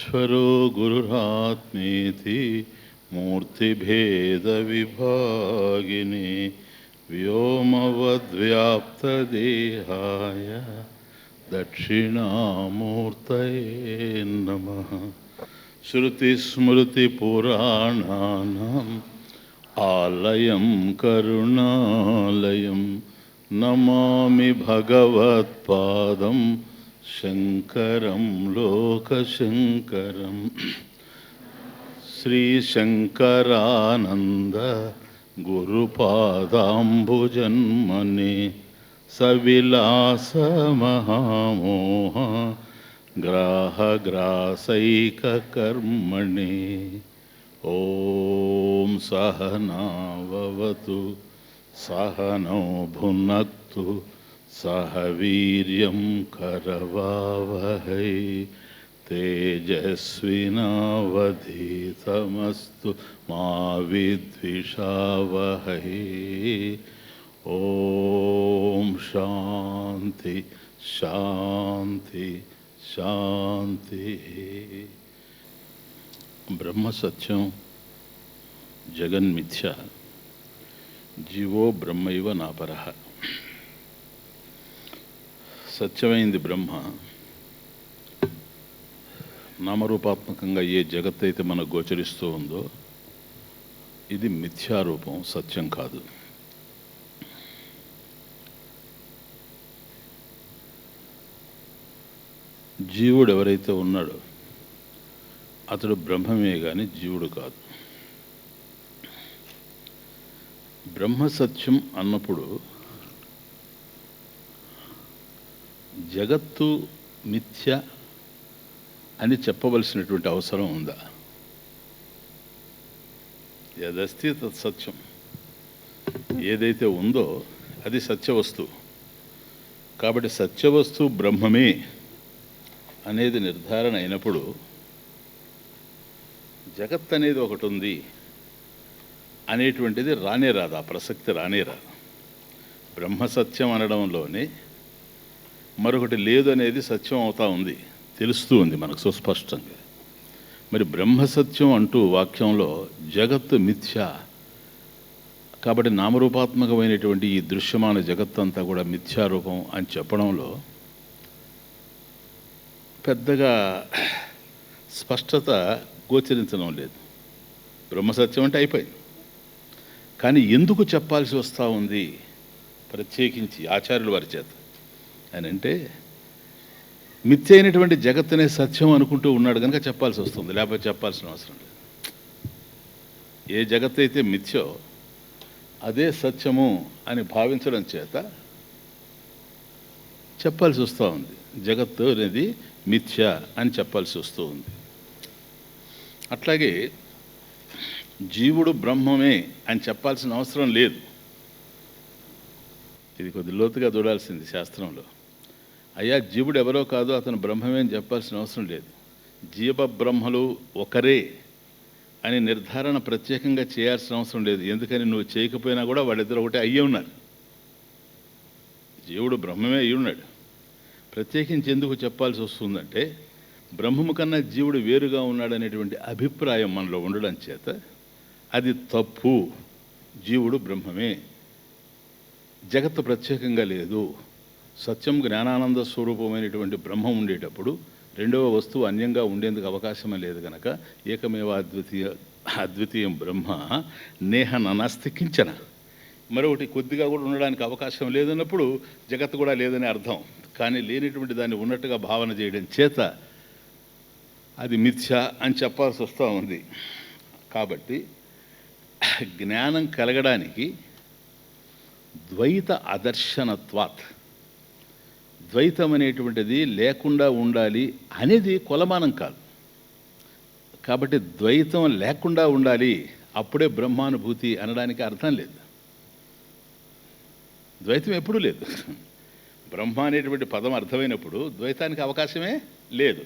ఈశ్వరో గురురాత్మేతి మూర్తిభేదవిభాగిని వ్యోమవద్వ్యాప్తదేహాయ దక్షిణామూర్తయే నమః. శృతిస్మృతిపురాణానాం ఆలయం కరుణాలయం నమామి భగవత్పాదం శంకరం లోకశంకరం. శ్రీశంకరానంద గురుపాదాంబుజన్మనే సవిలాసమహామోహ గ్రాహగ్రాసైకకర్మణే. ఓం సహనావవతు సహనౌ భునక్తు సహ వీర్యం కరవావహై తేజస్వినావధీతమస్తు మా విద్విషావహై. ఓం శాంతి శాంతి శాంతి. బ్రహ్మ సత్యం, జగన్మిథ్య, జీవో బ్రహ్మైవ నాపరః. సత్యమైంది బ్రహ్మ. నామరూపాత్మకంగా ఏ జగత్ అయితే మనకు గోచరిస్తూ ఉందో ఇది మిథ్యారూపం, సత్యం కాదు. జీవుడు ఎవరైతే ఉన్నాడో అతడు బ్రహ్మమే కానీ జీవుడు కాదు. బ్రహ్మసత్యం అన్నప్పుడు జగత్తు మిథ్య అని చెప్పవలసినటువంటి అవసరం ఉందా? యదస్తి తత్ సత్యం. ఏదైతే ఉందో అది సత్యవస్తువు. కాబట్టి సత్యవస్తువు బ్రహ్మమే అనేది నిర్ధారణ అయినప్పుడు జగత్ అనేది ఒకటి ఉంది అనేటువంటిది రానే రాదు, ఆ ప్రసక్తి రానే రాదు. బ్రహ్మసత్యం అనడంలోనే మరొకటి లేదు అనేది సత్యం అవుతా ఉంది, తెలుస్తూ ఉంది మనకు సుస్పష్టంగా. మరి బ్రహ్మసత్యం అంటూ వాక్యంలో జగత్తు మిథ్య కాబట్టి నామరూపాత్మకమైనటువంటి ఈ దృశ్యమాన జగత్తంతా కూడా మిథ్యారూపం అని చెప్పడంలో పెద్దగా స్పష్టత గోచరించడం లేదు. బ్రహ్మసత్యం అంటే అయిపోయింది. కానీ ఎందుకు చెప్పాల్సి వస్తూ ఉంది ప్రత్యేకించి ఆచార్యుల వారి చేత అని అంటే, మిథ్య అయినటువంటి జగత్తునే సత్యం అనుకుంటూ ఉన్నాడు కనుక చెప్పాల్సి వస్తుంది, లేకపోతే చెప్పాల్సిన అవసరం లేదు. ఏ జగత్ అయితే మిథ్యో అదే సత్యము అని భావించడం చేత చెప్పాల్సి వస్తూ ఉంది. జగత్తు అనేది మిథ్య అని చెప్పాల్సి వస్తూ ఉంది. అట్లాగే జీవుడు బ్రహ్మమే అని చెప్పాల్సిన అవసరం లేదు. ఇది కొద్ది లోతుగా చూడాల్సింది శాస్త్రంలో. అయ్యా జీవుడు ఎవరో కాదు, అతను బ్రహ్మమే అని చెప్పాల్సిన అవసరం లేదు. జీవ బ్రహ్మలు ఒకరే అని నిర్ధారణ ప్రత్యేకంగా చేయాల్సిన అవసరం లేదు. ఎందుకని నువ్వు చేయకపోయినా కూడా వాళ్ళిద్దరు ఒకటే అయ్యే ఉన్నారు. జీవుడు బ్రహ్మమే అయ్యి ఉన్నాడు. ప్రత్యేకించి ఎందుకు చెప్పాల్సి వస్తుందంటే, బ్రహ్మము కన్నా జీవుడు వేరుగా ఉన్నాడనేటువంటి అభిప్రాయం మనలో ఉండడం చేత అది తప్పు. జీవుడు బ్రహ్మమే, జగత్తు ప్రత్యేకంగా లేదు. సత్యం జ్ఞానానంద స్వరూపమైనటువంటి బ్రహ్మం ఉండేటప్పుడు రెండవ వస్తువు అన్యంగా ఉండేందుకు అవకాశమే లేదు కనుక ఏకమేవ అద్వితీయం బ్రహ్మ నేహ నాస్తి కించన. మరొకటి కొద్దిగా కూడా ఉండడానికి అవకాశం లేదన్నప్పుడు జగత్తు కూడా లేదని అర్థం. కానీ లేనిటువంటి దాన్ని ఉన్నట్టుగా భావన చేయడం చేత అది మిథ్య అని చెప్పాల్సి వస్తూ ఉంది. కాబట్టి జ్ఞానం కలగడానికి ద్వైత అదర్శనత్వాత్, ద్వైతం అనేటువంటిది లేకుండా ఉండాలి అనేది కొలమానం కాదు. కాబట్టి ద్వైతం లేకుండా ఉండాలి అప్పుడే బ్రహ్మానుభూతి అనడానికి అర్థం లేదు. ద్వైతం ఎప్పుడూ లేదు. బ్రహ్మ అనేటువంటి పదం అర్థమైనప్పుడు ద్వైతానికి అవకాశమే లేదు.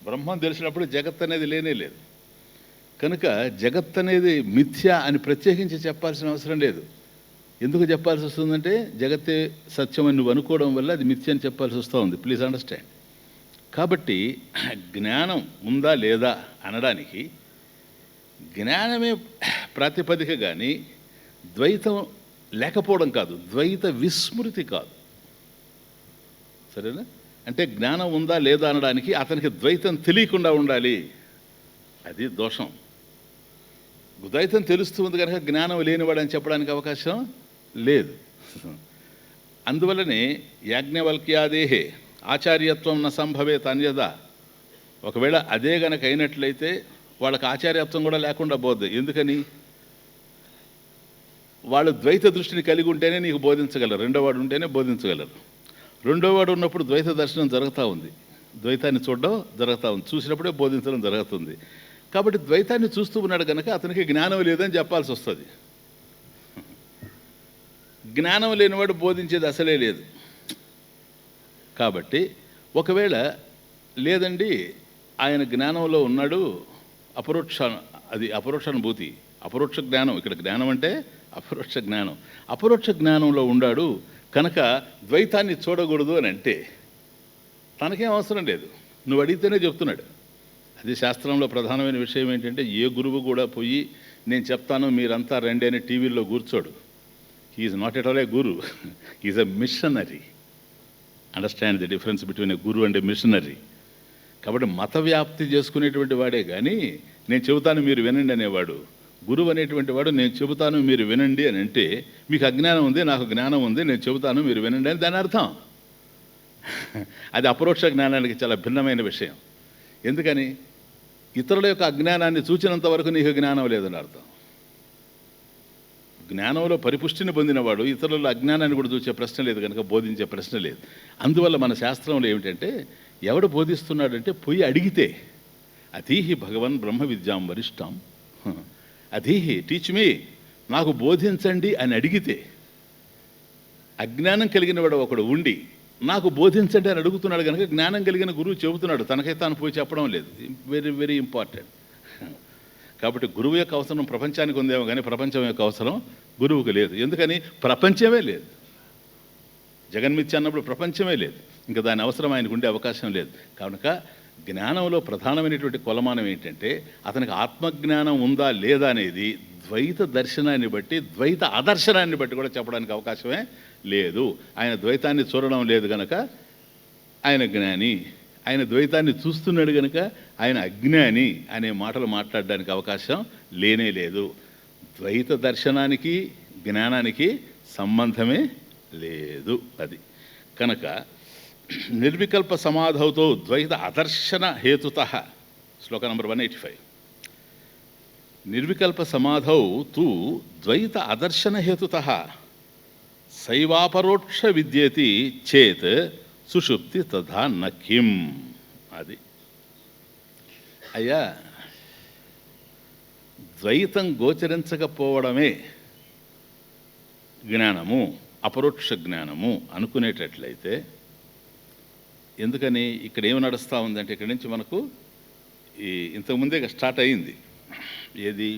బ్రహ్మం తెలిసినప్పుడు జగత్ అనేది లేనే లేదు. కనుక జగత్ అనేది మిథ్య అని ప్రత్యేకించి చెప్పాల్సిన అవసరం లేదు. ఎందుకు చెప్పాల్సి వస్తుందంటే జగత్తే సత్యం అని నువ్వు అనుకోవడం వల్ల అది మిథ్య అని చెప్పాల్సి వస్తూ ఉంది. Please understand. కాబట్టి జ్ఞానం ఉందా లేదా అనడానికి జ్ఞానమే ప్రాతిపదిక కానీ ద్వైతం లేకపోవడం కాదు, ద్వైత విస్మృతి కాదు. సరేనా? అంటే జ్ఞానం ఉందా లేదా అనడానికి అతనికి ద్వైతం తెలియకుండా ఉండాలి, అది దోషం. ద్వైతం తెలుస్తుంది కనుక జ్ఞానం లేనివాడని చెప్పడానికి అవకాశం లేదు. అందువల్లనే యాజ్ఞవల్క్యాదేహే ఆచార్యత్వం న సంభవేత్ అన్యదా. ఒకవేళ అదే గనక అయినట్లయితే వాళ్ళకి ఆచార్యత్వం కూడా లేకుండా పోద్ది. ఎందుకని? వాళ్ళు ద్వైత దృష్టిని కలిగి ఉంటేనే నీకు బోధించగలరు, రెండోవాడు ఉంటేనే బోధించగలరు. రెండోవాడు ఉన్నప్పుడు ద్వైత దర్శనం జరుగుతూ ఉంది, ద్వైతాన్ని చూడడం జరుగుతూ ఉంది, చూసినప్పుడే బోధించడం జరుగుతుంది. కాబట్టి ద్వైతాన్ని చూస్తూ ఉన్నాడు కనుక అతనికి జ్ఞానం లేదని చెప్పాల్సి వస్తుంది. జ్ఞానం లేనివాడు బోధించేది అసలే లేదు. కాబట్టి ఒకవేళ లేదండి ఆయన జ్ఞానంలో ఉన్నాడు, అది అపరోక్షానుభూతి, అపరోక్ష జ్ఞానం, ఇక్కడ జ్ఞానం అంటే అపరోక్ష జ్ఞానం, అపరోక్ష జ్ఞానంలో ఉన్నాడు కనుక ద్వైతాన్ని చూడకూడదు అని అంటే తనకేం అవసరం లేదు, నువ్వు అడిగితేనే చెప్తున్నాడు. అది శాస్త్రంలో ప్రధానమైన విషయం ఏంటంటే ఏ గురువు కూడా పోయి నేను చెప్తాను మీరంతా రండి అని టీవీల్లో కూర్చోడు. He's not at all a guru, he's a missionary. Understand the difference between a guru and a missionary. కాబట్టి మత వ్యాప్తి చేసుకునేటువంటి వాడే కానీ నేను చెబుతాను మీరు వినండి అనేవాడు. గురువు అనేటువంటి వాడు నేను చెబుతాను మీరు వినండి అని అంటే మీకు అజ్ఞానం ఉంది, నాకు జ్ఞానం ఉంది, నేను చెబుతాను మీరు వినండి అని దాని అర్థం. అది అపరోక్ష జ్ఞానానికి చాలా భిన్నమైన విషయం. ఎందుకని? ఇతరుల యొక్క అజ్ఞానాన్ని చూచినంత వరకు నీకు జ్ఞానం లేదని అర్థం. జ్ఞానంలో పరిపుష్టిని పొందినవాడు ఇతరుల అజ్ఞానాన్ని కూడా చూసే ప్రశ్న లేదు కనుక బోధించే ప్రశ్న లేదు. అందువల్ల మన శాస్త్రంలో ఏమిటంటే ఎవడు బోధిస్తున్నాడంటే పోయి అడిగితే అధీహి భగవన్ బ్రహ్మ విద్యాం వరిష్టాం, అధీహి టీచ్ మీ, నాకు బోధించండి అని అడిగితే అజ్ఞానం కలిగిన వాడు ఒకడు ఉండి నాకు బోధించండి అని అడుగుతున్నాడు కనుక జ్ఞానం కలిగిన గురువు చెబుతున్నాడు, తనకైతే తాను పోయి చెప్పడం లేదు. Very very important. కాబట్టి గురువు యొక్క అవసరం ప్రపంచానికి ఉందేమో కానీ ప్రపంచం యొక్క అవసరం గురువుకు లేదు. ఎందుకని? ప్రపంచమే లేదు. జగన్మిథ్య అన్నప్పుడు ప్రపంచమే లేదు, ఇంకా దాని అవసరం ఆయనకు ఉండే అవకాశం లేదు. కనుక జ్ఞానంలో ప్రధానమైనటువంటి కొలమానం ఏంటంటే అతనికి ఆత్మజ్ఞానం ఉందా లేదా అనేది ద్వైత దర్శనాన్ని బట్టి, ద్వైత ఆదర్శనాన్ని బట్టి కూడా చెప్పడానికి అవకాశమే లేదు. ఆయన ద్వైతాన్ని చూడడం లేదు కనుక ఆయన జ్ఞాని, ఆయన ద్వైతాన్ని చూస్తున్నాడు కనుక ఆయన అజ్ఞాని అనే మాటలు మాట్లాడడానికి అవకాశం లేనే లేదు. ద్వైత దర్శనానికి జ్ఞానానికి సంబంధమే లేదు. అది కనుక నిర్వికల్ప సమాధౌతో ద్వైత అదర్శన హేతుత, శ్లోక నంబర్ 185. నిర్వికల్ప సమాధౌ తు ద్వైత అదర్శన హేతుత శైవాపరోక్ష విద్యేతి చేత్ సుషుప్తి తథా నకిం. అది అయ్యా, ద్వైతం గోచరించకపోవడమే జ్ఞానము, అపరోక్ష జ్ఞానము అనుకునేటట్లయితే, ఎందుకని ఇక్కడ ఏమి నడుస్తూ ఉందంటే ఇక్కడి నుంచి మనకు ఇంతకుముందే స్టార్ట్ అయింది ఏది,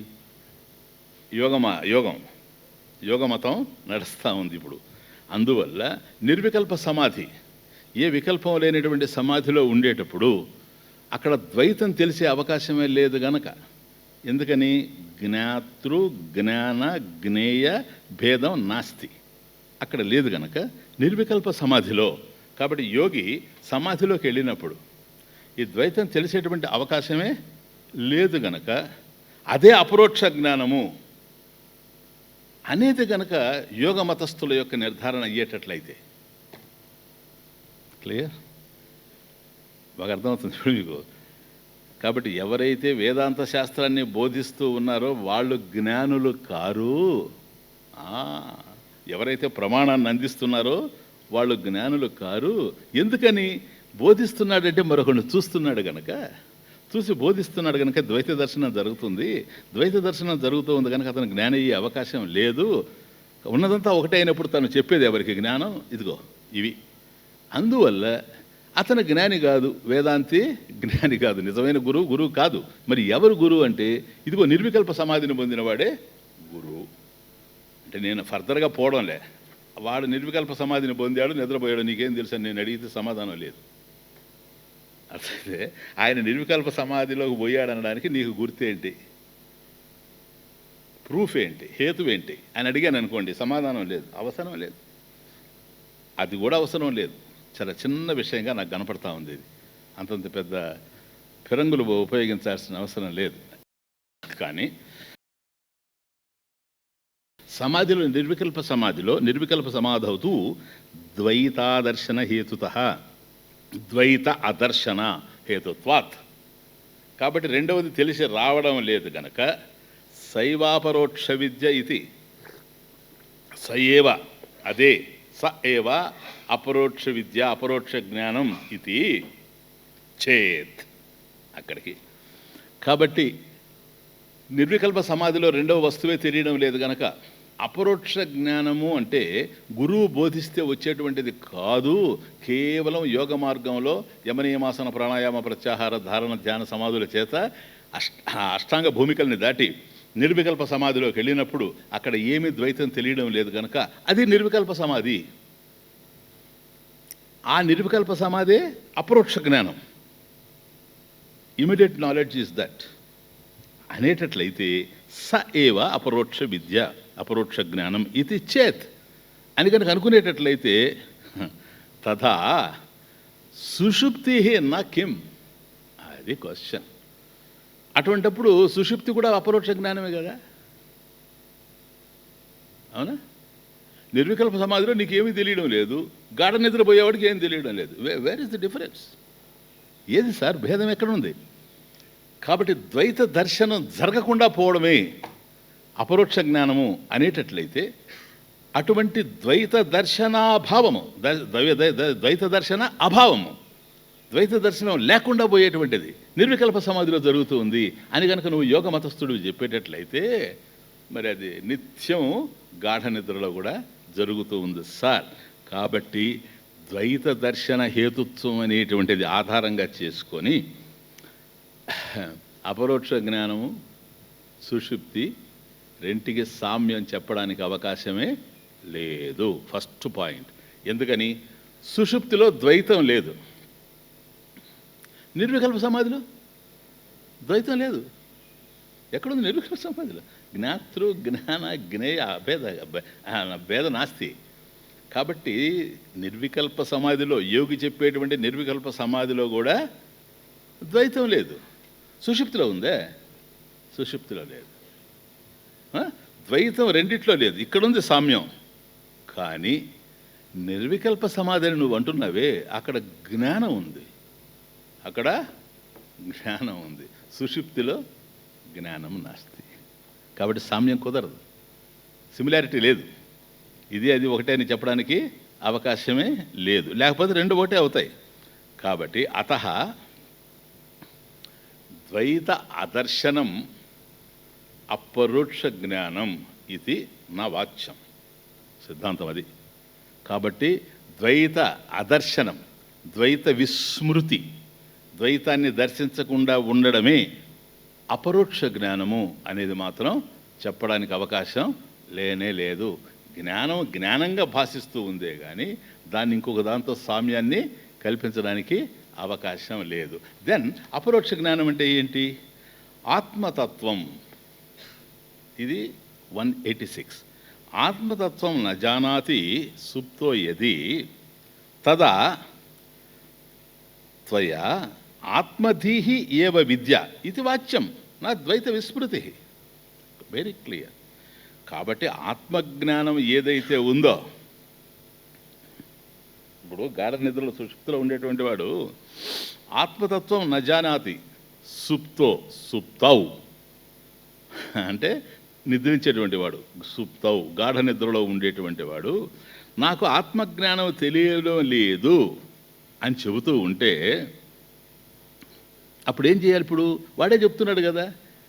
యోగమతం నడుస్తూ ఉంది ఇప్పుడు. అందువల్ల నిర్వికల్ప సమాధి, ఏ వికల్పం లేనటువంటి సమాధిలో ఉండేటప్పుడు అక్కడ ద్వైతం తెలిసే అవకాశమే లేదు గనక. ఎందుకని? జ్ఞాతృ జ్ఞాన జ్ఞేయ భేదం నాస్తి, అక్కడ లేదు గనక నిర్వికల్ప సమాధిలో. కాబట్టి యోగి సమాధిలోకి వెళ్ళినప్పుడు ఈ ద్వైతం తెలిసేటువంటి అవకాశమే లేదు గనక అదే అపరోక్ష జ్ఞానము అనేది గనక యోగ మతస్థుల యొక్క నిర్ధారణ అయ్యేటట్లయితే, క్లియర్? బాగా అర్థమవుతుంది ఇప్పుడు మీకు. కాబట్టి ఎవరైతే వేదాంత శాస్త్రాన్ని బోధిస్తూ ఉన్నారో వాళ్ళు జ్ఞానులు కారు. ఎవరైతే ప్రమాణాన్ని అందిస్తున్నారో వాళ్ళు జ్ఞానులు కారు. ఎందుకని? బోధిస్తున్నాడంటే మరొకరిని చూస్తున్నాడు కనుక, చూసి బోధిస్తున్నాడు కనుక ద్వైత దర్శనం జరుగుతుంది. ద్వైత దర్శనం జరుగుతూ ఉంది కనుక అతను జ్ఞాని అయ్యే అవకాశం లేదు. ఉన్నదంతా ఒకటే అయినప్పుడు తను చెప్పేది ఎవరికి జ్ఞానం? ఇదిగో ఇవి. అందువల్ల అతను జ్ఞాని కాదు, వేదాంతి జ్ఞాని కాదు, నిజమైన గురువు కాదు. మరి ఎవరు గురువు అంటే ఇదిగో నిర్వికల్ప సమాధిని పొందినవాడే గురువు. అంటే నేను ఫర్దర్గా పోవడంలే, వాడు నిర్వికల్ప సమాధిని పొందాడు, నిద్రపోయాడు, నీకేం తెలుసు అని నేను అడిగితే సమాధానం లేదు. అట్లయితే ఆయన నిర్వికల్ప సమాధిలోకి పోయాడనడానికి నీకు గుర్తేంటి, ప్రూఫ్ ఏంటి, హేతువేంటి అని అడిగాను అనుకోండి, సమాధానం లేదు, అవసరం లేదు, అది కూడా అవసరం లేదు. చాలా చిన్న విషయంగా నాకు కనపడతా ఉంది. ఇది అంతంత పెద్ద ఫిరంగులు ఉపయోగించాల్సిన అవసరం లేదు. కానీ సమాధిలో నిర్వికల్ప సమాధౌతూ ద్వైతాదర్శన హేతుత ద్వైత అదర్శన హేతుత్వాత్. కాబట్టి రెండవది తెలిసి రావడం లేదు గనక శైవాపరోక్ష విద్య ఇది సయేవ, అదే స ఏవ అపరోక్ష విద్య అపరోక్ష జ్ఞానం ఇది చేత్ అక్కడికి. కాబట్టి నిర్వికల్ప సమాధిలో రెండవ వస్తువే తెలియడం లేదు గనక అపరోక్ష జ్ఞానము అంటే గురువు బోధిస్తే వచ్చేటువంటిది కాదు, కేవలం యోగ మార్గంలో యమనియమాసన ప్రాణాయామ ప్రత్యాహార ధారణ ధ్యాన సమాధుల చేత అష్టాంగ భూమికల్ని దాటి నిర్వికల్ప సమాధిలోకి వెళ్ళినప్పుడు అక్కడ ఏమీ ద్వైతం తెలియడం లేదు కనుక అది నిర్వికల్ప సమాధి. ఆ నిర్వికల్ప సమాధే అపరోక్ష జ్ఞానం. ఇమీడియట్ నాలెడ్జ్ ఈజ్ దట్ అనేటట్లయితే స ఏవ అపరోక్ష విద్య అపరోక్ష జ్ఞానం ఇది చేత్ అని కనుక అనుకునేటట్లయితే తథా సుషుప్తి నా కిం, అది క్వశ్చన్. అటువంటప్పుడు సుషుప్తి కూడా అపరోక్ష జ్ఞానమే కదా, అవునా? నిర్వికల్ప సమాధిలో నీకేమీ తెలియడం లేదు, గాఢ నిద్రపోయేవాడికి ఏం తెలియడం లేదు. Where is the difference? ఏది సార్ భేదం ఎక్కడుంది? కాబట్టి ద్వైత దర్శనం జరగకుండా పోవడమే అపరోక్ష జ్ఞానము అనేటట్లయితే అటువంటి ద్వైత దర్శనాభావము, ద్వైత దర్శన అభావము, ద్వైత దర్శనం లేకుండా పోయేటువంటిది నిర్వికల్ప సమాధిలో జరుగుతూ ఉంది అని కనుక నువ్వు యోగ మతస్థుడు చెప్పేటట్లయితే మరి అది నిత్యం గాఢ నిద్రలో కూడా జరుగుతూ ఉంది సార్. కాబట్టి ద్వైత దర్శన హేతుత్వం అనేటువంటిది ఆధారంగా చేసుకొని అపరోక్ష జ్ఞానము సుషుప్తి రెంటికి సామ్యం చెప్పడానికి అవకాశమే లేదు. First point. ఎందుకని? సుషుప్తిలో ద్వైతం లేదు, నిర్వికల్ప సమాధిలో ద్వైతం లేదు. ఎక్కడుంది నిర్వికల్ప సమాధిలో? జ్ఞాతృ జ్ఞాన జ్ఞేయ భేద నాస్తి. కాబట్టి నిర్వికల్ప సమాధిలో యోగి చెప్పేటువంటి నిర్వికల్ప సమాధిలో కూడా ద్వైతం లేదు. సుషుప్తిలో ఉందే? సుషుప్తిలో లేదు. ద్వైతం రెండిట్లో లేదు, ఇక్కడుంది సామ్యం. కానీ నిర్వికల్ప సమాధిని నువ్వు అంటున్నావే, అక్కడ జ్ఞానం ఉంది, అక్కడ జ్ఞానం ఉంది. సుషుప్తిలో జ్ఞానం నాస్తి. కాబట్టి సామ్యం కుదరదు, సిమిలారిటీ లేదు. ఇది అది ఒకటే అని చెప్పడానికి అవకాశమే లేదు, లేకపోతే రెండు ఒకటే అవుతాయి. కాబట్టి అతః ద్వైత అదర్శనం అపరోక్ష జ్ఞానం ఇది నా వాచ్యం, సిద్ధాంతం అది. కాబట్టి ద్వైత అదర్శనం, ద్వైత విస్మృతి, ద్వైతాన్ని దర్శించకుండా ఉండడమే అపరోక్ష జ్ఞానము అనేది మాత్రం చెప్పడానికి అవకాశం లేనే లేదు. జ్ఞానం జ్ఞానంగా భాషిస్తూ ఉందే కానీ దాన్ని ఇంకొక దాంతో సామ్యాన్ని కల్పించడానికి అవకాశం లేదు. దెన్ అపరోక్ష జ్ఞానం అంటే ఏంటి? ఆత్మతత్వం. ఇది 186. ఆత్మతత్వం న జానాతి సుప్తో యది తదా త్వయా ఆత్మధీహి ఏవ విద్య ఇది వాచ్యం, నా ద్వైత విస్మృతి. Very clear. కాబట్టి ఆత్మజ్ఞానం ఏదైతే ఉందో, ఇప్పుడు గాఢ నిద్రలో సుషుప్తిలో ఉండేటువంటి వాడు ఆత్మతత్వం న జానాతి సుప్తో సుప్తౌ అంటే నిద్రించేటువంటి వాడు, సుప్తౌ గాఢ నిద్రలో ఉండేటువంటి వాడు నాకు ఆత్మజ్ఞానం తెలియడం లేదు అని చెబుతూ ఉంటే అప్పుడు ఏం చేయాలి? ఇప్పుడు వాడే చెప్తున్నాడు కదా,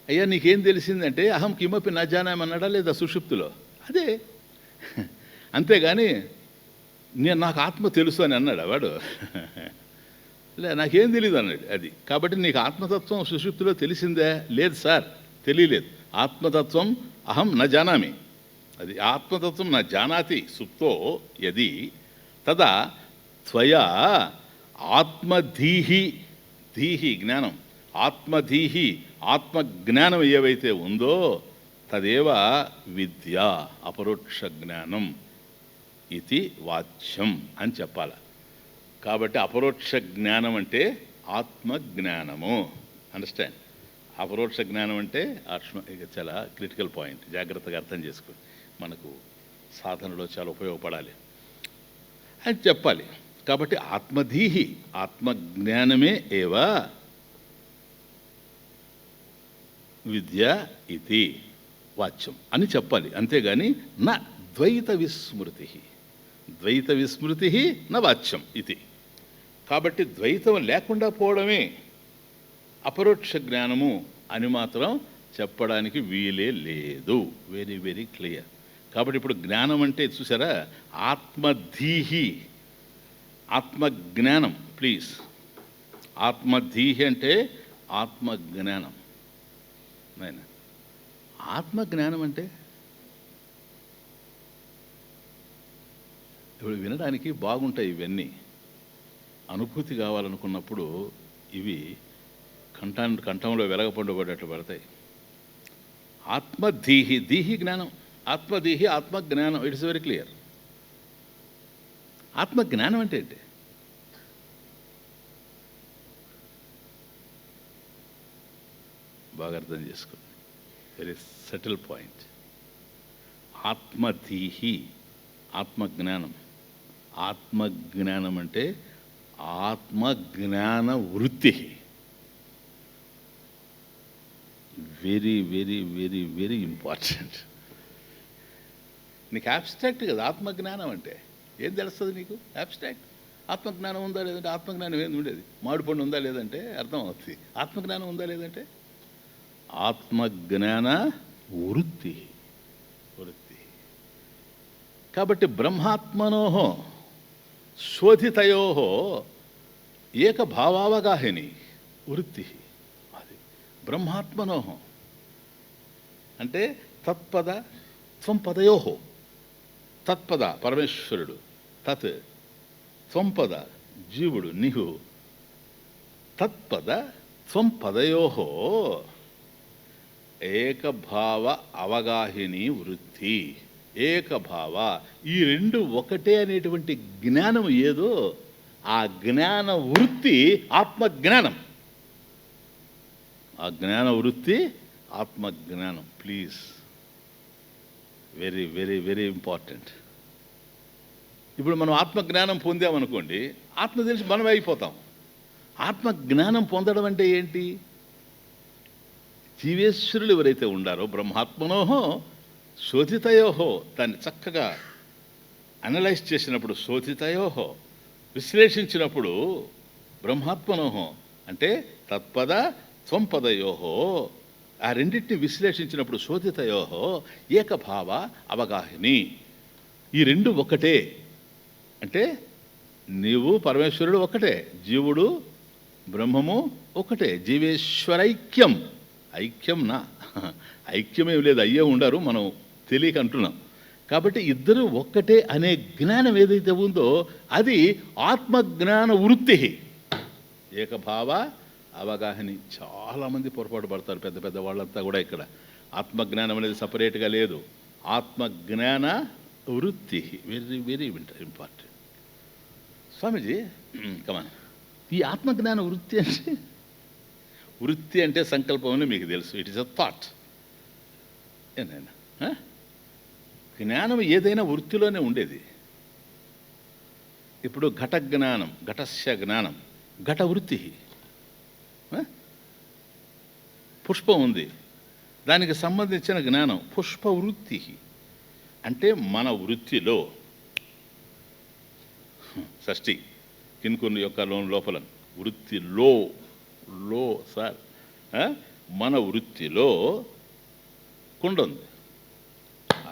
అయ్యా నీకేం తెలిసిందంటే అహం కిమపి నా జానామన్నాడా లేదా సుషుప్తిలో? అదే. అంతేగాని నాకు ఆత్మ తెలుసు అని అన్నాడు వాడు. లే, నాకేం తెలియదు అన్నాడు. అది. కాబట్టి నీకు ఆత్మతత్వం సుషుప్తిలో తెలిసిందే? లేదు సార్, తెలియలేదు. ఆత్మతత్వం అహం న జానామి, అది ఆత్మతత్వం న జానాతి సుప్తో యది తదా త్వయా ఆత్మధీహి ధీహి జ్ఞానం, ఆత్మధీహి ఆత్మజ్ఞానం ఏవైతే ఉందో తదేవ విద్య అపరోక్ష జ్ఞానం ఇది వాచ్యం అని చెప్పాలి. కాబట్టి అపరోక్ష జ్ఞానం అంటే ఆత్మజ్ఞానము. అండర్స్టాండ్? అపరోక్ష జ్ఞానం అంటే చాలా క్రిటికల్ పాయింట్, జాగ్రత్తగా అర్థం చేసుకుని మనకు సాధనలో చాలా ఉపయోగపడాలి అని చెప్పాలి. కాబట్టి ఆత్మధీహి ఆత్మజ్ఞానమే ఏవా విద్య ఇది వాచ్యం అని చెప్పాలి. అంతేగాని నా ద్వైత విస్మృతి, ద్వైత విస్మృతి నా వాచ్యం ఇది. కాబట్టి ద్వైతం లేకుండా పోవడమే అపరోక్ష జ్ఞానము అని మాత్రం చెప్పడానికి వీలే లేదు. Very very clear. కాబట్టి ఇప్పుడు జ్ఞానం అంటే చూసారా, ఆత్మధీహి ఆత్మజ్ఞానం. ప్లీజ్, ఆత్మధీహి అంటే ఆత్మజ్ఞానం. నాయన ఆత్మజ్ఞానం అంటే ఇప్పుడు వినడానికి బాగుంటాయి ఇవన్నీ. అనుభూతి కావాలనుకున్నప్పుడు ఇవి కంఠంలో వెలగపండుబడేట్లు పడతాయి. ఆత్మధీహి, దీహి జ్ఞానం, ఆత్మధీహి ఆత్మజ్ఞానం. It's very clear. ఆత్మజ్ఞానం అంటే ఏంటి? బాగా అర్థం చేసుకోండి. Very subtle point. ఆత్మధీహి ఆత్మజ్ఞానం. ఆత్మజ్ఞానం అంటే ఆత్మజ్ఞాన వృత్తి. Very very very very important. నీకు అబ్స్ట్రాక్ట్ కదా ఆత్మజ్ఞానం అంటే. ఏం తెలుస్తుంది నీకు? అబ్స్ట్రాక్ట్. ఆత్మజ్ఞానం ఉందా లేదంటే, ఆత్మజ్ఞానం ఏంది ఉండేది? మామిడి పండు ఉందా లేదంటే అర్థం అవుతుంది. ఆత్మజ్ఞానం ఉందా లేదంటే ఆత్మజ్ఞాన వృత్తి. వృత్తి. కాబట్టి బ్రహ్మాత్మనో శోధితయో ఏకభావావగాహిని వృత్తి. అది బ్రహ్మాత్మనో అంటే తత్పద త్వంపదయో. తత్పద పరమేశ్వరుడు, తత్ త్వంపద జీవుడు నీహు. తత్పద త్వంపదయో ఏకభావ అవగాహిని వృత్తి. ఏకభావ, ఈ రెండు ఒకటే అనేటువంటి జ్ఞానం ఏదో ఆ జ్ఞాన వృత్తి ఆత్మజ్ఞానం. ఆ జ్ఞాన వృత్తి ఆత్మజ్ఞానం. Please, very very very important. ఇప్పుడు మనం ఆత్మజ్ఞానం పొందామనుకోండి, ఆత్మ తెలిసి మనమే అయిపోతాం. ఆత్మజ్ఞానం పొందడం అంటే ఏంటి? జీవేశ్వరులు ఎవరైతే ఉండారో బ్రహ్మాత్మనోహో శోధితయోహో, దాన్ని చక్కగా అనలైజ్ చేసినప్పుడు, శోధితయోహో విశ్లేషించినప్పుడు, బ్రహ్మాత్మనోహో అంటే తత్పద త్వంపదయోహో, ఆ రెండింటిని విశ్లేషించినప్పుడు శోధితయోహో ఏకభావ అవగాహిని. ఈ రెండు ఒకటే అంటే నీవు పరమేశ్వరుడు ఒకటే, జీవుడు బ్రహ్మము ఒకటే. జీవేశ్వరైక్యం. ఐక్యం నా ఐక్యమేం లేదు, అయ్యే ఉండరు, మనం తెలియక అంటున్నాం. కాబట్టి ఇద్దరు ఒక్కటే అనే జ్ఞానం ఏదైతే ఉందో అది ఆత్మజ్ఞాన వృత్తి. ఏకభావ అవగాహని. చాలామంది పొరపాటు పడతారు, పెద్ద పెద్ద వాళ్ళంతా కూడా. ఇక్కడ ఆత్మజ్ఞానం అనేది సపరేట్గా లేదు, ఆత్మజ్ఞాన వృత్తి. Very very important. Swamiji come on, ఈ ఆత్మజ్ఞాన వృత్తి అంటే, వృత్తి అంటే సంకల్పం అని మీకు తెలుసు. It is a thought. ఏనైనా జ్ఞానం ఏదైనా వృత్తిలోనే ఉండేది. ఇప్పుడు ఘట జ్ఞానం, ఘటస్య జ్ఞానం, ఘట వృత్తి. పుష్పం ఉంది, దానికి సంబంధించిన జ్ఞానం పుష్పవృత్తి. అంటే మన వృత్తిలో షష్ఠి కిన్కుని యొక్క లోపల వృత్తిలో సార్ మన వృత్తిలో కుండ ఉంది.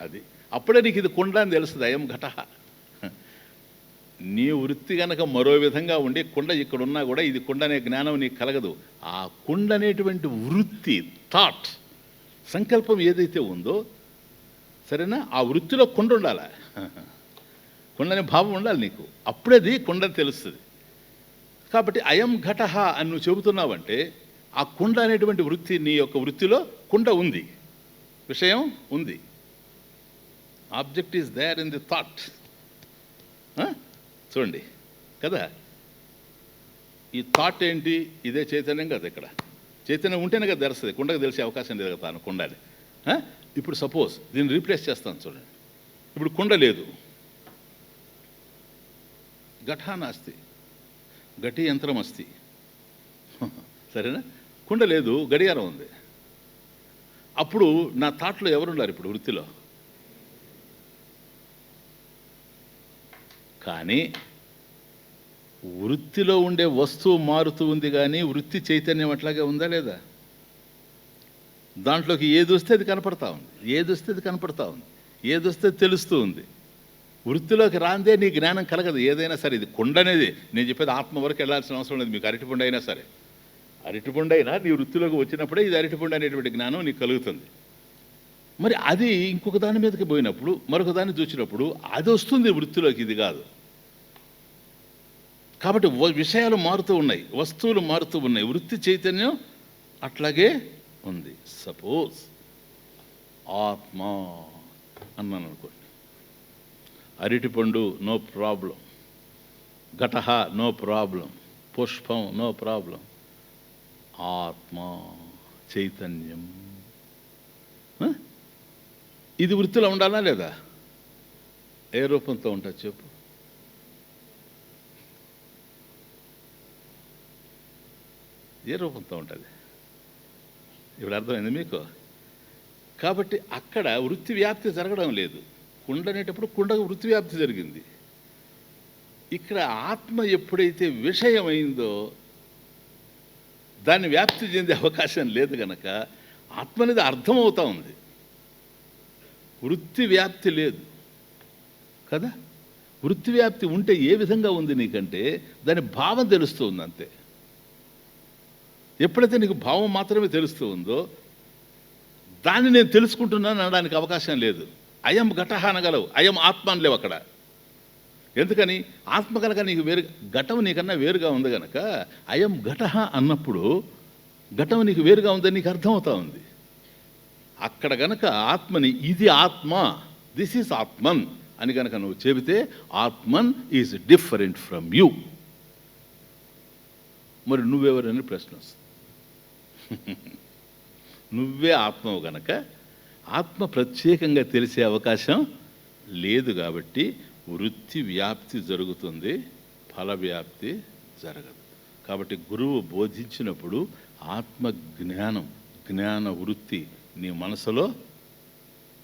అది అప్పుడే నీకు ఇది కుండ అని తెలుస్తుంది. అయం ఘట. నీ వృత్తి కనుక మరో విధంగా ఉండి కుండ ఇక్కడున్నా కూడా ఇది కుండ అనే జ్ఞానం నీకు కలగదు. ఆ కుండ అనేటువంటి వృత్తి, థాట్, సంకల్పం ఏదైతే ఉందో, సరేనా, ఆ వృత్తిలో కుండ ఉండాలి. కుండ అనే భావం ఉండాలి నీకు. అప్పుడేది కుండ తెలుస్తుంది. కాబట్టి అయం ఘటః అని నువ్వు చెబుతున్నావంటే ఆ కుండ అనేటువంటి వృత్తి, నీ యొక్క వృత్తిలో కుండ ఉంది, విషయం ఉంది. Object is there in the thought. చూడండి కదా, ఈ థాట్ ఏంటి? ఇదే చైతన్యం కదా. ఇక్కడ చైతన్యం ఉంటేనే కదా తెలుస్తుంది, కుండకు తెలిసే అవకాశం లేదు కదా తాను కుండని. ఇప్పుడు సపోజ్ దీన్ని రీప్లేస్ చేస్తాను చూడండి. ఇప్పుడు కుండ లేదు, ఘటః నాస్తి, ఘటి యంత్రం అస్తి. సరేనా? కుండ లేదు, గడియారం ఉంది. అప్పుడు నా థాట్లో ఎవరున్నారు ఇప్పుడు వృత్తిలో? కానీ వృత్తిలో ఉండే వస్తువు మారుతూ ఉంది, కానీ వృత్తి చైతన్యం అట్లాగే ఉందా లేదా? దాంట్లోకి ఏది వస్తే అది కనపడతా ఉంది, ఏది వస్తే అది కనపడతా ఉంది, ఏది వస్తే తెలుస్తూ ఉంది. వృత్తిలోకి రాందే నీ జ్ఞానం కలగదు ఏదైనా సరే. ఇది కుండ అనేది నేను చెప్పేది ఆత్మ వరకు వెళ్ళాల్సిన అవసరం లేదు. మీకు అరటిపండు అయినా సరే, అరటిపండు అయినా నీ వృత్తిలోకి వచ్చినప్పుడే ఇది అరటిపండు అనేటువంటి జ్ఞానం నీకు కలుగుతుంది. మరి అది ఇంకొక దాని మీదకి పోయినప్పుడు, మరొక దాన్ని చూసినప్పుడు అది వస్తుంది వృత్తిలోకి, ఇది కాదు. కాబట్టి విషయాలు మారుతూ ఉన్నాయి, వస్తువులు మారుతూ ఉన్నాయి, వృత్తి చైతన్యం అట్లాగే ఉంది. సపోజ్ ఆత్మ అన్నాను అనుకోండి, అరటిపండు నో ప్రాబ్లం, ఘటః నో ప్రాబ్లం, పుష్పం నో ప్రాబ్లం. ఆత్మ చైతన్యం ఇది వృత్తిలో ఉండాలా లేదా? ఏ రూపంతో ఉంటుంది చెప్పు? ఏ రూపంతో ఉంటుంది? ఇప్పుడు అర్థమైంది మీకు? కాబట్టి అక్కడ వృత్తి వ్యాప్తి జరగడం లేదు. కుండ అనేటప్పుడు కుండకు వృత్తి వ్యాప్తి జరిగింది. ఇక్కడ ఆత్మ ఎప్పుడైతే విషయమైందో దాన్ని వ్యాప్తి చెందే అవకాశం లేదు కనుక ఆత్మ అనేది అర్థమవుతా ఉంది, వృత్తి వ్యాప్తి లేదు కదా. వృత్తి వ్యాప్తి ఉంటే ఏ విధంగా ఉంది నీకంటే దాని భావం తెలుస్తూ ఉంది అంతే. ఎప్పుడైతే నీకు భావం మాత్రమే తెలుస్తూ ఉందో దాన్ని నేను తెలుసుకుంటున్నాను అనడానికి అవకాశం లేదు. అయం ఘటః అనగలవు, అయం ఆత్మ అనలేవు అక్కడ. ఎందుకని? ఆత్మ కనుక నీకు వేరు, ఘటం నీకన్నా వేరుగా ఉంది కనుక అయం ఘటః అన్నప్పుడు ఘటం నీకు వేరుగా ఉందని నీకు అర్థమవుతా ఉంది. అక్కడ గనక ఆత్మని ఇది ఆత్మ, దిస్ ఈజ్ ఆత్మన్ అని కనుక నువ్వు చెబితే ఆత్మన్ ఈజ్ డిఫరెంట్ ఫ్రమ్ యూ. మరి నువ్వెవరని ప్రశ్న వస్తుంది. నువ్వే ఆత్మవు గనక ఆత్మ ప్రత్యేకంగా తెలిసే అవకాశం లేదు. కాబట్టి వృత్తి వ్యాప్తి జరుగుతుంది, ఫల వ్యాప్తి జరగదు. కాబట్టి గురువు బోధించినప్పుడు ఆత్మ జ్ఞానం, జ్ఞాన వృత్తి నీ మనసులో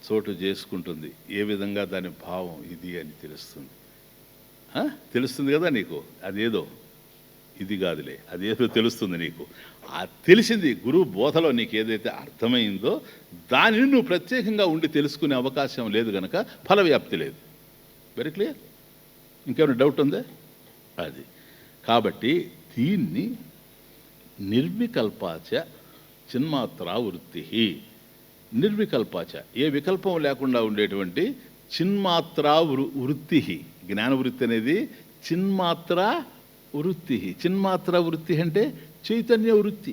చోటు చేసుకుంటుంది. ఏ విధంగా దాని భావం ఇది అని తెలుస్తుంది. తెలుస్తుంది కదా నీకు. అదేదో ఇది కాదులే, అదేదో తెలుస్తుంది నీకు. ఆ తెలిసింది గురువు బోధలో నీకు ఏదైతే అర్థమైందో దానిని నువ్వు ప్రత్యేకంగా ఉండి తెలుసుకునే అవకాశం లేదు కనుక ఫల వ్యాప్తి లేదు. Very clear? ఇంకేమైనా డౌట్ ఉందా? అది కాబట్టి దీన్ని నిర్వికల్పాచ చిన్మాత్రా వృత్తి. నిర్వికల్పాచ ఏ వికల్పం లేకుండా ఉండేటువంటి చిన్మాత్రా వృత్తి. జ్ఞానవృత్తి అనేది చిన్మాత్రా వృత్తి. చిన్మాత్రా వృత్తి అంటే చైతన్య వృత్తి.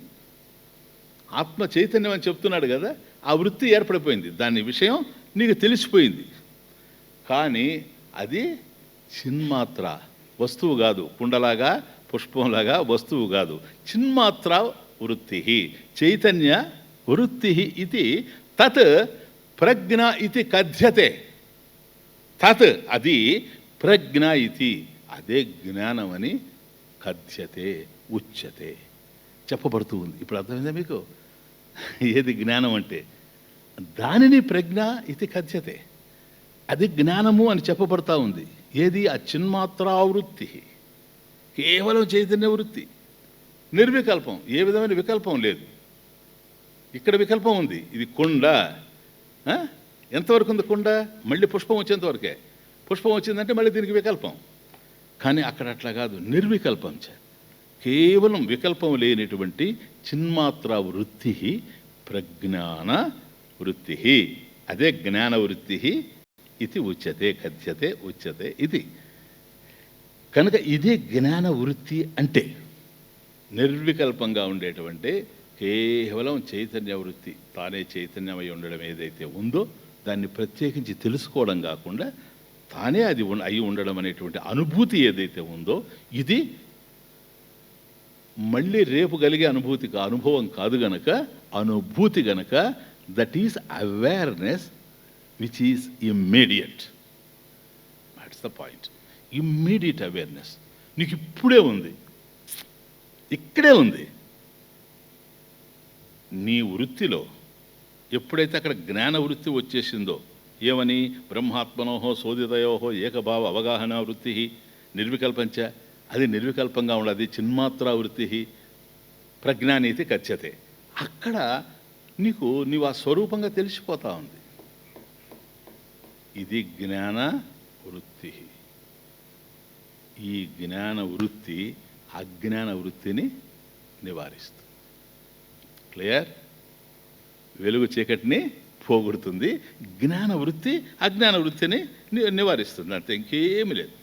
ఆత్మ చైతన్యం అని చెప్తున్నాడు కదా, ఆ వృత్తి ఏర్పడిపోయింది, దాని విషయం నీకు తెలిసిపోయింది. కానీ అది చిన్మాత్ర, వస్తువు కాదు. కుండలాగా పుష్పంలాగా వస్తువు కాదు. చిన్మాత్ర వృత్తి, చైతన్య వృత్తి. ఇది తత్ ప్రజ్ఞ ఇది కథ్యతే. తత్ అది ప్రజ్ఞ ఇది, అదే జ్ఞానమని కథ్యతే, ఉచ్యతే, చెప్పబడుతూ ఉంది. ఇప్పుడు అర్థమైందా మీకు? ఏది జ్ఞానం అంటే దానిని ప్రజ్ఞ ఇది కథ్యతే, అది జ్ఞానము అని చెప్పబడతా ఉంది. ఏది? ఆ చిన్మాత్రావృత్తి, కేవలం చైతన్య వృత్తి, నిర్వికల్పం, ఏ విధమైన వికల్పం లేదు. ఇక్కడ వికల్పం ఉంది. ఇది కుండ, ఎంతవరకు ఉంది కుండ? మళ్ళీ పుష్పం వచ్చేంతవరకే. పుష్పం వచ్చిందంటే మళ్ళీ దీనికి వికల్పం. కానీ అక్కడ అట్లా కాదు, నిర్వికల్పం. కేవలం వికల్పం లేనటువంటి చిన్మాత్ర వృత్తి ప్రజ్ఞాన వృత్తి, అదే జ్ఞాన వృత్తి. ఇది ఉచ్యతే, కథ్యతే, ఉచ్యతే. ఇది కనుక ఇదే జ్ఞాన వృత్తి అంటే. నిర్వికల్పంగా ఉండేటువంటి కేవలం చైతన్య వృత్తి, తానే చైతన్యమై ఉండడం ఏదైతే ఉందో దాన్ని ప్రత్యేకించి తెలుసుకోవడం కాకుండా తానే అది అయి ఉండడం అనేటువంటి అనుభూతి ఏదైతే ఉందో, ఇది మళ్ళీ రేపు కలిగే అనుభవం కాదు గనక, అనుభూతి గనక that is awareness which is immediate. That's the point. Immediate awareness నీకు ఇప్పుడే ఉంది, ఇక్కడే ఉంది. నీ వృత్తిలో ఎప్పుడైతే అక్కడ జ్ఞాన వృత్తి వచ్చేసిందో, ఏమని బ్రహ్మాత్మనోహో శోధితయోహో ఏకభావ అవగాహన వృత్తి నిర్వికల్పంచ, అది నిర్వికల్పంగా ఉండదు, చిన్మాత్రా వృత్తి ప్రజ్ఞానీతి కథ్యతే. అక్కడ నీవు ఆ స్వరూపంగా తెలిసిపోతా ఉంది. ఇది జ్ఞాన వృత్తి. ఈ జ్ఞాన వృత్తి అజ్ఞాన వృత్తిని నివారిస్తుంది. క్లియర్? వెలుగు చీకటిని పోగొడుతుంది, జ్ఞాన వృత్తి అజ్ఞాన వృత్తిని నివారిస్తుంది, అంతే, ఇంకేమీ లేదు.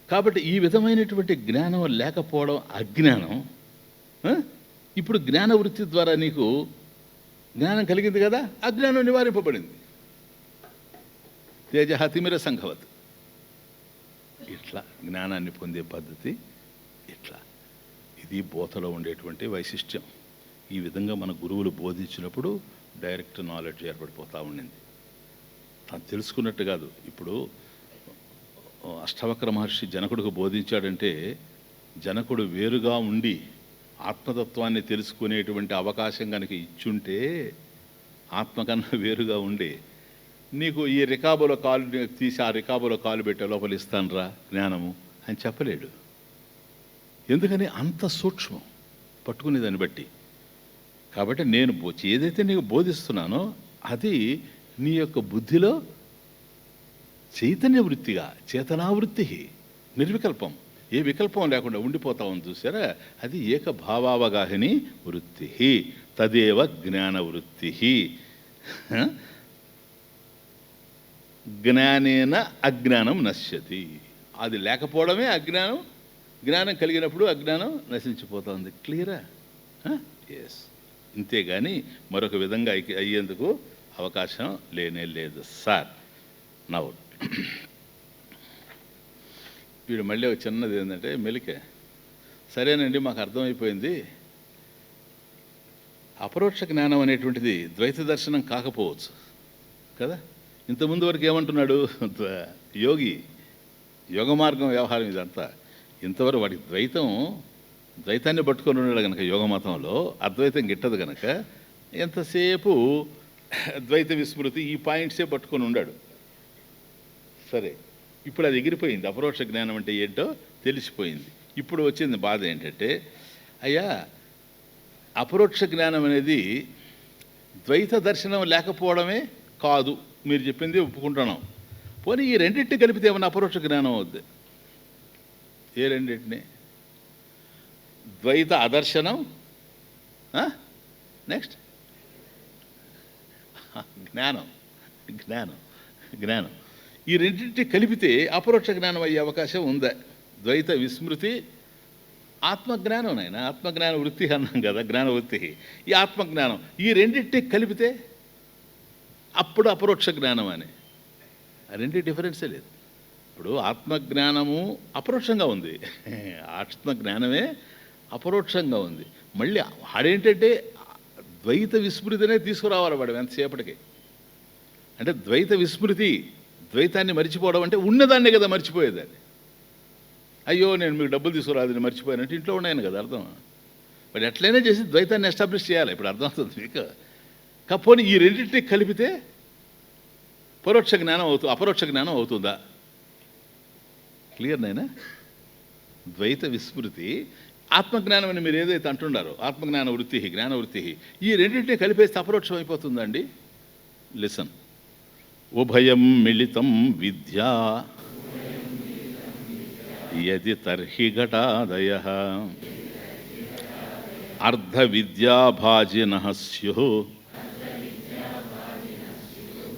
కాబట్టి ఈ విధమైనటువంటి జ్ఞానం లేకపోవడం అజ్ఞానం. ఇప్పుడు జ్ఞాన వృత్తి ద్వారా నీకు జ్ఞానం కలిగింది కదా, అజ్ఞానం నివారింపబడింది. తేజ తిమిర సంఘవత్. ఇట్లా జ్ఞానాన్ని పొందే పద్ధతి ఇట్లా. ఇది బోధలో ఉండేటువంటి వైశిష్ట్యం. ఈ విధంగా మన గురువులు బోధించినప్పుడు డైరెక్ట్ నాలెడ్జ్ ఏర్పడిపోతూ ఉండింది. తను తెలుసుకున్నట్టు కాదు. ఇప్పుడు అష్టవక్ర మహర్షి జనకుడికి బోధించాడంటే, జనకుడు వేరుగా ఉండి ఆత్మతత్వాన్ని తెలుసుకునేటువంటి అవకాశం కనుక ఇచ్చుంటే, ఆత్మకన్నా వేరుగా ఉండి నీకు ఈ రికాబులో కాలు తీసి ఆ రికాబులో కాలు పెట్టే లోపల ఇస్తానురా జ్ఞానము అని చెప్పలేడు. ఎందుకని? అంత సూక్ష్మం పట్టుకునే దాన్ని బట్టి. కాబట్టి నేను ఏదైతే నీకు బోధిస్తున్నానో అది నీ యొక్క బుద్ధిలో చైతన్య వృత్తిగా, చేతనావృత్తి, నిర్వికల్పం, ఏ వికల్పం లేకుండా ఉండిపోతా ఉంది చూసారా, అది ఏకభావావగాహిని వృత్తి. తదేవ జ్ఞాన వృత్తి. జ్ఞానేన అజ్ఞానం నశ్యతి. అది లేకపోవడమే అజ్ఞానం, జ్ఞానం కలిగినప్పుడు అజ్ఞానం నశించిపోతుంది. క్లియరా? ఎస్. ఇంతేగాని మరొక విధంగా అయ్యేందుకు అవకాశం లేనే లేదు సార్. నవ్వు వీడు మళ్ళీ ఒక చిన్నది ఏంటంటే మెలికే, సరేనండి మాకు అర్థమైపోయింది, అపరోక్ష జ్ఞానం అనేటువంటిది ద్వైత దర్శనం కాకపోవచ్చు కదా. ఇంతకుముందు వరకు ఏమంటున్నాడు యోగి, యోగ మార్గం వ్యవహారం ఇదంతా. ఇంతవరకు వాడికి ద్వైతాన్ని పట్టుకొని ఉన్నాడు కనుక, యోగ మతంలో అద్వైతం గిట్టదు కనుక ఎంతసేపు ద్వైత విస్మృతి ఈ పాయింట్సే పట్టుకొని ఉన్నాడు. సరే, ఇప్పుడు అది ఎగిరిపోయింది. అపరోక్ష జ్ఞానం అంటే ఏంటో తెలిసిపోయింది. ఇప్పుడు వచ్చింది బాధ ఏంటంటే, అయ్యా అపరోక్ష జ్ఞానం అనేది ద్వైత దర్శనం లేకపోవడమే కాదు, మీరు చెప్పింది ఒప్పుకుంటున్నాం. పోనీ ఈ రెండింటిని కలిపితే ఏమన్నా అపరోక్ష జ్ఞానం అవుద్ది? ఏ రెండింటిని? ద్వైత అదర్శనం, నెక్స్ట్ జ్ఞానం. జ్ఞానం జ్ఞానం ఈ రెండింటిని కలిపితే అపరోక్ష జ్ఞానం అయ్యే అవకాశం ఉందా? ద్వైత విస్మృతి, ఆత్మజ్ఞానం. నాయన ఆత్మజ్ఞాన వృత్తి అన్నాం కదా, జ్ఞాన వృత్తి. ఈ ఆత్మజ్ఞానం ఈ రెండింటిని కలిపితే అప్పుడు అపరోక్ష జ్ఞానం అని. ఆ రెండింటి డిఫరెన్సే లేదు. ఇప్పుడు ఆత్మజ్ఞానము అపరోక్షంగా ఉంది, ఆత్మజ్ఞానమే అపరోక్షంగా ఉంది. మళ్ళీ వాడేంటంటే ద్వైత విస్మృతినే తీసుకురావాలి వాడు ఎంతసేపటికి. అంటే ద్వైత విస్మృతి, ద్వైతాన్ని మర్చిపోవడం అంటే ఉన్నదాన్నే కదా మర్చిపోయేదాన్ని. అయ్యో నేను మీకు డబ్బులు తీసుకురాదని మర్చిపోయానంటే ఇంట్లో ఉన్నాయని కదా అర్థం. వాడు ఎట్లయినా చేసి ద్వైతాన్ని ఎస్టాబ్లిష్ చేయాలి. ఇప్పుడు అర్థమవుతుంది మీకు. కాకపోతే ఈ రెండింటిని కలిపితే పరోక్ష జ్ఞానం అపరోక్ష జ్ఞానం అవుతుందా? క్లియర్ నైనా? ద్వైత విస్మృతి, ఆత్మజ్ఞానం అని మీరు ఏదైతే అంటున్నారో, ఆత్మజ్ఞాన వృత్తి, జ్ఞాన వృత్తి, ఈ రెండింటిని కలిపేస్తే అపరోక్షం అయిపోతుందండి. లిసన్. ఉభయం మిళితం విద్యా యది తర్హి ఘటాదయః అర్ధ విద్యాభాజినః స్యుః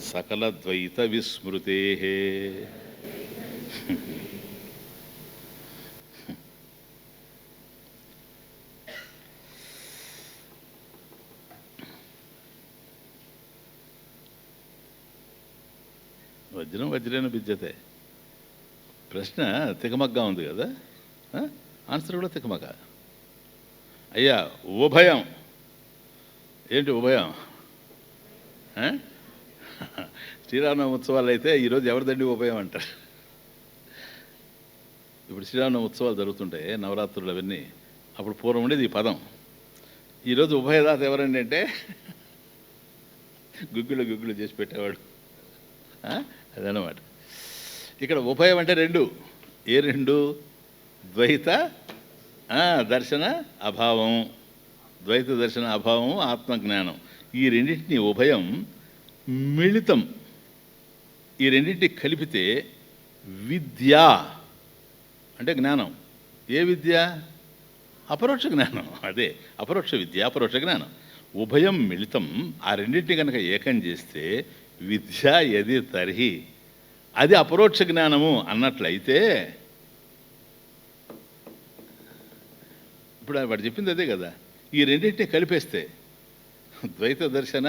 సకల ద్వైత విస్మృతేః. వజ్రం వజ్రేన విద్యతే. ప్రశ్న తికమగ్గా ఉంది కదా, ఆన్సర్ కూడా తికమగ. అయ్యా ఉభయం ఏంటి ఉభయం? శ్రీరామనవమి ఉత్సవాలు అయితే ఈరోజు ఎవరిదండి ఉభయం అంటారు. ఇప్పుడు శ్రీరామనవమి ఉత్సవాలు జరుగుతుంటాయి, నవరాత్రులు అవన్నీ. అప్పుడు పూర్వం ఉండేది ఈ పదం. ఈరోజు ఉభయదాత ఎవరండి అంటే గుగ్గులు చేసి పెట్టేవాడు. అదనమాట. ఇక్కడ ఉభయం అంటే రెండు. ఏ రెండు? ద్వైత దర్శన అభావం, ద్వైత దర్శన అభావం, ఆత్మజ్ఞానం. ఈ రెండింటిని ఉభయం మిళితం. ఈ రెండింటిని కలిపితే విద్య అంటే జ్ఞానం. ఏ విద్య? అపరోక్ష జ్ఞానం. అదే అపరోక్ష విద్య, అపరోక్ష జ్ఞానం. ఉభయం మిళితం. ఆ రెండింటిని కనుక ఏకం చేస్తే విద్య యది తర్హి, అది అపరోక్ష జ్ఞానము అన్నట్లయితే, ఇప్పుడు వాడు చెప్పింది అదే కదా, ఈ రెండింటిని కలిపేస్తే ద్వైత దర్శన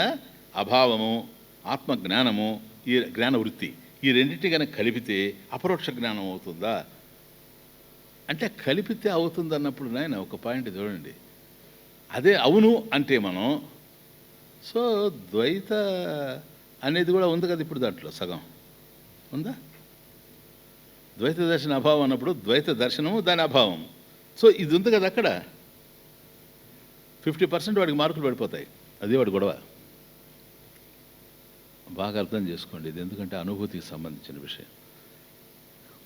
అభావము, ఆత్మజ్ఞానము, ఈ జ్ఞాన వృత్తి, ఈ రెండింటిని కనుక కలిపితే అపరోక్ష జ్ఞానం అవుతుందా అంటే, కలిపితే అవుతుంది అన్నప్పుడు నాయన ఒక పాయింట్ చూడండి. అదే అవును అంటే మనం, సో ద్వైత అనేది కూడా ఉంది కదా ఇప్పుడు, దాంట్లో సగం ఉందా? ద్వైత దర్శన అభావం అన్నప్పుడు ద్వైత దర్శనము దాని అభావం. సో ఇది ఉంది కదా అక్కడ, 50% వాడికి మార్కులు పడిపోతాయి. అదే వాడి గొడవ. బాగా అర్థం చేసుకోండి ఇది, ఎందుకంటే అనుభూతికి సంబంధించిన విషయం.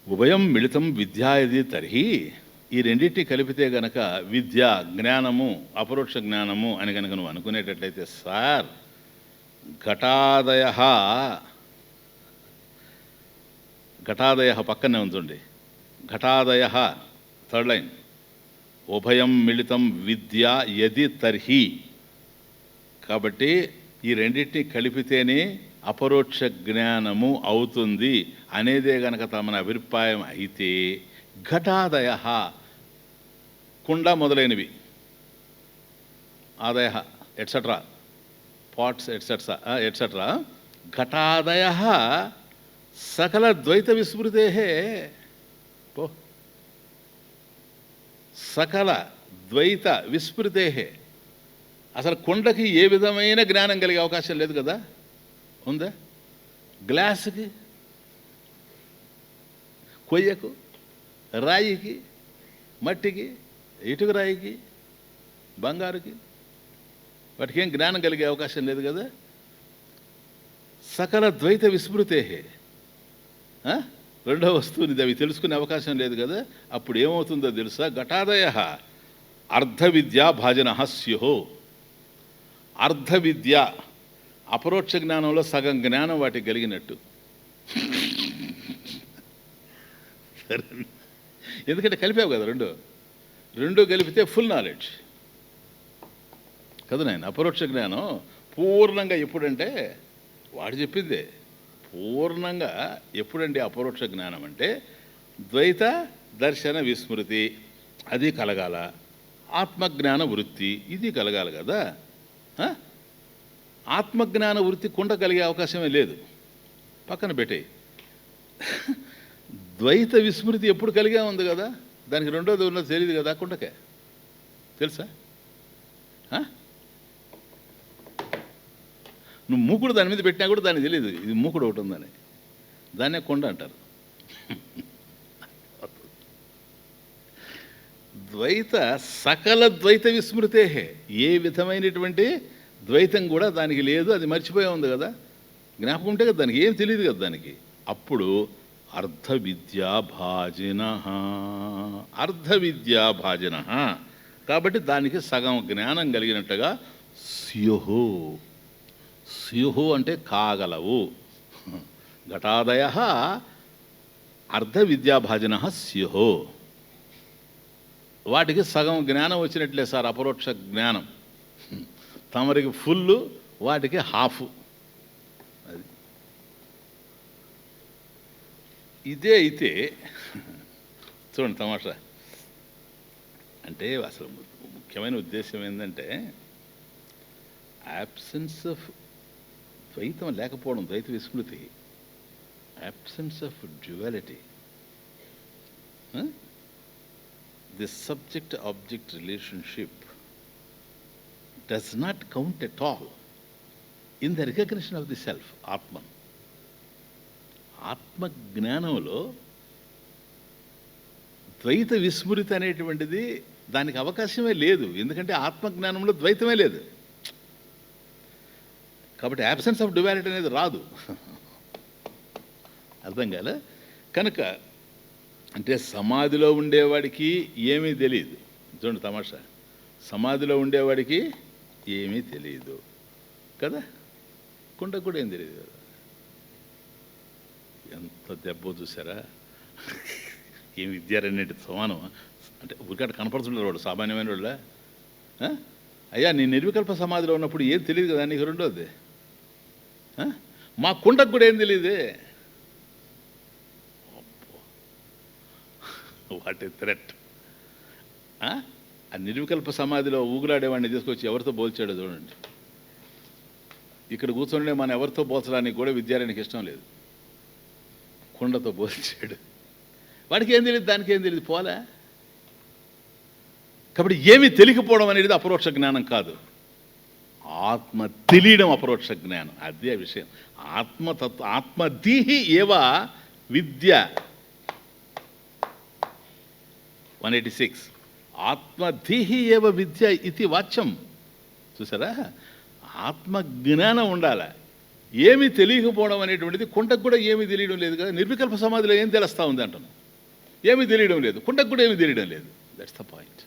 ఉభయం మిళితం విద్యాయది తర్హి, ఈ రెండింటిని కలిపితే గనక విద్య, జ్ఞానము, అపరోక్ష జ్ఞానము అని కనుక నువ్వు అనుకునేటట్లయితే, సార్ ఘటాదయ పక్కనే ఉంచండి. ఘటాదయ థర్డ్ లైన్, ఉభయం మిళితం విద్య యది తర్హి. కాబట్టి ఈ రెండింటిని కలిపితేనే అపరోక్ష జ్ఞానము అవుతుంది అనేదే గనక తమ అభిప్రాయం అయితే, ఘటాదయ కుండ మొదలైనవి, ఆదయ ఎట్సెట్రా, పాట్స్ ఎట్సెట్రా, ఘటాదయ సకల ద్వైత విస్మృతే. సకల ద్వైత విస్మృతే. అసలు కుండకి ఏ విధమైన జ్ఞానం కలిగే అవకాశం లేదు కదా, ఉందా? గ్లాసుకి, కొయ్యకు, రాయికి, మట్టికి, ఇటుక రాయికి, బంగారుకి, వాటికి ఏం జ్ఞానం కలిగే అవకాశం లేదు కదా. సకల ద్వైత విస్మృతే. రెండో వస్తువుని అవి తెలుసుకునే అవకాశం లేదు కదా. అప్పుడు ఏమవుతుందో తెలుసా? ఘటాదయ అర్ధ విద్యా భాజన స్యుహో. అర్ధ విద్య, అపరోక్ష జ్ఞానంలో సగం జ్ఞానం వాటికి కలిగినట్టు. ఎందుకంటే కలిపావు కదా, రెండు కలిపితే ఫుల్ నాలెడ్జ్ కదా నాయన. అపరోక్ష జ్ఞానం పూర్ణంగా ఎప్పుడంటే, వాడు చెప్పిందే పూర్ణంగా ఎప్పుడండి అపరోక్ష జ్ఞానం అంటే, ద్వైత దర్శన విస్మృతి అది కలగాల, ఆత్మజ్ఞాన వృత్తి ఇది కలగాలి కదా. ఆత్మజ్ఞాన వృత్తి కుండ కలిగే అవకాశమే లేదు, పక్కన పెట్టే. ద్వైత విస్మృతి ఎప్పుడు కలిగే ఉంది కదా, దానికి రెండోది ఉన్నది తెలియదు కదా కుండకే, తెలుసా? నువ్వు మూకుడు దాని మీద పెట్టినా కూడా దానికి తెలియదు ఇది మూకుడు ఒకటి ఉందని, దాన్నే కొండ అంటారు. ద్వైత సకల ద్వైత విస్మృతే, ఏ విధమైనటువంటి ద్వైతం కూడా దానికి లేదు, అది మర్చిపోయే ఉంది కదా, జ్ఞాపకం ఉంటే కదా, దానికి ఏం తెలియదు కదా దానికి. అప్పుడు అర్ధ విద్యాభాజిన, అర్ధ విద్యాభాజిన. కాబట్టి దానికి సగం జ్ఞానం కలిగినట్టుగా స్యుహు. స్యుహు అంటే కాగలవు. ఘటాదయ అర్ధ విద్యాభాజిన స్యుహు. వాటికి సగం జ్ఞానం వచ్చినట్లే సార్, అపరోక్ష జ్ఞానం. తమరికి ఫుల్, వాటికి హాఫ్. అది ఇదే అయితే చూడండి తమాషా. అంటే అసలు ముఖ్యమైన ఉద్దేశం ఏంటంటే, యాబ్సెన్స్ ఆఫ్ ద్వైతం లేకపోవడం, ద్వైత విస్మృతి absence of duality, huh? The subject-object relationship does not count at all in the recognition of the self, Atman. ఆత్మ జ్ఞానంలో ద్వైత విస్మృతి అనేటువంటిది దానికి అవకాశమే లేదు. ఎందుకంటే ఆత్మజ్ఞానంలో ద్వైతమే లేదు కాబట్టి యాబ్సెన్స్ ఆఫ్ డ్యువాలిటీ అనేది రాదు. అర్థం కాలే? కనుక అంటే సమాధిలో ఉండేవాడికి ఏమీ తెలియదు. చూడండి తమాషా, సమాధిలో ఉండేవాడికి ఏమీ తెలియదు కదా, కుండకు కూడా ఏం తెలియదు కదా. ఎంత దెబ్బ చూసారా? ఏం విద్యారన్నిటి సమానం అంటే ఊరికట్ట కనపడుతుంటారు వాడు, సామాన్యమైన వాళ్ళ. అయ్యా నీ నిర్వికల్ప సమాధిలో ఉన్నప్పుడు ఏం తెలియదు కదా నీకు. రెండోది, మా కుండకు కూడా ఏం తెలియదే. What a threat! ఆ నిర్వికల్ప సమాధిలో ఊగులాడేవాడిని తీసుకొచ్చి ఎవరితో పోల్చాడో చూడండి. ఇక్కడ కూర్చొని మనం ఎవరితో పోల్చడానికి కూడా విద్యారానికి ఇష్టం లేదు. కుండతో పోల్చాడు. వాడికి ఏం తెలియదు, దానికి ఏం తెలియదు, పోలే. కాబట్టి ఏమీ తెలియకపోవడం అనేది అపరోక్ష జ్ఞానం కాదు, ఆత్మ తెలియడం అపరోక్ష జ్ఞానం. అదే విషయం. ఆత్మదీహి ఏవ విద్య. 186 ఆత్మదీహి ఏవ విద్య ఇది వాచ్యం. చూసారా? ఆత్మజ్ఞానం ఉండాలి. ఏమీ తెలియకపోవడం అనేటువంటిది కుండకు కూడా ఏమీ తెలియడం లేదు కదా. నిర్వికల్ప సమాధిలో ఏం తెలుస్తూ ఉంది అంటున్నాం, ఏమీ తెలియడం లేదు. కుండకు కూడా ఏమీ తెలియడం లేదు. That's the point.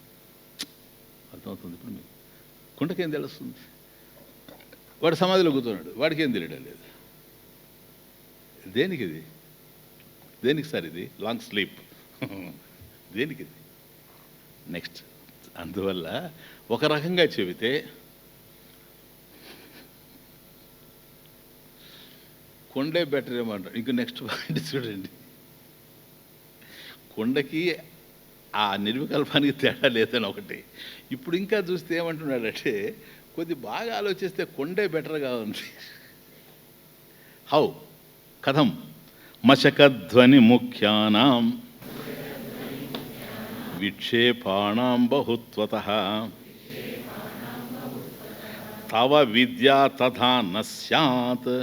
అర్థమవుతుంది ఇప్పుడు మీకు? కుండకేం తెలుస్తుంది? వాడు సమాధిలో కూర్చున్నాడు, వాడికి ఏం తెలియడం లేదు. దేనికి ఇది? దేనికి సార్ ఇది? Long sleep. దేనికి ఇది? నెక్స్ట్, అందువల్ల ఒక రకంగా చెబితే కొండే బెటర్ ఏమంటారు. ఇంక నెక్స్ట్ పాయింట్ చూడండి. కొండకి ఆ నిర్వికల్పానికి తేడా లేదని ఒకటి. ఇప్పుడు ఇంకా చూస్తే ఏమంటున్నాడంటే, కొద్ది బాగా ఆలోచిస్తే కొండే బెటర్గా ఉంది. హౌ కథం మశకధ్వని ముఖ్యానాం విక్షేపాణాం బహుత్వతః తవ విద్యా తథా న స్యాత్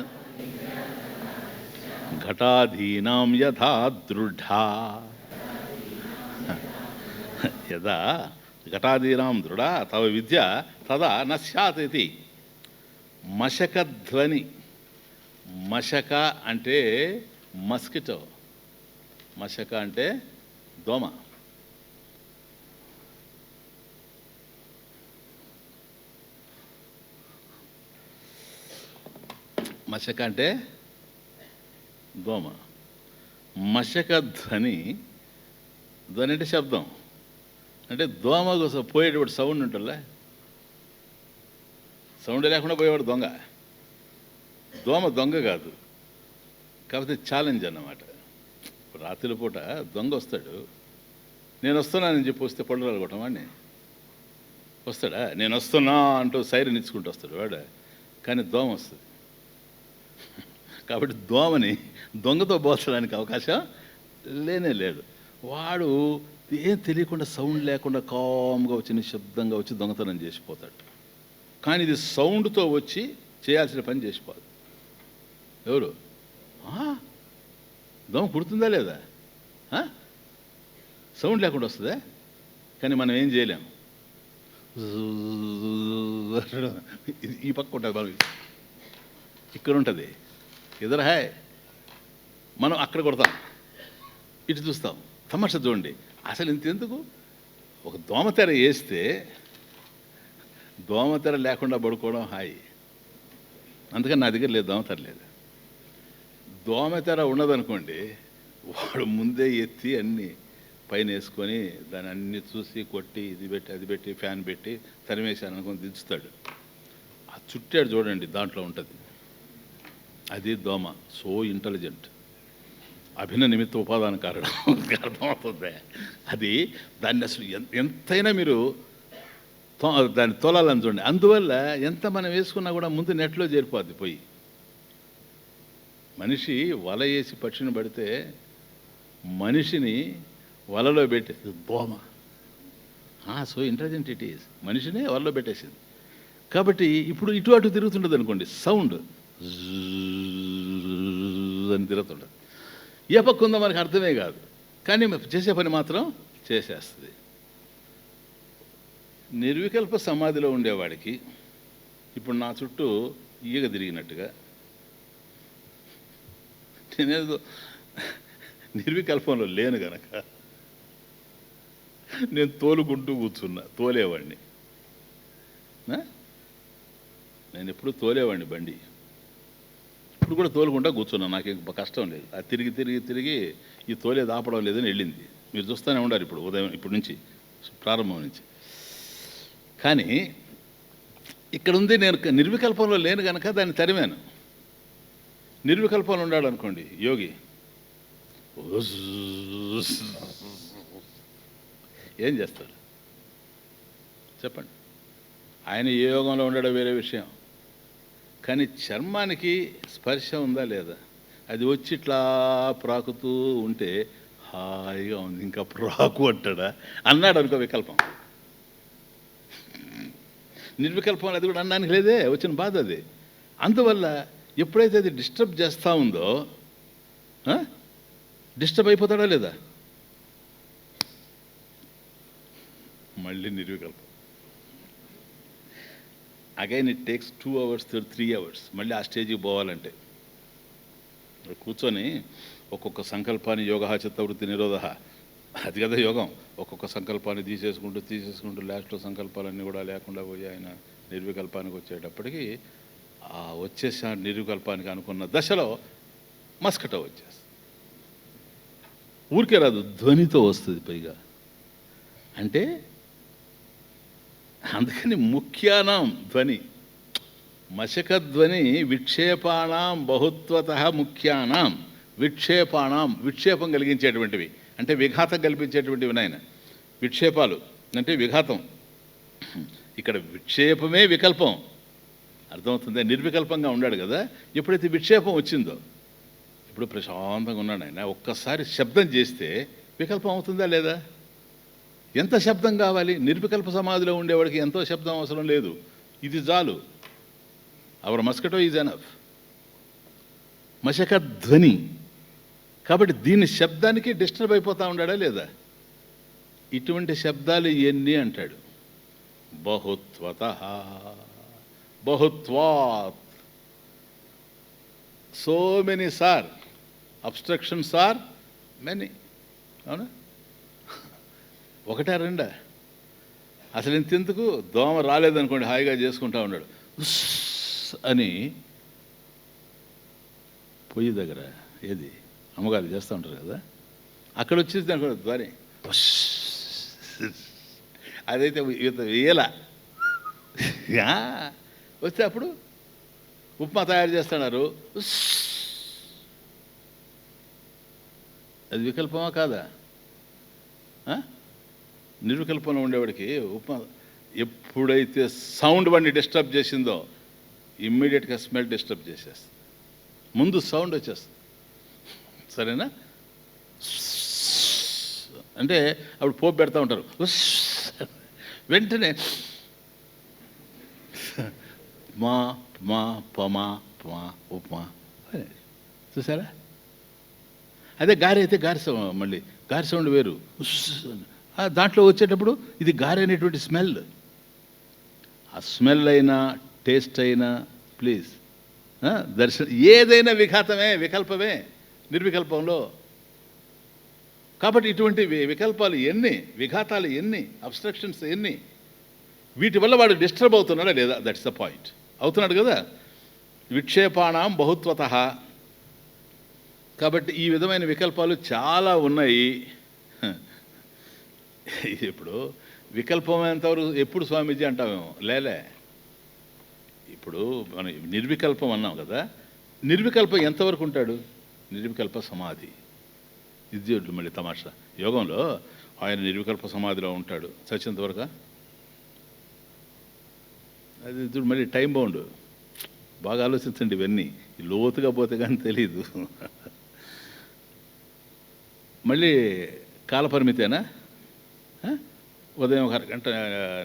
ఘటాధీనాం యథా దృఢా. యదా ఘటాధీనాం దృఢా తవ విద్య తదా న స్యాత్ ఇది. మశకధ్వని. మశక అంటే మస్కిటో, మశక అంటే దోమ. మశక అంటే దోమ. మశక ధ్వని. ధ్వని అంటే శబ్దం. అంటే దోమ కోసం పోయేటప్పుడు సౌండ్ ఉంటుందా? సౌండ్ లేకుండా పోయేవాడు దొంగ. దోమ దొంగ కాదు, కాకపోతే ఛాలెంజ్ అన్నమాట. రాత్రి పూట దొంగ వస్తాడు, నేను వస్తున్నానని చెప్పి వస్తే పళ్ళు రాలగొట్టం వాడిని. వస్తాడా? నేను వస్తున్నా అంటూ సైరన్ ఇచ్చుకుంటూ వస్తాడు వాడు. కానీ దోమ వస్తుంది. కాబట్టి దోమని దొంగతో పోల్చడానికి అవకాశం లేనే లేదు. వాడు ఏం తెలియకుండా సౌండ్ లేకుండా కామ్గా వచ్చి నిశ్శబ్దంగా వచ్చి దొంగతనం చేసిపోతాడు. కానీ ఇది సౌండ్తో వచ్చి చేయాల్సిన పని చేసిపోదు. ఎవరు? దోమ కుడుతుందా లేదా? సౌండ్ లేకుండా వస్తుందా? కానీ మనం ఏం చేయలేము. ఈ పక్క ఉంటుంది, మనం ఇక్కడ ఉంటుంది, ఎదురు హాయ్, మనం అక్కడ కొడతాం, ఇటు చూస్తాం. తమాషా చూడండి. అసలు ఇంతెందుకు? ఒక దోమతెర వేస్తే దోమతెర లేకుండా పడుకోవడం హాయి. అందుకని నా దగ్గర లేదు, దోమతెర లేదు. దోమతెర ఉన్నదనుకోండి, వాడు ముందే ఎత్తి అన్నీ పైన వేసుకొని దాన్ని అన్నీ చూసి కొట్టి ఇది పెట్టి అది పెట్టి ఫ్యాన్ పెట్టి తరిమేశాను అనుకొని దించుతాడు. ఆ చుట్టాడు చూడండి, దాంట్లో ఉంటుంది. అది దోమ. సో ఇంటెలిజెంట్, అభిన్న నిమిత్త ఉపాదాన కారణం. అర్థమవుతుంది అది. దాన్ని అసలు ఎంతైనా మీరు దాన్ని తోలాలని చూడండి. అందువల్ల ఎంత మనం వేసుకున్నా కూడా ముందు నెట్లో చేరిపోద్ది పోయి. మనిషి వల వేసి పక్షిని పడితే మనిషిని వలలో పెట్టేది దోమ. So intelligent it is. మనిషినే వలలో పెట్టేసింది. కాబట్టి ఇప్పుడు ఇటు అటు తిరుగుతుంటుంది అనుకోండి, సౌండ్ అని తిరుగుతుంటుంది. ఏ పక్క ఉందో మనకు అర్థమే కాదు, కానీ చేసే పని మాత్రం చేసేస్తుంది. నిర్వికల్ప సమాధిలో ఉండేవాడికి ఇప్పుడు నా చుట్టూ ఈగ తిరిగినట్టుగా, నేనేదో నిర్వికల్పంలో లేను గనక నేను తోలుకుంటూ కూర్చున్నా. తోలేవాడిని, నేను ఎప్పుడు తోలేవాడిని బండి. ఇప్పుడు కూడా తోలుకుంటా కూర్చున్నా, నాకేం కష్టం లేదు. అది తిరిగి తిరిగి తిరిగి ఈ తోలేది ఆపడం లేదని వెళ్ళింది. మీరు చూస్తూనే ఉండాలి ఇప్పుడు ఉదయం, ఇప్పటి నుంచి ప్రారంభం నుంచి. కానీ ఇక్కడ ఉంది, నేను నిర్వికల్పంలో లేను కనుక దాన్ని తరిమాను. నిర్వికల్పంలో ఉన్నాడు అనుకోండి యోగి, ఏం చేస్తాడు చెప్పండి? ఆయన ఏ యోగంలో ఉండడం వేరే విషయం, కానీ చర్మానికి స్పర్శ ఉందా లేదా? అది వచ్చి ఇట్లా ప్రాకుతూ ఉంటే హాయిగా ఉంది, ఇంకా ప్రాకు అంటాడా అన్నాడు అనుకో వికల్పం. నిర్వికల్పం అది కూడా అనడానికి లేదే, వచ్చిన బాధ అది. అందువల్ల ఎప్పుడైతే అది డిస్టర్బ్ చేస్తూ ఉందో డిస్టర్బ్ అయిపోతాడా లేదా? మళ్ళీ నిర్వికల్పం. Again it takes 2 hours 3 hours మళ్ళీ ఆ స్టేజ్కి పోవాలంటే. కూర్చొని ఒక్కొక్క సంకల్పాన్ని యోగ చిత్తవృత్తి నిరోధ, అది కదా యోగం. ఒక్కొక్క సంకల్పాన్ని తీసేసుకుంటూ లాస్ట్లో సంకల్పాలన్నీ కూడా లేకుండా పోయి ఆయన నిర్వికల్పానికి వచ్చేటప్పటికి ఆ వచ్చేసా నిర్వికల్పానికి అనుకున్న దశలో మస్కట వచ్చేస్తుంది. ఊరికే రాదు, ధ్వనితో వస్తుంది పైగా. అంటే అందుకని ముఖ్యానాం ధ్వని, మశకధ్వని విక్షేపాణం బహుత్వత ముఖ్యానాం. విక్షేపాణం, విక్షేపం కలిగించేటువంటివి అంటే విఘాతం కల్పించేటువంటివి నాయన. విక్షేపాలు అంటే విఘాతం. ఇక్కడ విక్షేపమే వికల్పం, అర్థమవుతుంది. నిర్వికల్పంగా ఉన్నాడు కదా, ఎప్పుడైతే విక్షేపం వచ్చిందో, ఇప్పుడు ప్రశాంతంగా ఉన్నాడు ఆయన, ఒక్కసారి శబ్దం చేస్తే వికల్పం అవుతుందా లేదా? ఎంత శబ్దం కావాలి? నిర్వికల్ప సమాధిలో ఉండేవాడికి ఎంతో శబ్దం అవసరం లేదు, ఇది చాలు. Our mosquito is enough. మశక ధ్వని. కాబట్టి దీని శబ్దానికి డిస్టర్బ్ అయిపోతూ ఉన్నాడా లేదా? ఇటువంటి శబ్దాలు ఎన్ని అంటాడు? బహుత్వత, బహుత్వాత్, so many sir, obstructions are many. అవునా? ఒకటా రెండా? అసలు ఇంతెందుకు, దోమ రాలేదనుకోండి హాయిగా చేసుకుంటా ఉన్నాడు అని పొయ్యి దగ్గర, ఏది అమ్మగారు చేస్తూ ఉంటారు కదా, అక్కడ వచ్చేసి అనుకో ధ్వని, అదైతే వేల వస్తే అప్పుడు ఉప్మా తయారు చేస్తున్నారు, అది వికల్పమా కాదా? నిర్వికల్పంలో ఉండేవాడికి ఉప్మా ఎప్పుడైతే సౌండ్ వాడిని డిస్టర్బ్ చేసిందో ఇమ్మీడియట్గా స్మెల్ డిస్టర్బ్ చేసేస్తుంది. ముందు సౌండ్ వచ్చేస్తుంది, సరేనా? అంటే అప్పుడు పోపు పెడతా ఉంటారు, వెంటనే మా మా పమా పమా ఉప్మా, చూసారా? అదే గారె అయితే గారె సౌండ్, మళ్ళీ గారె సౌండ్ వేరు. దాంట్లో వచ్చేటప్పుడు ఇది గారె అనేటువంటి స్మెల్. ఆ స్మెల్ అయినా టేస్ట్ అయినా ప్లీజ్ దర్శనం ఏదైనా విఘాతమే, వికల్పమే నిర్వికల్పంలో. కాబట్టి ఇటువంటి వికల్పాలు ఎన్ని, విఘాతాలు ఎన్ని, అబ్స్ట్రక్షన్స్ ఎన్ని, వీటి వల్ల వాడు డిస్టర్బ్ అవుతున్నాడా లేదా? That's the point. అవుతున్నాడు కదా. విక్షేపాణం బహుత్వత. కాబట్టి ఈ విధమైన వికల్పాలు చాలా ఉన్నాయి. ఇప్పుడు వికల్పం ఎంతవరకు ఎప్పుడు స్వామీజీ అంటామేమో, లేలే. ఇప్పుడు మనం నిర్వికల్పం అన్నాం కదా, నిర్వికల్పం ఎంతవరకు ఉంటాడు? నిర్వికల్ప సమాధి. ఇది మళ్ళీ తమాషా. యోగంలో ఆయన నిర్వికల్ప సమాధిలో ఉంటాడు చచ్చేంతవరకు. అది మళ్ళీ టైం బౌండ్. బాగా ఆలోచించండి, ఇవన్నీ లోతుగా పోతే కానీ తెలీదు. మళ్ళీ కాలపరిమితేనా? ఉదయం ఒక అరగంట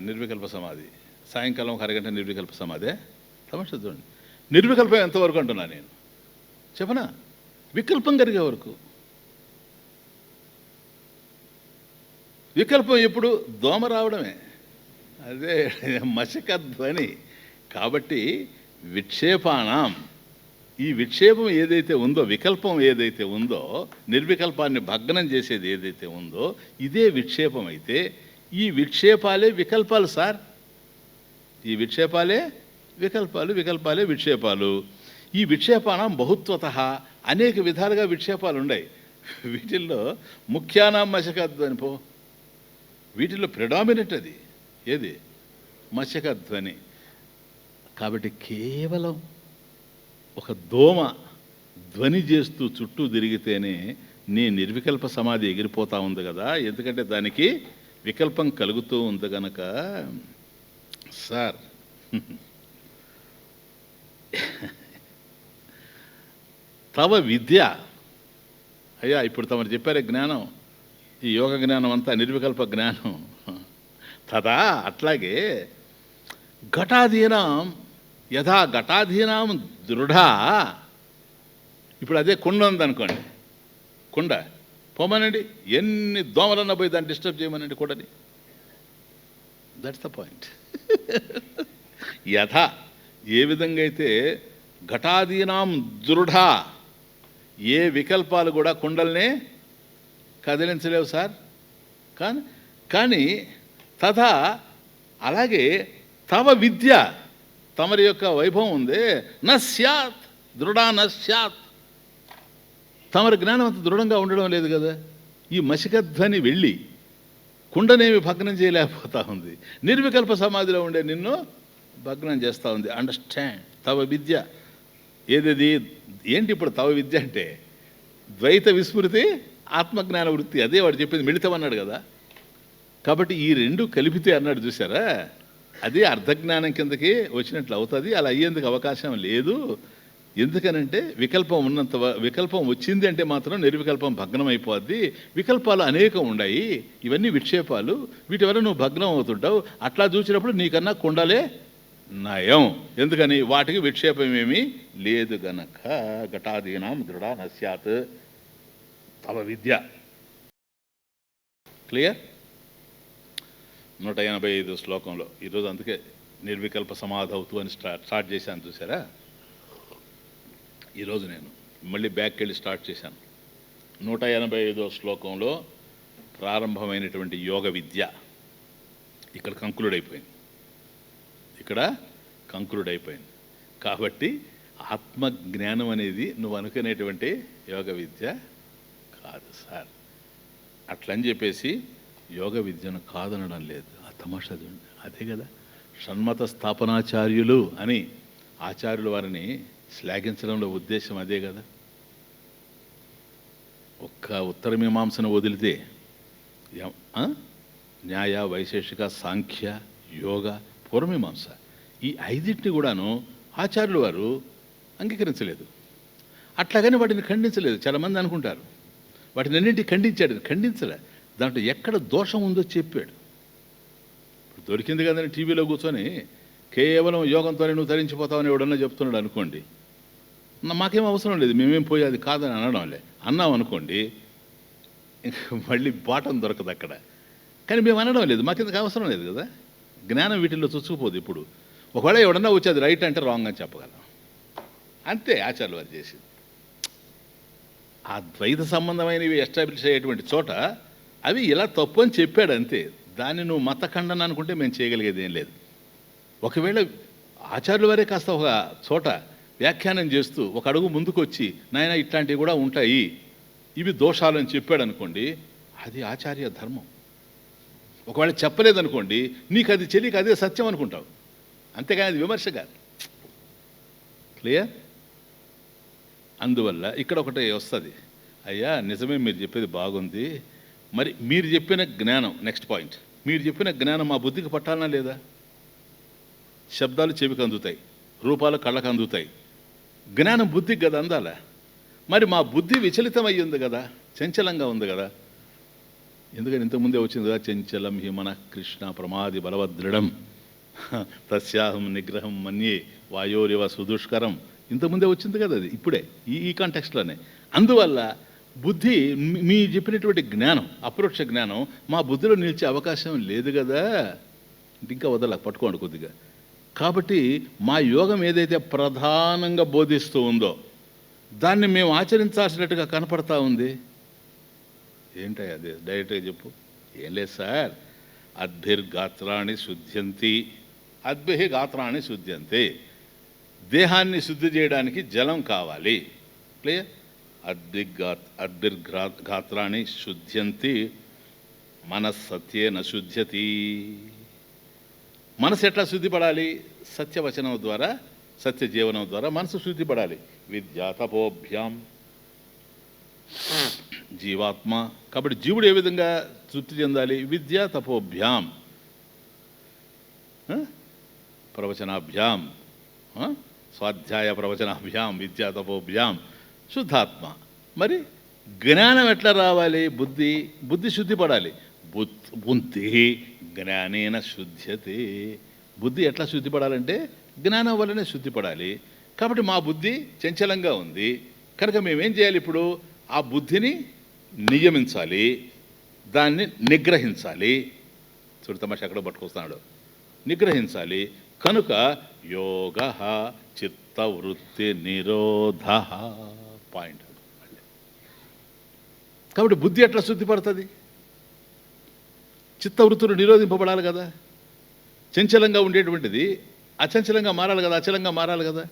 నిర్వికల్ప సమాధి, సాయంకాలం ఒక అరగంట నిర్వికల్ప సమాధే. సమస్య చూడండి, నిర్వికల్పం ఎంతవరకు అంటున్నా నేను చెప్పనా? వికల్పం కలిగే వరకు. వికల్పం ఎప్పుడు? దోమ రావడమే, అదే మశక ధ్వని. కాబట్టి విక్షేపాణం, ఈ విక్షేపం ఏదైతే ఉందో, వికల్పం ఏదైతే ఉందో, నిర్వికల్పాన్ని భగ్నం చేసేది ఏదైతే ఉందో, ఇదే విక్షేపం అయితే ఈ విక్షేపాలే వికల్పాలు సార్. ఈ విక్షేపాలే వికల్పాలు, వికల్పాలే విక్షేపాలు. ఈ విక్షేపానం బహుత్వత అనేక విధాలుగా విక్షేపాలు ఉన్నాయి. వీటిల్లో ముఖ్యానాం మశకధ్వని పో, వీటిల్లో ప్రిడామినెంట్ అది ఏది? మశకధ్వని. కాబట్టి కేవలం ఒక దోమ ధ్వని చేస్తూ చుట్టూ తిరిగితేనే నీ నిర్వికల్ప సమాధి ఎగిరిపోతూ ఉంది కదా. ఎందుకంటే దానికి వికల్పం కలుగుతూ ఉంది కనుక. సార్ తవ విద్య, అయ్యా ఇప్పుడు తమరు చెప్పారే జ్ఞానం, ఈ యోగ జ్ఞానం అంతా నిర్వికల్ప జ్ఞానం. తదా అట్లాగే ఘటాధీనం యథా ఘటాధీనం దృఢ. ఇప్పుడు అదే కుండ ఉందనుకోండి, కుండ పోమనండి, ఎన్ని దోమలన్నా పోయి దాన్ని డిస్టర్బ్ చేయమనండి కుండని. That's the point. యథా ఏ విధంగా అయితే ఘటాధీనాం దృఢ, ఏ వికల్పాలు కూడా కుండల్నే కదిలించలేవు సార్. కానీ తథా అలాగే తవ విద్య, తమరి యొక్క వైభవం ఉంది, నస్యాత్ దృఢ నస్యాత్. తమరి జ్ఞానం అంత దృఢంగా ఉండడం లేదు కదా. ఈ మశకధ్వని వెళ్ళి కుండనేమి భగ్నం చేయలేకపోతా ఉంది, నిర్వికల్ప సమాధిలో ఉండే నిన్ను భగ్నం చేస్తూ ఉంది. అండర్స్టాండ్ తవ విద్య ఏది? ఏంటి ఇప్పుడు తవ విద్య అంటే? ద్వైత విస్మృతి, ఆత్మజ్ఞాన వృత్తి. అదే వాడు చెప్పింది, మిళితం అన్నాడు కదా. కాబట్టి ఈ రెండు కలిపితే అన్నాడు చూసారా, అది అర్ధజ్ఞానం కిందకి వచ్చినట్లు అవుతుంది. అలా అయ్యేందుకు అవకాశం లేదు. ఎందుకనంటే వికల్పం వచ్చింది అంటే మాత్రం నిర్వికల్పం భగ్నం అయిపోద్ది. వికల్పాలు అనేకం ఉన్నాయి, ఇవన్నీ విక్షేపాలు, వీటి వల్ల నువ్వు భగ్నం అవుతుంటావు. అట్లా చూసినప్పుడు నీకన్నా కుండలే నయం. ఎందుకని? వాటికి విక్షేపం ఏమీ లేదు గనక. ఘటాధీనం దృఢ నస్యాత్ తవ విద్య. క్లియర్? 185 శ్లోకంలో ఈరోజు అందుకే నిర్వికల్ప సమాధవుతూ అని స్టార్ట్ చేశాను చూసారా. ఈరోజు నేను మళ్ళీ బ్యాక్కి వెళ్ళి స్టార్ట్ చేశాను. 185 శ్లోకంలో ప్రారంభమైనటువంటి యోగ విద్య ఇక్కడ కంక్లూడ్ అయిపోయింది. కాబట్టి ఆత్మజ్ఞానం అనేది నువ్వు అనుకునేటువంటి యోగ విద్య కాదు సార్. అట్లని చెప్పేసి యోగ విద్యను కాదనడం లేదు. ఆ తమాషా అదే కదా, షణ్మత స్థాపనాచార్యులు అని ఆచార్యులు వారిని శ్లాఘించడంలో ఉద్దేశం అదే కదా. ఒక్క ఉత్తర మీమాంసను వదిలితే న్యాయ, వైశేషిక, సాంఖ్య, యోగ, పూర్వమీమాంస, ఈ ఐదింటిని కూడాను ఆచార్యులు వారు అంగీకరించలేదు. అట్లాగని వాటిని ఖండించలేదు. చాలామంది అనుకుంటారు వాటిని అన్నింటినీ ఖండించలే. దాంట్లో ఎక్కడ దోషం ఉందో చెప్పాడు. ఇప్పుడు దొరికింది కదని టీవీలో కూర్చొని కేవలం యోగంతోనే నువ్వు తరించిపోతావని ఎవడన్నా చెప్తున్నాడు అనుకోండి, మాకేం అవసరం లేదు, మేమేం పోయి అది కాదని అనడంలే. అన్నాం అనుకోండి, మళ్ళీ బాటం దొరకదు అక్కడ. కానీ మేము అనడం లేదు, మాకెందుకు అవసరం లేదు కదా. జ్ఞానం వీటిల్లో చుచ్చుకుపోదు. ఇప్పుడు ఒకవేళ ఎవడన్నా వచ్చి అది రైట్ అంటే రాంగ్ అని చెప్పగలం, అంతే ఆచార్యులు వారు చేసింది. ఆ ద్వైత సంబంధమైనవి ఎస్టాబ్లిష్ అయ్యేటువంటి చోట అవి ఇలా తప్పు అని చెప్పాడు అంతే. దాన్ని నువ్వు మత ఖండన అనుకుంటే మేము చేయగలిగేది ఏం లేదు. ఒకవేళ ఆచార్యుల వారే కాస్త ఒక చోట వ్యాఖ్యానం చేస్తూ ఒక అడుగు ముందుకు వచ్చి నాయన ఇట్లాంటివి కూడా ఉంటాయి, ఇవి దోషాలు అని చెప్పాడు అనుకోండి, అది ఆచార్య ధర్మం. ఒకవేళ చెప్పలేదనుకోండి, నీకు అది తెలియక అదే సత్యం అనుకుంటావు, అంతేగాని అది విమర్శ కాదు. క్లియర్? అందువల్ల ఇక్కడ ఒకటే వస్తుంది, అయ్యా నిజమే మీరు చెప్పేది బాగుంది, మరి మీరు చెప్పిన జ్ఞానం, నెక్స్ట్ పాయింట్, మీరు చెప్పిన జ్ఞానం మా బుద్ధికి పట్టాలనా లేదా? శబ్దాలు చెవికి అందుతాయి, రూపాలు కళ్ళకు అందుతాయి. జ్ఞానం బుద్ధికి కదా అందాల. మరి మా బుద్ధి విచలితం అయ్యి ఉంది కదా, చంచలంగా ఉంది కదా. ఎందుకని ఇంతకుముందే వచ్చింది కదా, చంచలం హి మన కృష్ణ ప్రమాది బలవదృఢం తస్యాహం నిగ్రహం మన్యే వాయోరివ సుదుష్కరం. ఇంతకుముందే వచ్చింది కదా అది, ఇప్పుడే ఈ కాంటెక్స్ట్లోనే. అందువల్ల బుద్ధి మీ చెప్పినటువంటి జ్ఞానం, అపరోక్ష జ్ఞానం మా బుద్ధిలో నిలిచే అవకాశం లేదు కదా. ఇంకా వదల పట్టుకోండి కొద్దిగా. కాబట్టి మా యోగం ఏదైతే ప్రధానంగా బోధిస్తూ ఉందో దాన్ని మేము ఆచరించాల్సినట్టుగా కనపడతా ఉంది. ఏంటో అది డైరెక్ట్గా చెప్పు. ఏం లేదు సార్, అద్భిర్గాత్రాన్ని శుద్ధ్యంతి, అద్భి గాత్రాన్ని శుద్ధ్యంతి. దేహాన్ని శుద్ధి చేయడానికి జలం కావాలి. క్లియర్? అద్భిర్గాత్రాన్ని శుద్ధ్యంతి మనస్సత్యేన శుద్ధ్యతి. మనసు ఎట్లా శుద్ధిపడాలి? సత్యవచనం ద్వారా, సత్య జీవనం ద్వారా మనసు శుద్ధిపడాలి. విద్యా తపోభ్యాం జీవాత్మ. కాబట్టి జీవుడు ఏ విధంగా తృప్తి చెందాలి? విద్యా తపోభ్యాం, ప్రవచనాభ్యాం, స్వాధ్యాయ ప్రవచనాభ్యాం, విద్యా తపోభ్యాం శుద్ధాత్మ. మరి జ్ఞానం ఎట్లా రావాలి? బుద్ధి శుద్ధిపడాలి. బుద్ధి జ్ఞానేన శుద్ధ్యతే. బుద్ధి ఎట్లా శుద్ధిపడాలంటే జ్ఞానం వల్లనే శుద్ధిపడాలి. కాబట్టి మా బుద్ధి చంచలంగా ఉంది కనుక మేమేం చేయాలి? ఇప్పుడు ఆ బుద్ధిని నియమించాలి, దాన్ని నిగ్రహించాలి. చూడు తమాషా అక్కడ పట్టుకొస్తున్నాడు, నిగ్రహించాలి. కనుక యోగ చిత్తవృత్తి నిరోధ పాయింట్. కాబట్టి బుద్ధి ఎట్లా శుద్ధిపడుతుంది? చిత్తవృత్తులు నిరోధింపబడాలి కదా. చంచలంగా ఉండేటువంటిది అచంచలంగా మారాలి కదా, అచలంగా మారాలి కదా.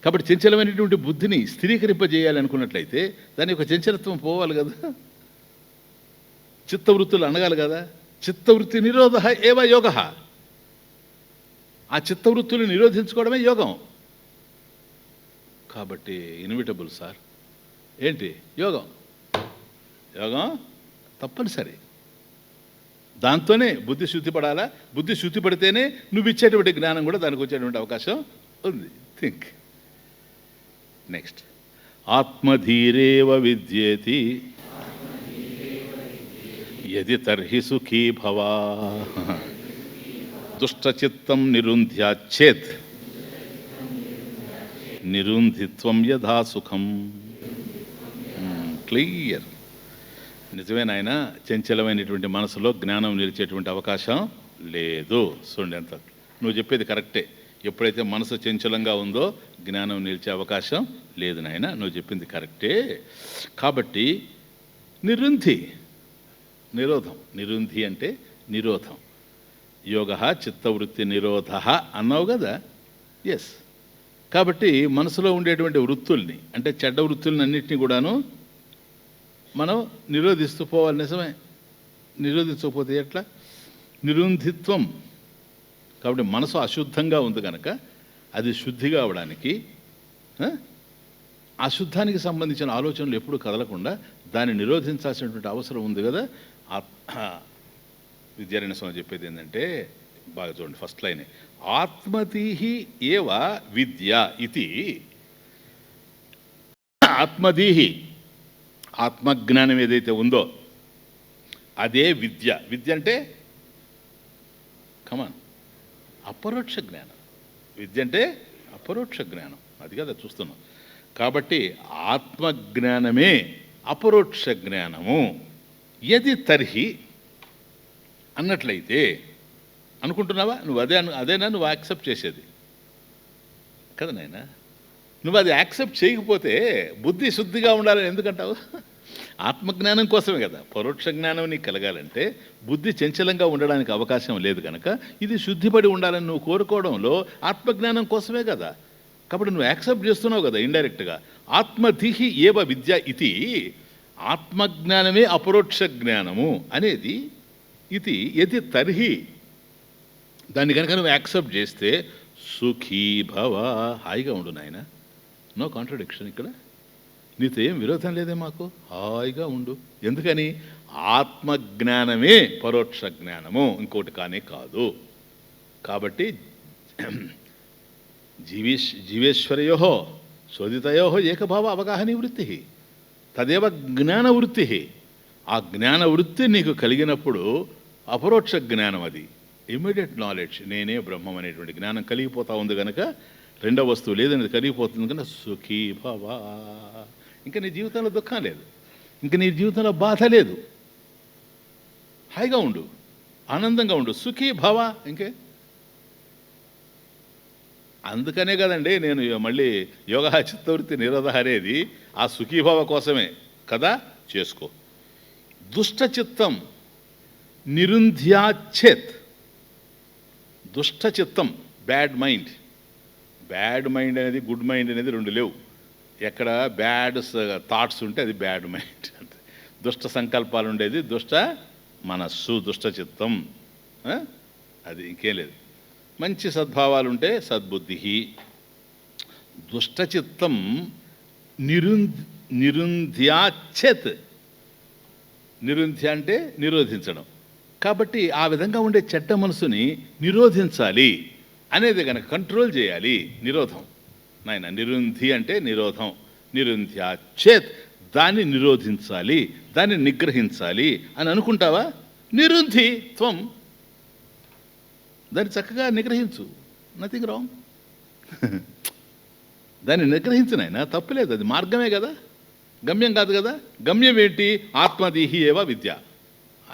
కాబట్టి చంచలమైనటువంటి బుద్ధిని స్థిరీకరింపజేయాలి అనుకున్నట్లయితే దాని యొక్క చంచలత్వం పోవాలి కదా, చిత్తవృత్తులు అనగాలి కదా. చిత్తవృత్తి నిరోధ ఏవ యోగ. ఆ చిత్తవృత్తులు నిరోధించుకోవడమే యోగం. కాబట్టి ఇన్విటబుల్ సార్. ఏంటి యోగం? యోగం తప్పనిసరి. దాంతోనే బుద్ధి శుద్ధిపడాలా. బుద్ధి శుద్ధిపడితేనే నువ్వు ఇచ్చేటువంటి జ్ఞానం కూడా దానికి వచ్చేటువంటి అవకాశం ఉంది. Think next. ఆత్మధీరేవ విద్యేతి యది తర్హి సుఖీ భవా దుష్టచిత్తం నిరుంధ్యాచ్చేత్ నిరుంధిత్వం యథా సుఖం. క్లియర్. నిజమే నాయన, చంచలమైనటువంటి మనసులో జ్ఞానం నిలిచేటువంటి అవకాశం లేదు. చూడండి ఎంత నువ్వు చెప్పేది కరెక్టే. ఎప్పుడైతే మనసు చంచలంగా ఉందో జ్ఞానం నిలిచే అవకాశం లేదు నాయన, నువ్వు చెప్పింది కరెక్టే. కాబట్టి నిరుంధి, నిరోధం. నిరుంధి అంటే నిరోధం. యోగ చిత్తవృత్తి నిరోధ అన్నావు కదా. ఎస్. కాబట్టి మనసులో ఉండేటువంటి వృత్తుల్ని అంటే చెడ్డ వృత్తుల్ని అన్నింటినీ కూడాను మనం నిరోధిస్తూ పోవాలి. నిజమే. నిరోధించకపోతే ఎట్లా? నిరుంధిత్వం. కాబట్టి మనసు అశుద్ధంగా ఉంది కనుక అది శుద్ధిగా అవడానికి అశుద్ధానికి సంబంధించిన ఆలోచనలు ఎప్పుడు కదలకుండా దాన్ని నిరోధించాల్సినటువంటి అవసరం ఉంది కదా. విద్యారణ్య స్వామి చెప్పేది ఏంటంటే బాగా చూడండి, ఫస్ట్ లైనే ఆత్మధీహి ఏవ విద్య ఇది. ఆత్మధీహి, ఆత్మజ్ఞానం ఏదైతే ఉందో అదే విద్య. విద్య అంటే కమాన్ అపరోక్ష జ్ఞానం. విద్య అంటే అపరోక్ష జ్ఞానం. అది కదా చూస్తున్నాం. కాబట్టి ఆత్మజ్ఞానమే అపరోక్ష జ్ఞానము. యది తర్హి అన్నట్లయితే అనుకుంటున్నావా నువ్వు? అదేనా నువ్వు యాక్సెప్ట్ చేసేది కదా నాయనా? నువ్వు అది యాక్సెప్ట్ చేయకపోతే బుద్ధి శుద్ధిగా ఉండాలని ఎందుకంటావు? ఆత్మజ్ఞానం కోసమే కదా. పరోక్ష జ్ఞానం నీకు కలగాలంటే బుద్ధి చంచలంగా ఉండడానికి అవకాశం లేదు కనుక ఇది శుద్ధిపడి ఉండాలని నువ్వు కోరుకోవడంలో ఆత్మజ్ఞానం కోసమే కదా. కాబట్టి నువ్వు యాక్సెప్ట్ చేస్తున్నావు కదా ఇండైరెక్ట్గా. ఆత్మధిహి ఏవ విద్య ఇది, ఆత్మజ్ఞానమే అపరోక్ష జ్ఞానము అనేది ఇది. యది తర్హి, దాన్ని కనుక నువ్వు యాక్సెప్ట్ చేస్తే సుఖీ భవ, హాయిగా ఉండు నాయన. నో కాంట్రడిక్షన్ ఇక్కడ. నీతో ఏం విరోధం లేదే మాకు, హాయిగా ఉండు. ఎందుకని? ఆత్మజ్ఞానమే పరోక్ష జ్ఞానము, ఇంకోటి కానీ కాదు. కాబట్టి జీవేశ్వరయో శోధితయో ఏకభావ అవగాహన వృత్తి తదేవ జ్ఞానవృత్తి. ఆ జ్ఞానవృత్తి నీకు కలిగినప్పుడు అపరోక్ష జ్ఞానం, అది ఇమ్మీడియట్ నాలెడ్జ్, నేనే బ్రహ్మం అనేటువంటి జ్ఞానం కలిగిపోతా ఉంది కనుక, రెండవ వస్తువు లేదనేది కలిగిపోతుంది కనుక సుఖీ భవ. ఇంకా నీ జీవితంలో దుఃఖం లేదు, ఇంకా నీ జీవితంలో బాధ లేదు, హాయిగా ఉండు, ఆనందంగా ఉండు, సుఖీ భవ. ఇంకే అందుకనే కదండి నేను మళ్ళీ యోగ చిత్తవృత్తి నిరోధ అనేది ఆ సుఖీభావ కోసమే కదా. చేసుకో. దుష్టచిత్తం నిరుంధ్యాచ్చేత్. దుష్టచిత్తం బ్యాడ్ మైండ్. బ్యాడ్ మైండ్ అనేది గుడ్ మైండ్ అనేది రెండు లేవు. ఎక్కడ బ్యాడ్ థాట్స్ ఉంటే అది బ్యాడ్ మైండ్. దుష్ట సంకల్పాలు ఉండేది దుష్ట మనస్సు, దుష్టచిత్తం. అది ఇంకేం లేదు. మంచి సద్భావాలు ఉంటే సద్బుద్ధి. దుష్టచిత్తం నిరుంధ్యాచ్చేత్. నిరుంధ్య అంటే నిరోధించడం. కాబట్టి ఆ విధంగా ఉండే చెడ్డ మనసుని నిరోధించాలి అనేది కనుక కంట్రోల్ చేయాలి. నిరోధం నాయన. నిరుంధి అంటే నిరోధం. నిరుంధ్యాచ్చేత్ దాన్ని నిరోధించాలి, దాన్ని నిగ్రహించాలి అని అనుకుంటావా? నిరుంధి త్వం, దాన్ని చక్కగా నిగ్రహించు. Nothing wrong. దాన్ని నిగ్రహించు నాయన, తప్పులేదు. అది మార్గమే కదా, గమ్యం కాదు కదా. గమ్యం ఏంటి? ఆత్మధీహి ఏవ విద్య.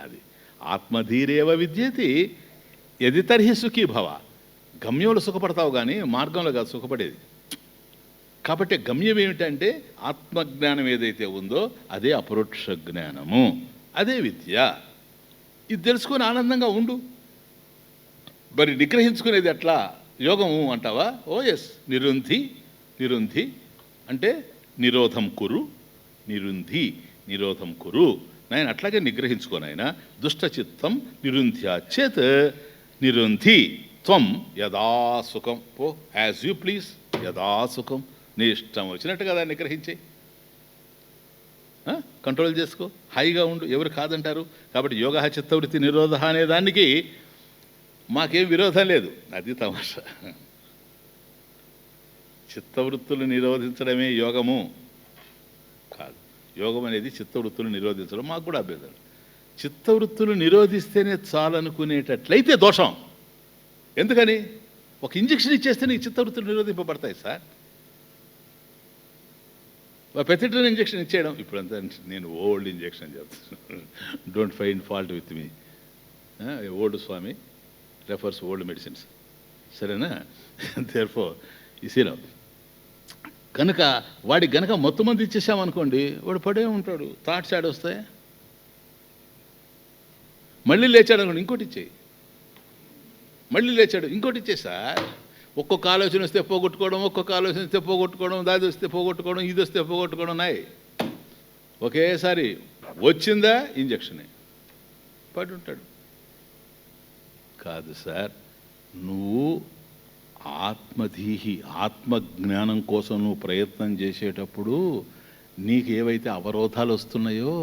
అది ఆత్మధీరేవ విద్యేతి యది తర్హి సుఖీ భవ. గమ్యంలో సుఖపడతావు కానీ మార్గంలో కాదు సుఖపడేది. కాబట్టి గమ్యం ఏమిటంటే ఆత్మజ్ఞానం ఏదైతే ఉందో అదే అపరోక్ష జ్ఞానము, అదే విద్య. ఇది తెలుసుకొని ఆనందంగా ఉండు. మరి నిగ్రహించుకునేది ఎట్లా? యోగము అంటావా? ఓ ఎస్. నిరుంధి. నిరుంధి అంటే నిరోధం కురు. నిరుంధి నిరోధం కురు నాయన. అట్లాగే నిగ్రహించుకోనైనా. దుష్టచిత్తం నిరుంధ్యాచ్చేత్ నిరుంధి త్వం యథాసుఖం. పో యాజ్ యూ ప్లీజ్. యథాసుఖం, నీ ఇష్టం వచ్చినట్టు కదా నిగ్రహించే. కంట్రోల్ చేసుకో, హాయిగా ఉండు. ఎవరు కాదంటారు? కాబట్టి యోగ చిత్తవృత్తి నిరోధ అనే దానికి మాకేం విరోధం లేదు. అది తమాషా. చిత్తవృత్తులు నిరోధించడమే యోగము కాదు. యోగం అనేది చిత్తవృత్తులు నిరోధించడం మాకు కూడా అభ్యంతరం. చిత్తవృత్తులు నిరోధిస్తేనే చాలనుకునేటట్లయితే దోషం. ఎందుకని? ఒక ఇంజక్షన్ ఇచ్చేస్తే నీకు చిత్తవృత్తులు నిరోధింపబడతాయి సార్. పెథెడ్రిన్ ఇంజక్షన్ ఇచ్చేయడం ఇప్పుడంతా నేను ఓల్డ్ ఇంజక్షన్ చేస్తాను. Don't find fault with me. Old swami refers old medicines. సరేనా? దేర్ఫోర్ ఇసిలో కనుక వాడికి గనక మొత్తం మంది ఇచ్చేసామనుకోండి, వాడు పడే ఉంటాడు. థాట్స్ యాడ్ వస్తాయి. మళ్ళీ లేచాడు అనుకోండి, ఇంకోటి ఇచ్చేయి. మళ్ళీ లేచాడు, ఇంకోటి ఇచ్చేసా. ఒక్కొక్క ఆలోచన వస్తే పోగొట్టుకోవడం, ఒక్కొక్క ఆలోచన వస్తే పోగొట్టుకోవడం, దాది వస్తే పోగొట్టుకోవడం, ఇది వస్తే పోగొట్టుకోవడం. నాయ్ ఒకేసారి వచ్చిందా ఇంజక్షనే పడి ఉంటాడు. కాదు సార్, నువ్వు ఆత్మధీహి ఆత్మజ్ఞానం కోసం నువ్వు ప్రయత్నం చేసేటప్పుడు నీకు ఏవైతే అవరోధాలు వస్తున్నాయో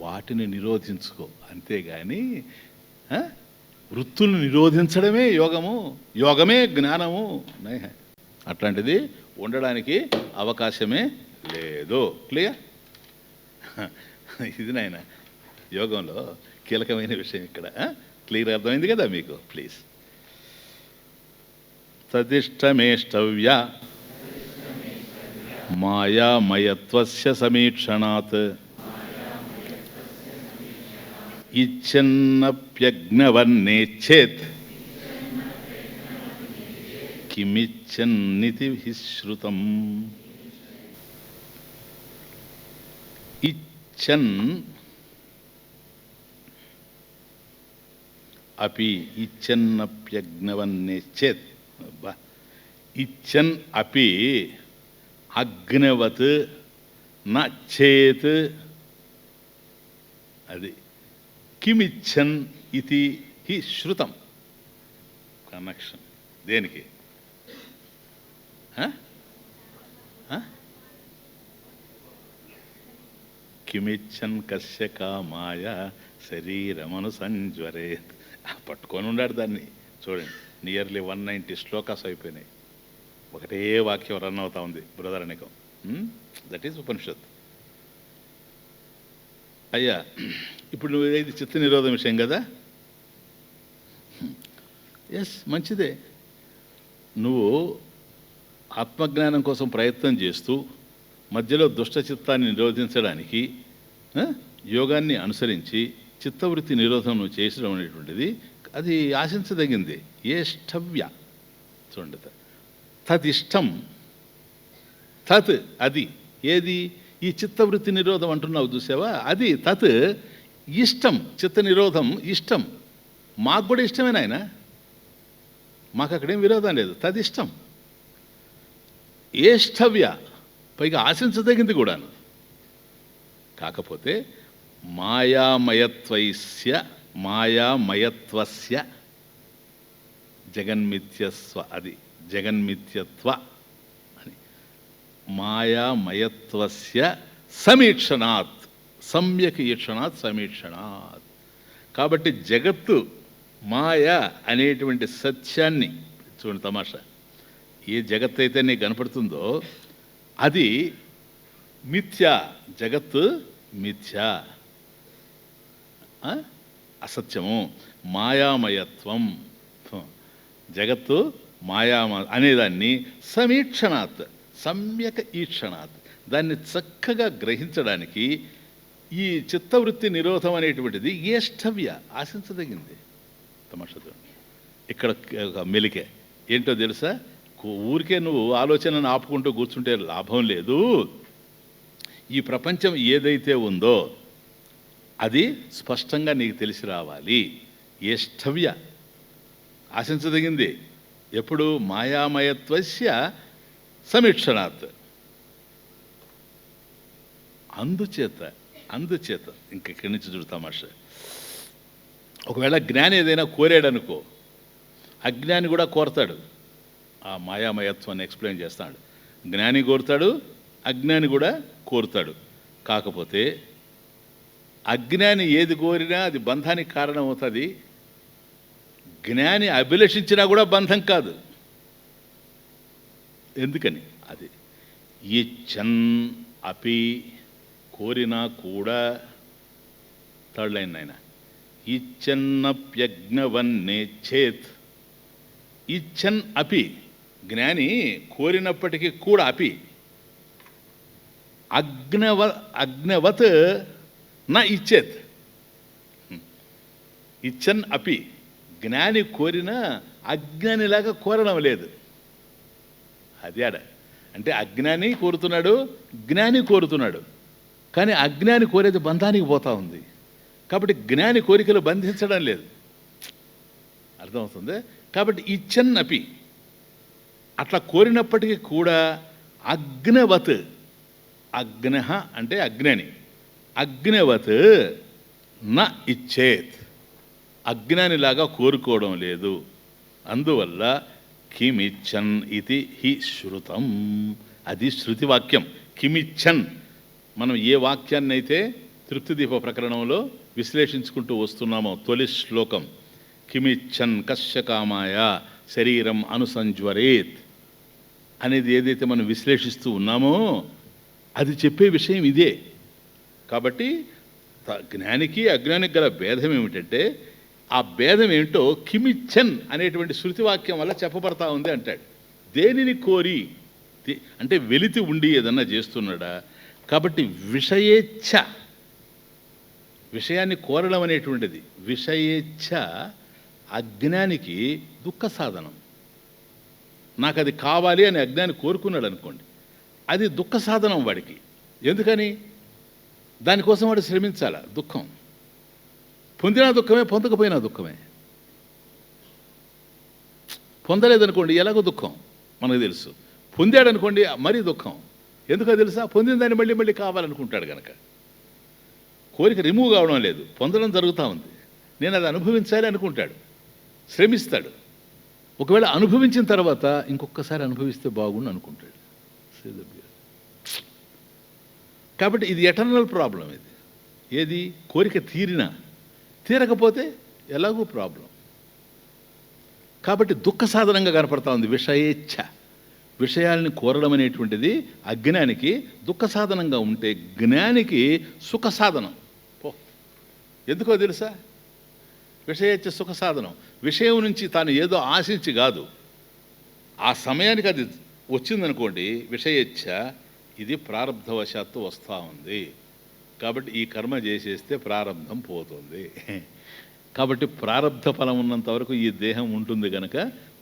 వాటిని నిరోధించుకో. అంతేగాని వృత్తులను నిరోధించడమే యోగము, యోగమే జ్ఞానము. అట్లాంటిది ఉండడానికి అవకాశమే లేదు. క్లియర్? ఇది నాయన యోగంలో కీలకమైన విషయం ఇక్కడ. క్లియర్ అర్థమైంది కదా మీకు? ప్లీజ్. తదిష్టమేష్టవ్య మాయామయత్వస్య సమీక్షణాత్ ఇచ్చన్నప్యజ్ఞవన్నేచ్చేత్ కిమిచ్చన్నితి శ్రుతం. ఇచ్చన్ అపి ఇచ్చన్నప్యజ్ఞవన్నేచ్చేత్. ఇచ్చన్ అపి అగ్నవత్ నచ్చేత్. అది కిమిచ్చన్ ఇది హి శ్రుతం. కనెక్షన్ దేనికి? కిమిచ్చన్ కస్య కామాయ శరీరమను సంజ్వరేత్. పట్టుకొని ఉన్నాడు దాన్ని. చూడండి, నియర్లీ 190 శ్లోకాస్ అయిపోయినాయి. ఒకటే వాక్యం రన్ అవుతా ఉంది బృహదారణ్యకం. దట్ ఈస్ ఉపనిషత్. అయ్యా, ఇప్పుడు నువ్వు ఇది చిత్త నిరోధం విషయం కదా. ఎస్, మంచిదే. నువ్వు ఆత్మజ్ఞానం కోసం ప్రయత్నం చేస్తూ మధ్యలో దుష్ట చిత్తాన్ని నిరోధించడానికి యోగాన్ని అనుసరించి చిత్తవృత్తి నిరోధం నువ్వు చేసడం అనేటువంటిది అది ఆశించదగింది. ఏష్టవ్య చూడండి, తదిష్టం, తత్ అది ఏది, ఈ చిత్తవృత్తి నిరోధం అంటున్నావు చూసావా, అది తత్ ఇష్టం. చిత్త నిరోధం ఇష్టం, మాకు కూడా ఇష్టమే నాయన, మాకు అక్కడేం విరోధం లేదు. తదిష్టం ఏష్టవ్య, పైగా ఆశించదగింది కూడాను. కాకపోతే మాయామయత్వస్య జగన్మిథ్యస్వ, అది జగన్మిథ్యత్వ అని. మాయామయత్వస్య సమీక్షణాత్, సమ్యక్ ఈక్షణాత్ సమీక్షణాత్. కాబట్టి జగత్తు మాయ అనేటువంటి సత్యాన్ని చూడండి, తమాషా, ఏ జగత్తు అయితే నీకు కనపడుతుందో అది మిథ్యా, జగత్తు మిథ్యా, అసత్యము. మాయామయత్వం, జగత్తు అనేదాన్ని సమీక్షణాత్, సమ్యక ఈక్షణాత్, దాన్ని చక్కగా గ్రహించడానికి ఈ చిత్తవృత్తి నిరోధం అనేటువంటిది ఏష్టవ్య, ఆశించదగింది. తమాషా ఇక్కడ మెలికే ఏంటో తెలుసా, ఊరికే నువ్వు ఆలోచనను ఆపుకుంటూ కూర్చుంటే లాభం లేదు. ఈ ప్రపంచం ఏదైతే ఉందో అది స్పష్టంగా నీకు తెలిసి రావాలి. ఏష్టవ్య, ఆశించదగింది. ఎప్పుడు మాయామయత్వస్య సమీక్షణాత్. అందుచేత ఇంకెక్కడి నుంచి చూడు తమాషా, ఒకవేళ జ్ఞాని ఏదైనా కోరాడనుకో, అజ్ఞాని కూడా కోరతాడు. ఆ మాయామయత్వాన్ని ఎక్స్ప్లెయిన్ చేస్తాడు. జ్ఞాని కోరుతాడు, అజ్ఞాని కూడా కోరుతాడు. కాకపోతే అజ్ఞాని ఏది కోరినా అది బంధానికి కారణం అవుతుంది. జ్ఞాని అభిలషించినా కూడా బంధం కాదు. ఎందుకని? అది ఇచ్చన్ అపి, కోరినా కూడా. థర్డ్ లైన్ ఆయన, ఇచ్చన్నప్యజ్ఞవన్నేచ్చేత్. ఇచ్చన్ అపి, జ్ఞాని కోరినప్పటికీ కూడా, అపి అగ్నవత్ నా ఇచ్చేత్. ఇచ్చన్ అపి, జ్ఞాని కోరినా అజ్ఞానిలాగా కోరడం లేదు. అది ఆడ అంటే అజ్ఞాని కోరుతున్నాడు, జ్ఞాని కోరుతున్నాడు. కానీ అజ్ఞాని కోరేది బంధానికి పోతా ఉంది. కాబట్టి జ్ఞాని కోరికలు బంధించడం లేదు. అర్థమవుతుంది? కాబట్టి ఇచ్చన్ అపి, అట్లా కోరినప్పటికీ కూడా అగ్నవత్, అగ్న అంటే అజ్ఞాని, అగ్నవత్ నా ఇచ్చేత్, అజ్ఞానిలాగా కోరుకోవడం లేదు. అందువల్ల కిమిచ్చన్ ఇది హి శృతం, అది శృతి వాక్యం. కిమిచ్చన్, మనం ఏ వాక్యాన్ని అయితే తృప్తిదీప ప్రకరణంలో విశ్లేషించుకుంటూ వస్తున్నామో, తొలి శ్లోకం కిమిచ్చన్ కస్య కామాయ శరీరం అనుసంజ్వరేత్ అనేది ఏదైతే మనం విశ్లేషిస్తూ ఉన్నామో అది చెప్పే విషయం ఇదే. కాబట్టి జ్ఞానికి అజ్ఞానికి గల భేదం ఏమిటంటే, ఆ భేదం ఏమిటో కిమిచ్చన్ అనేటువంటి శృతివాక్యం వల్ల చెప్పబడతా ఉంది అంటాడు. దేనిని కోరి అంటే వెలితి ఉండి ఏదన్నా చేస్తున్నాడా? కాబట్టి విషయేచ్ఛ, విషయాన్ని కోరడం అనేటువంటిది విషయేచ్ఛ అజ్ఞానికి దుఃఖ సాధనం. నాకు అది కావాలి అని అజ్ఞాని కోరుకున్నాడు అనుకోండి, అది దుఃఖ సాధనం వాడికి. ఎందుకని? దానికోసం వాడు శ్రమించాల. దుఃఖం పొందినా దుఃఖమే, పొందకపోయినా దుఃఖమే. పొందలేదనుకోండి ఎలాగో దుఃఖం మనకు తెలుసు, పొందాడనుకోండి మరీ దుఃఖం. ఎందుకో తెలుసా? పొందిన దాన్ని మళ్ళీ మళ్ళీ కావాలనుకుంటాడు కనుక. కోరిక రిమూవ్ కావడం లేదు, పొందడం జరుగుతూ ఉంది. నేను అది అనుభవించాలి అనుకుంటాడు, శ్రమిస్తాడు. ఒకవేళ అనుభవించిన తర్వాత ఇంకొకసారి అనుభవిస్తే బాగుండు అనుకుంటాడు. కాబట్టి ఇది ఎటర్నల్ ప్రాబ్లం. ఇది ఏది? కోరిక తీరినా తీరకపోతే ఎలాగూ ప్రాబ్లం. కాబట్టి దుఃఖ సాధనంగా కనపడతా ఉంది విషయేచ్ఛ. విషయాల్ని కోరడం అనేటువంటిది అజ్ఞానికి దుఃఖ సాధనంగా ఉంటే జ్ఞానికి సుఖ సాధనం. ఎందుకో తెలుసా? విషయేచ్ఛ సుఖ సాధనం. విషయం నుంచి తాను ఏదో ఆశించి కాదు, ఆ సమయానికి అది వచ్చిందనుకోండి విషయేచ్ఛ, ఇది ప్రారంధవశాత్తు వస్తూ ఉంది కాబట్టి ఈ కర్మ చేసేస్తే ప్రారంధం పోతుంది. కాబట్టి ప్రారంధ ఫలం ఉన్నంత వరకు ఈ దేహం ఉంటుంది కనుక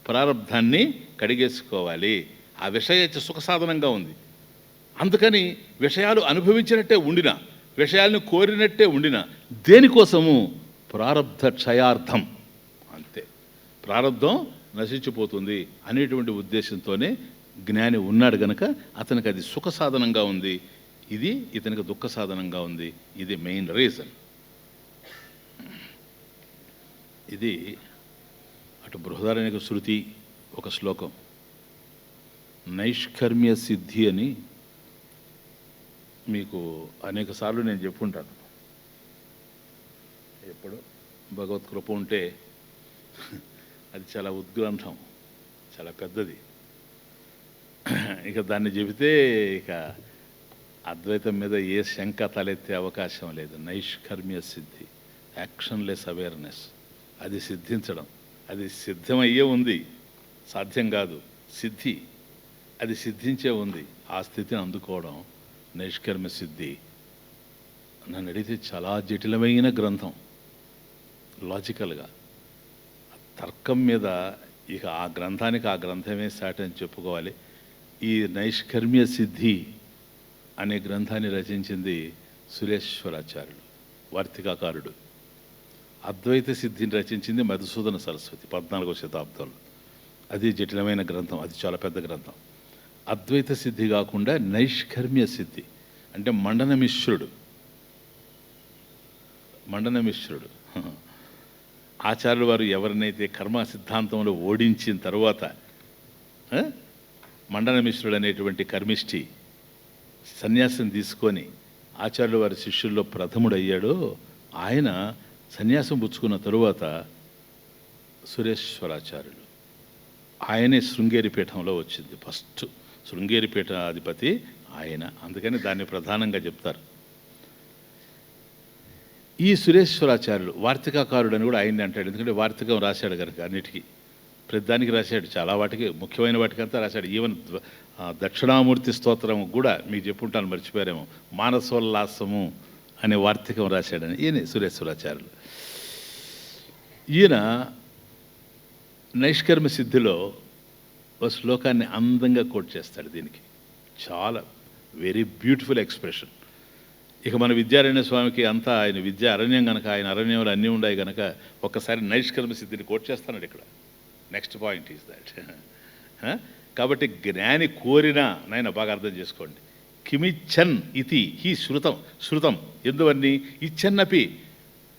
ప్రారంధాన్ని కడిగేసుకోవాలి. ఆ విషయేచ్ఛ సుఖ సాధనంగా ఉంది. అందుకని విషయాలు అనుభవించినట్టే ఉండినా, విషయాలను కోరినట్టే ఉండినా దేనికోసము? ప్రారంధ క్షయార్థం. అంతే, ప్రారంధం నశించిపోతుంది అనేటువంటి ఉద్దేశంతోనే జ్ఞాని ఉన్నాడు గనక అతనికి అది సుఖ సాధనంగా ఉంది, ఇది ఇతనికి దుఃఖ సాధనంగా ఉంది. ఇది మెయిన్ రీజన్. ఇది అటు బృహదారణ్యక శృతి ఒక శ్లోకం, నైష్కర్మ్య సిద్ధి అని మీకు అనేక సార్లు నేను చెప్పుంటాను. ఎప్పుడు భగవత్కృప ఉంటే అది చాలా ఉద్గ్రంథం, చాలా పెద్దది. ఇక దాన్ని చెబితే ఇక అద్వైతం మీద ఏ శంక తలెత్తే అవకాశం లేదు. నైష్కర్మ్య సిద్ధి, యాక్షన్లెస్ అవేర్నెస్, అది సిద్ధించడం, అది సిద్ధమయ్యే ఉంది, సాధ్యం కాదు, సిద్ధి, అది సిద్ధించే ఉంది. ఆ స్థితిని అందుకోవడం నైష్కర్మ్య సిద్ధి. నన్ను అడిగితే చాలా జటిలమైన గ్రంథం, లాజికల్గా తర్కం మీద. ఇక ఆ గ్రంథానికి ఆ గ్రంథమే సాటి అని చెప్పుకోవాలి. ఈ నైష్కర్మ్య సిద్ధి అనే గ్రంథాన్ని రచించింది సురేశ్వరాచార్యుడు, వార్తికాకారుడు. అద్వైత సిద్ధిని రచించింది మధుసూదన సరస్వతి 14వ శతాబ్దంలో. అది జటిలమైన గ్రంథం, అది చాలా పెద్ద గ్రంథం. అద్వైత సిద్ధి కాకుండా నైష్కర్మ్య సిద్ధి అంటే మండనమిశ్రుడు ఆచార్యులు వారు ఎవరినైతే కర్మ సిద్ధాంతంలో ఓడించిన తర్వాత మండనమిశ్రుడు అనేటువంటి కర్మిష్ఠి సన్యాసం తీసుకొని ఆచార్యుల వారి శిష్యుల్లో ప్రథముడయ్యాడో ఆయన సన్యాసం పుచ్చుకున్న తరువాత సురేశ్వరాచార్యులు, ఆయనే శృంగేరి పీఠంలో వచ్చింది. ఫస్ట్ శృంగేరి పీఠాధిపతి ఆయన, అందుకని దాన్ని ప్రధానంగా చెప్తారు. ఈ సురేశ్వరాచార్యులు వార్తికాకారుడు అని కూడా ఆయన్ని అంటాడు. ఎందుకంటే వార్తికం రాశాడు కనుక అన్నిటికీ, ప్రతిదానికి రాశాడు, చాలా వాటికి, ముఖ్యమైన వాటికంతా రాశాడు. ఈవెన్ దక్షిణామూర్తి స్తోత్రం కూడా మీకు చెప్పుంటాను, మర్చిపోయారేమో, మానసోల్లాసము అనే వార్తికం రాశాడని ఈయన సురేశ్వరాచార్యులు. ఈయన నైష్కర్మ సిద్ధిలో ఓ శ్లోకాన్ని అందంగా కోట్ చేస్తాడు. దీనికి చాలా వెరీ బ్యూటిఫుల్ ఎక్స్ప్రెషన్. ఇక మన విద్యారణ్య స్వామికి అంతా ఆయన విద్య అరణ్యం కనుక, ఆయన అరణ్యంలో అన్నీ ఉన్నాయి కనుక ఒక్కసారి నైష్కర్మ సిద్ధిని కోట్ చేస్తాడు ఇక్కడ. Next point is that. కాబట్టి జ్ఞాని కోరినా, నాయన బాగా అర్థం చేసుకోండి, కిమిచ్చన్ ఇతి హీ శృతం ఎందువన్నీ ఇచ్చన్నపి,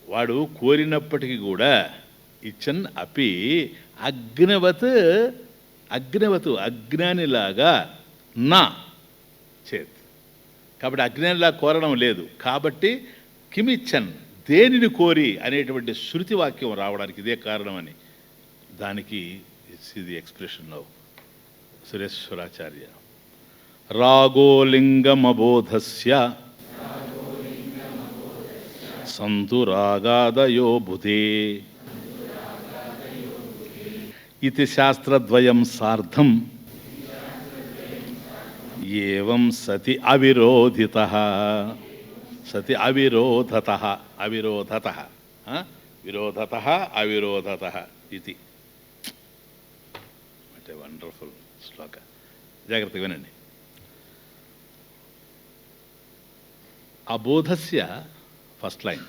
వాడు కోరినప్పటికీ కూడా ఇచ్చన్ అపి అజ్ఞానిలాగా నా చేత్. కాబట్టి అజ్ఞానిలా కోరడం లేదు. కాబట్టి కిమిచ్చన్ దేనిని కోరి అనేటువంటి శృతి వాక్యం రావడానికి ఇదే కారణం అని, దానికి ఇది ఎక్స్ప్రెషన్ ఆఫ్ సురేశ్వరాచార్య. రాగోలింగమబోధస్య సంతు రాగాదయో బుధే ఇది శాస్త్రద్వయం సార్ధం ఏవం సతి అవిరోధితః. సతి అవిరోధతః అవిరోధతః ఇది. అంటే వండర్ఫుల్ శ్లోక, జాగ్రత్తగా వినండి. అబోధస్య ఫస్ట్ లైన్,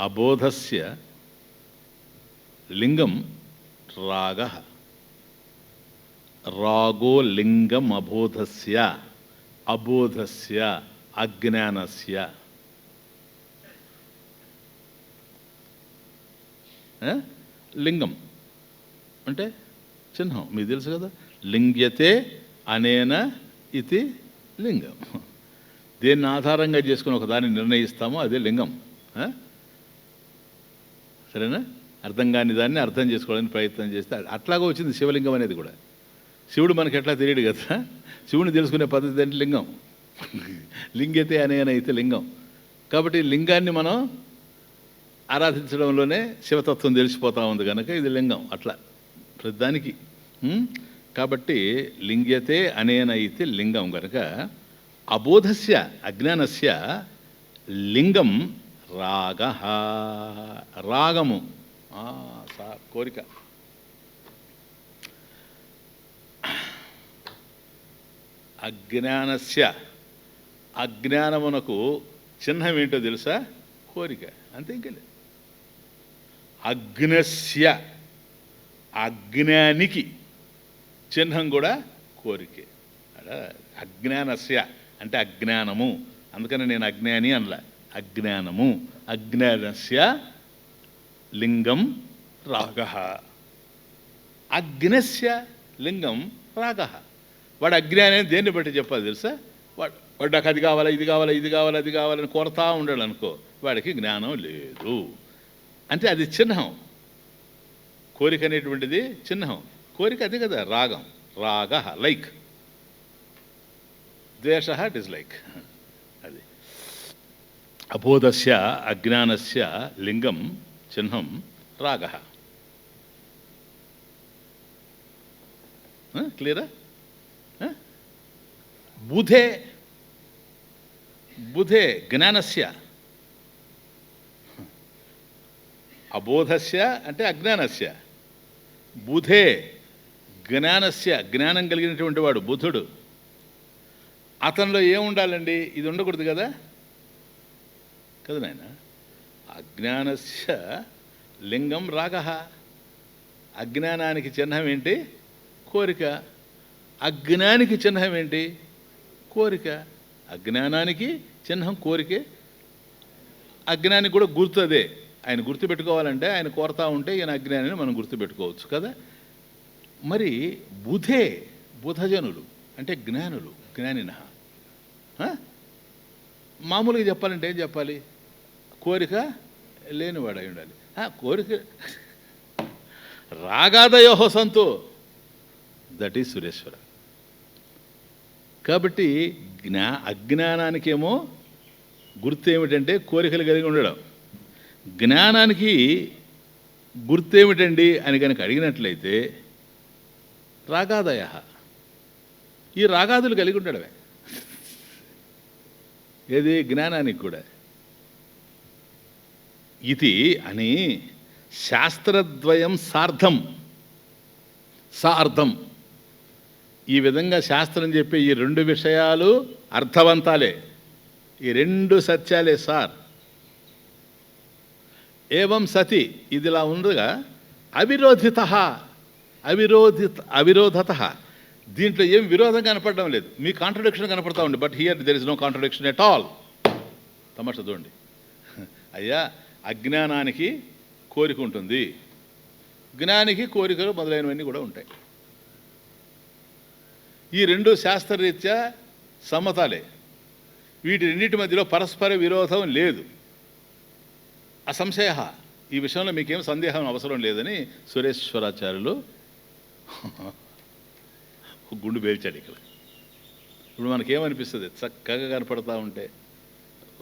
అబోధస్య లింగం రాగః, రాగో లింగం అబోధస్య, అబోధస్య అజ్ఞానస్య. లింగం అంటే చిహ్నం, మీకు తెలుసు కదా, లింగ్యతే అనేన ఇది లింగం. దేన్ని ఆధారంగా చేసుకుని ఒకదాన్ని నిర్ణయిస్తామో అదే లింగం. సరేనా? అర్థం కాని దాన్ని అర్థం చేసుకోవడానికి ప్రయత్నం చేస్తే అట్లాగా వచ్చింది శివలింగం అనేది కూడా. శివుడు మనకి ఎట్లా తెలియడు కదా, శివుని తెలుసుకునే పద్ధతి అంటే లింగం. లింగతే అనేనైతే లింగం. కాబట్టి లింగాన్ని మనం ఆరాధించడంలోనే శివతత్వం తెలిసిపోతూ ఉంది కనుక ఇది లింగం. అట్లా ప్రతిదానికి. కాబట్టి లింగతే అనేనైతే లింగం కనుక అబోధస్య అజ్ఞానస్య లింగం రాగ. రాగము కోరిక. అజ్ఞానస్య అజ్ఞానమునకు చిహ్నం ఏంటో తెలుసా? కోరిక. అంతే, ఇంకా లేదు. అగ్నస్య అజ్ఞానికి చిహ్నం కూడా కోరికే. అజ్ఞానస్య అంటే అజ్ఞానము, అందుకని నేను అజ్ఞాని అనలా, అజ్ఞానము. అజ్ఞానస్య లింగం రాగ. అగ్నస్య లింగం రాగ. వాడు అజ్ఞాని అని దేన్ని బట్టి చెప్పాలి తెలుసా? వాడు నాకు అది కావాలా, ఇది కావాలా, ఇది కావాలా, అది కావాలని కోరుతా ఉండాడు అనుకో, వాడికి జ్ఞానం లేదు. అంటే అది చిహ్నం. కోరిక అనేటువంటిది చిహ్నం. కోరిక అది కదా రాగం. రాగ లైక్, ద్వేష డిస్లైక్. అది అబోధస్య అజ్ఞానస్య లింగం చిహ్నం రాగ. క్లియరా? బుధే బుధే జ్ఞానస్య. అబోధస్య అంటే అజ్ఞానస్య, బుధే జ్ఞానస్య జ్ఞానం కలిగినటువంటి వాడు బుధుడు. అతనిలో ఏముండాలండి? ఇది ఉండకూడదు కదా కదా నాయన. అజ్ఞానస్య లింగం రాగ. అజ్ఞానానికి చిహ్నం ఏంటి? కోరిక. అజ్ఞానికి చిహ్నం ఏంటి? కోరిక. అజ్ఞానానికి చిహ్నం కోరికే. అజ్ఞానికి కూడా గుర్తు అదే. ఆయన గుర్తుపెట్టుకోవాలంటే ఆయన కోరుతా ఉంటే ఈయన అజ్ఞానిని మనం గుర్తుపెట్టుకోవచ్చు కదా. మరి బుధే బుధజనులు అంటే జ్ఞానులు, జ్ఞానిన. మామూలుగా చెప్పాలంటే ఏం చెప్పాలి? కోరిక లేనివాడు అయి ఉండాలి. కోరిక రాగాదయో సంతో, దట్ ఈజ్ సురేశ్వర. కాబట్టి అజ్ఞానానికేమో గుర్తు ఏమిటంటే కోరికలు కలిగి ఉండడం. జ్ఞానానికి గుర్తు ఏమిటండి అని కనుక అడిగినట్లయితే రాగాదయ. ఈ రాగాదులు కలిగి ఉండడమే. ఏది? జ్ఞానానికి కూడా. ఇది అని శాస్త్రద్వయం సార్థం సార్థం. ఈ విధంగా శాస్త్రం చెప్పే ఈ రెండు విషయాలు అర్థవంతాలే, ఈ రెండు సత్యాలే సార్. ఏవం సతి, ఇదిలా ఉండగా అవిరోధిత అవిరోధత, దీంట్లో ఏం విరోధం కనపడడం లేదు. మీ కాంట్రడిక్షన్ కనపడతా ఉంది, but here there is no contradiction at all. తమాషా చూడండి. అయ్యా, అజ్ఞానానికి కోరిక ఉంటుంది, జ్ఞానికి కోరికలు మొదలైనవన్నీ కూడా ఉంటాయి. ఈ రెండు శాస్త్రరీత్యా సమ్మతాలే. వీటి రెండింటి మధ్యలో పరస్పర విరోధం లేదు. అసంశయ. ఈ విషయంలో మీకేం సందేహం అవసరం లేదని సురేశ్వరాచార్యులు గుండు పేల్చాడు ఇక్కడ. ఇప్పుడు మనకేమనిపిస్తుంది? చక్కగా కనపడతా ఉంటే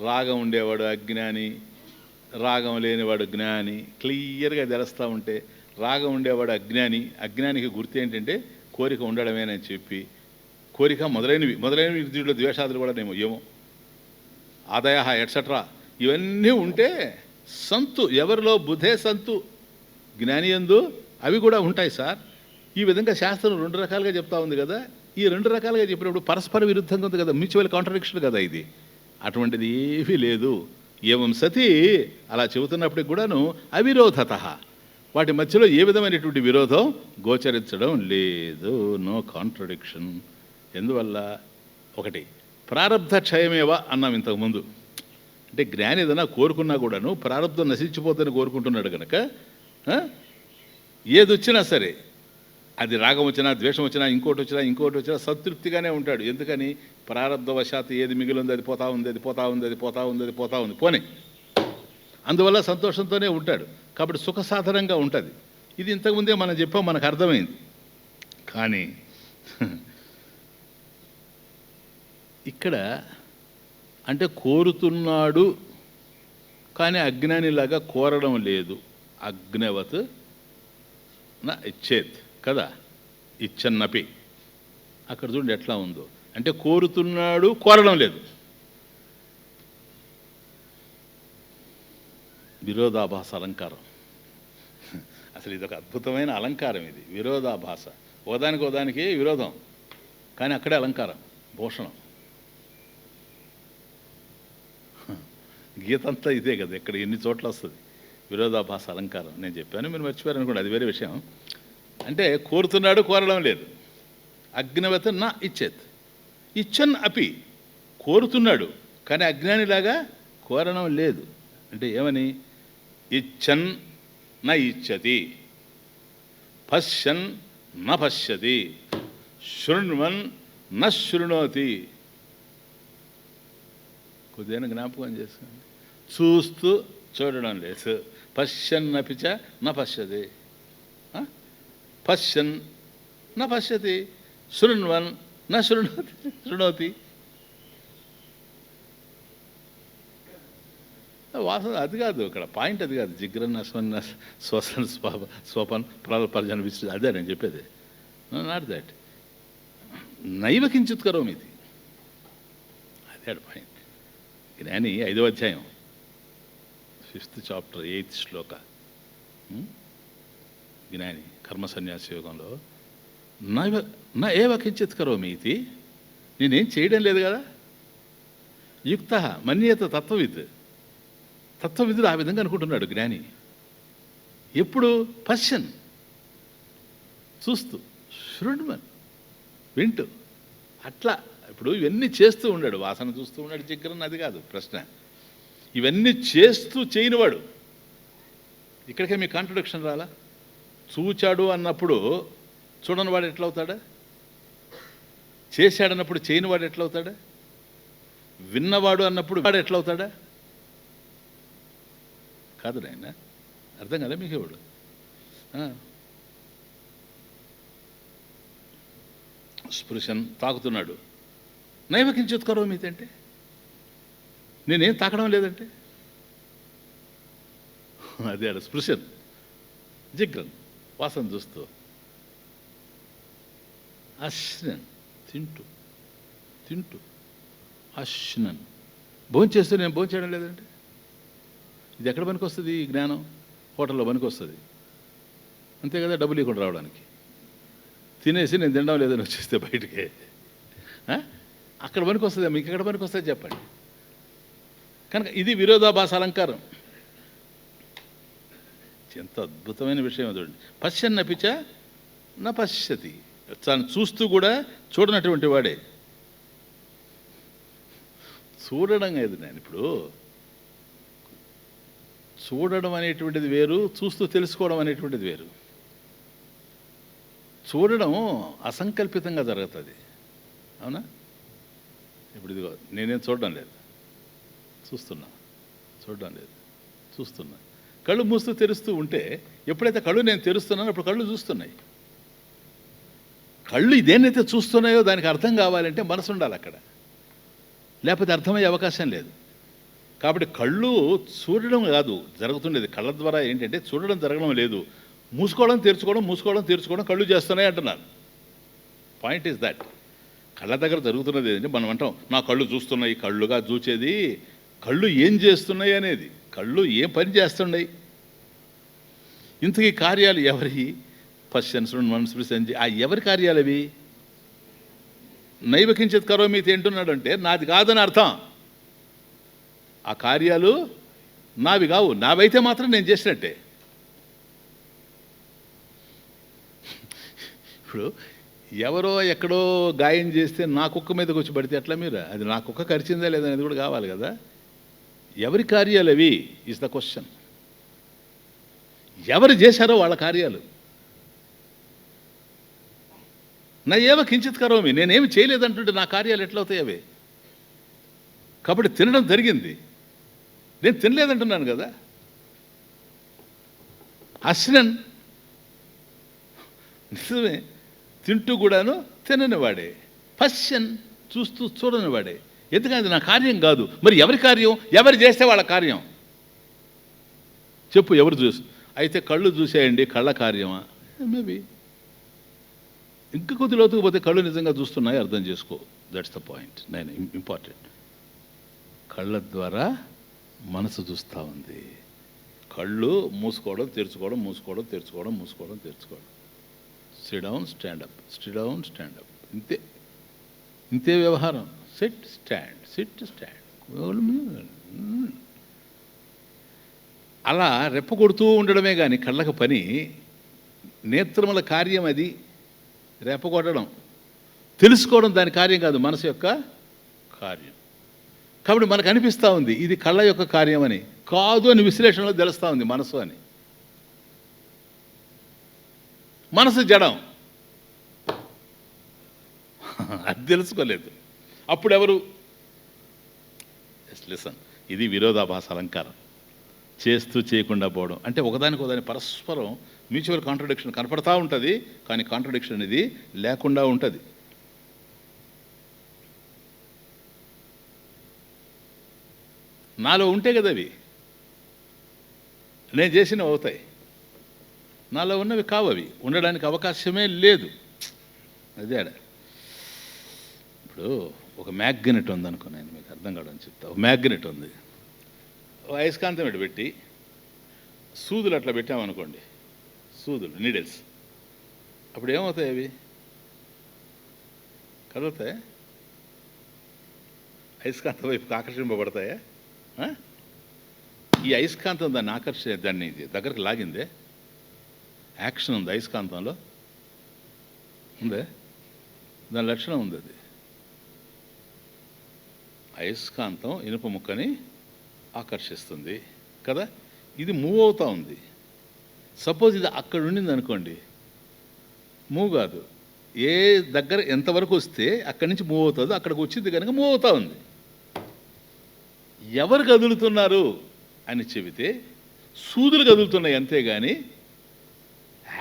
రాగం ఉండేవాడు అజ్ఞాని, రాగం లేనివాడు జ్ఞాని, క్లియర్గా తెలుస్తూ ఉంటే రాగం ఉండేవాడు అజ్ఞాని, అజ్ఞానికి గుర్తు ఏంటంటే కోరిక ఉండడమేనని చెప్పి, కోరిక మొదలైనవి దీంట్లో ద్వేషాదులు కూడా ఏమో ఆదాయ ఎట్సెట్రా ఇవన్నీ ఉంటే సంతు, ఎవరిలో బుధే సంతు, జ్ఞాని యందు అవి కూడా ఉంటాయి సార్. ఈ విధంగా శాస్త్రం రెండు రకాలుగా చెప్తా ఉంది కదా. ఈ రెండు రకాలుగా చెప్పినప్పుడు పరస్పర విరుద్ధంగా ఉంది కదా, మ్యూచువల్ కాంట్రడిక్షన్ కదా ఇది. అటువంటిది ఏమీ లేదు. ఏవం సతి అలా చెబుతున్నప్పటికి కూడాను అవిరోధత, వాటి మధ్యలో ఏ విధమైనటువంటి విరోధం గోచరించడం లేదు. No contradiction. ఎందువల్ల? ఒకటి, ప్రారబ్ధ క్షయమేవా అన్నాం ఇంతకుముందు. అంటే జ్ఞాని ఏదైనా కోరుకున్నా కూడాను ప్రారబ్ధం నశించిపోతుందని కోరుకుంటున్నాడు కనుక ఏది వచ్చినా సరే, అది రాగం వచ్చినా, ద్వేషం వచ్చినా, ఇంకోటి వచ్చినా సంతృప్తిగానే ఉంటాడు. ఎందుకని? ప్రారబ్ధవశాత్తు ఏది మిగిలింది అది పోతా ఉంది, పోనీ. అందువల్ల సంతోషంతోనే ఉంటాడు. కాబట్టి సుఖసాధనంగా ఉంటుంది. ఇది ఇంతకుముందే మనం చెప్పాం, మనకు అర్థమైంది. కానీ ఇక్కడ అంటే కోరుతున్నాడు కానీ అజ్ఞానిలాగా కోరడం లేదు. అగ్నవత్ నా ఇచ్చేత్ కదా, ఇచ్చన్నపి. అక్కడ చూడండి ఎట్లా ఉందో, అంటే కోరుతున్నాడు, కోరడం లేదు. విరోధాభాస అలంకారం. అసలు ఇది ఒక అద్భుతమైన అలంకారం. ఇది విరోధాభాస, ఓదానికి విరోధం, కానీ అక్కడే అలంకారం, భూషణం. గీతంతా ఇదే కదా, ఇక్కడ ఎన్ని చోట్ల వస్తుంది విరోధాభాస అలంకారం. నేను చెప్పాను, మీరు మర్చిపోయారు అనుకోండి, అది వేరే విషయం. అంటే కోరుతున్నాడు, కోరడం లేదు. అగ్నివత నా ఇచ్చేత్, ఇచ్చన్ అపి. కోరుతున్నాడు కానీ అజ్ఞానిలాగా కోరడం లేదు. అంటే ఏమని? ఇచ్చన్ న ఇచ్చతి, పశ్యన్ న పశ్యతి, శృణ్వన్ న శృణోతి. కొద్దిగా జ్ఞాపకం చేసుకోండి. చూస్తూ చూడడం లేదు. పశ్యన్నపి చ న పశ్యతి, పశ్యన్ న పశ్యతి, శృణ్వన్ న శృణోతి. వాసన అది కాదు, ఇక్కడ పాయింట్ అది కాదు. జిగ్రన్ అస్వన్ శ్వసన్ స్వపన్ పర్జన విశ్వ, అదే నేను చెప్పేది. Not that. నైవ కించిత్ కరోమి, ఇది అదే పాయింట్. జ్ఞాని 5వ అధ్యాయం 5th చాప్టర్ 8th శ్లోక. జ్ఞాని కర్మ సన్యాస యోగంలో నా ఏవ కించిత్ కరోమి ఇది, నేనేం చేయడం లేదు కదా. యుక్త మన్యేత తత్వవిధుడు ఆ విధంగా అనుకుంటున్నాడు జ్ఞాని. ఎప్పుడు? పశ్యన్, చూస్తూ, శృణ్వన్, వింటూ, అట్లా. ఇప్పుడు ఇవన్నీ చేస్తూ ఉన్నాడు, వాసన చూస్తూ ఉన్నాడు, జిగ్రన్, అది కాదు ప్రశ్న. ఇవన్నీ చేస్తూ చేయనివాడు. ఇక్కడికే మీ కాంట్రడిక్షన్ రాలా? చూచాడు అన్నప్పుడు చూడని వాడు ఎట్లవుతాడా? చేశాడన్నప్పుడు చేయనివాడు ఎట్లవుతాడా? విన్నవాడు అన్నప్పుడు వాడు ఎట్లవుతాడా? కాదు నాయన, అర్థం కదా మీకు? ఎవడు స్పృశన్, తాకుతున్నాడు. నైవ కించిత్ కరోమి అంటే నేనేం తాకడం లేదంటే అదే ఆడ స్పృశన్, జిగ్రన్, వాసన చూస్తూ, అశ్నన్, తింటూ అశ్నన్, భోంచేస్తూ నేను భోంచేయడం లేదంటే ఇది ఎక్కడ పనికి వస్తుంది? ఈ జ్ఞానం హోటల్లో పనికి వస్తుంది, అంతే కదా, డబ్బులు ఇవ్వకుండా రావడానికి. తినేసి నేను తినడం లేదని వచ్చేస్తే బయటికి అక్కడ పనికి వస్తుంది. మీకు ఎక్కడ పనికి వస్తుంది చెప్పండి? కనుక ఇది విరోధాభాస అలంకారం. ఎంత అద్భుతమైన విషయం చూడండి. పశ్యన్నపిచ న పశ్యతి, తాను చూస్తూ కూడా చూడనటువంటి వాడే. చూడడం కాదు నేను ఇప్పుడు, చూడడం అనేటువంటిది వేరు, చూస్తూ తెలుసుకోవడం అనేటువంటిది వేరు. చూడడం అసంకల్పితంగా జరుగుతుంది, అవునా? ఇప్పుడు ఇదిగో నేనేం చూడడం లేదు, చూడడం లేదు, చూస్తున్నా. కళ్ళు మూస్తూ తెరుస్తూ ఉంటే, ఎప్పుడైతే కళ్ళు నేను తెరుస్తున్నానో అప్పుడు కళ్ళు చూస్తున్నాయి. కళ్ళు ఇదేనైతే చూస్తున్నాయో దానికి అర్థం కావాలంటే మనసు ఉండాలి అక్కడ, లేకపోతే అర్థమయ్యే అవకాశం లేదు. కాబట్టి కళ్ళు చూడడం కాదు జరుగుతుండేది, కళ్ళ ద్వారా ఏంటంటే చూడడం జరగడం లేదు, మూసుకోవడం తెరుచుకోవడం కళ్ళు చేస్తున్నాయి అంటున్నారు. Point is that. కళ్ళ దగ్గర జరుగుతున్నది ఏంటంటే మనం అంటాం నా కళ్ళు చూస్తున్నాయి. కళ్ళుగా చూచేది కళ్ళు ఏం చేస్తున్నాయి అనేది, కళ్ళు ఏం పని చేస్తున్నాయి. ఇంతకీ కార్యాలు ఎవరి? పశ్యన్ శృణ్వన్ స్పృశంజి, ఆ ఎవరి కార్యాలు అవి? నైవ కించిత్ కరోమి ఏంటున్నాడు అంటే నాది కాదని అర్థం. ఆ కార్యాలు నావి కావు, నావైతే మాత్రం నేను చేసినట్టే. ఇప్పుడు ఎవరో ఎక్కడో గాయం చేస్తే నా కుక్క మీదకి వచ్చి పడితే ఎట్లా మీరు? అది నా కుక్క కరిచిందా లేదనేది కూడా కావాలి కదా. ఎవరి కార్యాలు అవి ఈజ్ ద క్వశ్చన్. ఎవరు చేశారో వాళ్ళ కార్యాలు. నా ఏవ కించిత్ కరోమి, నేనేమి చేయలేదంటుంటే నా కార్యాలు ఎట్లవుతాయి అవి? కాబట్టి తినడం జరిగింది, నేను తినలేదంటున్నాను కదా. అశ్నన్, నిజమే, తింటూ కూడాను తినని వాడే. పశ్యన్, చూస్తూ చూడని వాడే. ఎందుకంటే అది నా కార్యం కాదు. మరి ఎవరి కార్యం? ఎవరు చేస్తే వాళ్ళ కార్యం చెప్పు. ఎవరు చూసి? అయితే కళ్ళు చూసేయండి, కళ్ళ కార్యమా? మేబీ. ఇంకా కొద్ది లోతుకు పోతే కళ్ళు నిజంగా చూస్తున్నాయి, అర్థం చేసుకో. That's the point. నేను ఇంపార్టెంట్. కళ్ళ ద్వారా మనసు చూస్తూ ఉంది. కళ్ళు మూసుకోవడం తెరుచుకోవడం, మూసుకోవడం తెరుచుకోవడం, మూసుకోవడం తెరుచుకోవడం. Sit down, stand up, sit down, stand up. ఇంతే, ఇంతే వ్యవహారం. Sit stand, sit stand. అలా రెప్ప కొడుతూ ఉండడమే కానీ కళ్ళకు పని. నేత్రముల కార్యం అది. రెప్ప కొట్టడం, తెలుసుకోవడం దాని కార్యం కాదు, మనసు యొక్క కార్యం. కాబట్టి మనకు అనిపిస్తూ ఉంది ఇది కళ్ళ యొక్క కార్యం అని. కాదు అని విశ్లేషణలో తెలుస్తూ ఉంది మనసు అని. మనసు జడం, అది తెలుసుకోలేదు. అప్పుడు ఎవరు? లిసన్, ఇది విరోధాభాస అలంకారం. చేస్తూ చేయకుండా పోవడం అంటే ఒకదానికి ఒకదాని పరస్పరం మ్యూచువల్ కాంట్రడిక్షన్ కనపడతా ఉంటుంది, కానీ కాంట్రడిక్షన్ అనేది లేకుండా ఉంటుంది. నాలో ఉంటే కదా అవి నేను చేసినవి అవుతాయి, నాలో ఉన్నవి కావు. అవి ఉండడానికి అవకాశమే లేదు. అదే ఇప్పుడు ఒక మ్యాగ్నెట్ ఉందనుకో, నేను మీకు అర్థం కావడానికి చెప్తా. ఒక మ్యాగ్నెట్ ఉంది, అయస్కాంతం ఇటు పెట్టి సూదులు అట్లా పెట్టామనుకోండి, సూదులు, నీడిల్స్. అప్పుడు ఏమవుతాయి? అవి కదులుతాయా? అయస్కాంతం వైపుకి ఆకర్షింపబడతాయా? ఈ అయస్కాంతం దాన్ని దగ్గరకు లాగిందే. యాక్షన్ ఉంది అయస్కాంతంలో, ఉందే, దాని లక్షణం ఉంది. అది అయస్కాంతం ఇనుప ముక్కని ఆకర్షిస్తుంది కదా. ఇది మూవ్ అవుతూ ఉంది. సపోజ్ ఇది అక్కడ ఉండింది అనుకోండి, మూవ్ కాదు. ఏ దగ్గర ఎంతవరకు వస్తే అక్కడి నుంచి మూవ్ అవుతుందో అక్కడికి వచ్చింది కనుక మూవ్ అవుతూ ఉంది. ఎవరు కదులుతున్నారు అని చెబితే సూదులు కదులుతున్నాయి అంతేగాని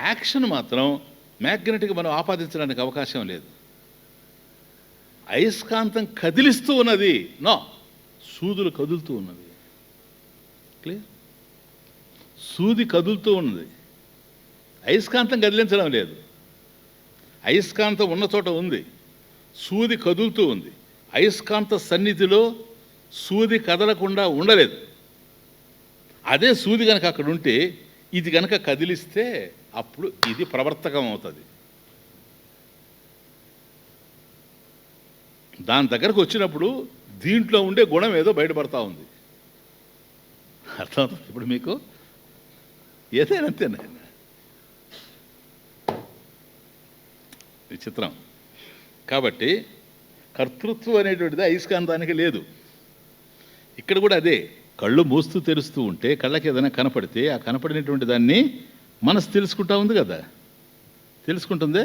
యాక్షన్ మాత్రం మ్యాగ్నెటిక్ మనం ఆపాదించడానికి అవకాశం లేదు. అయస్కాంతం కదిలిస్తూ ఉన్నది, నో, సూదులు కదులుతూ ఉన్నవి. క్లియర్? సూది కదులుతూ ఉన్నది, అయస్కాంతం కదిలించడం లేదు. అయస్కాంతం ఉన్న చోట ఉంది, సూది కదులుతూ ఉంది. అయస్కాంత సన్నిధిలో సూది కదలకుండా ఉండలేదు. అదే సూది కనుక అక్కడ ఉంటే ఇది కనుక కదిలిస్తే అప్పుడు ఇది ప్రవర్తకం అవుతుంది. దాని దగ్గరకు వచ్చినప్పుడు దీంట్లో ఉండే గుణం ఏదో బయటపడతా ఉంది. అర్థం? ఇప్పుడు మీకు ఏదైనా అంతేనా? విచిత్రం. కాబట్టి కర్తృత్వం అనేటువంటిది అయస్కాంతానికి లేదు. ఇక్కడ కూడా అదే, కళ్ళు మూస్తూ తెరుస్తూ ఉంటే కళ్ళకి ఏదైనా కనపడితే ఆ కనపడినటువంటి దాన్ని మనసు తెలుసుకుంటా ఉంది కదా. తెలుసుకుంటుందే.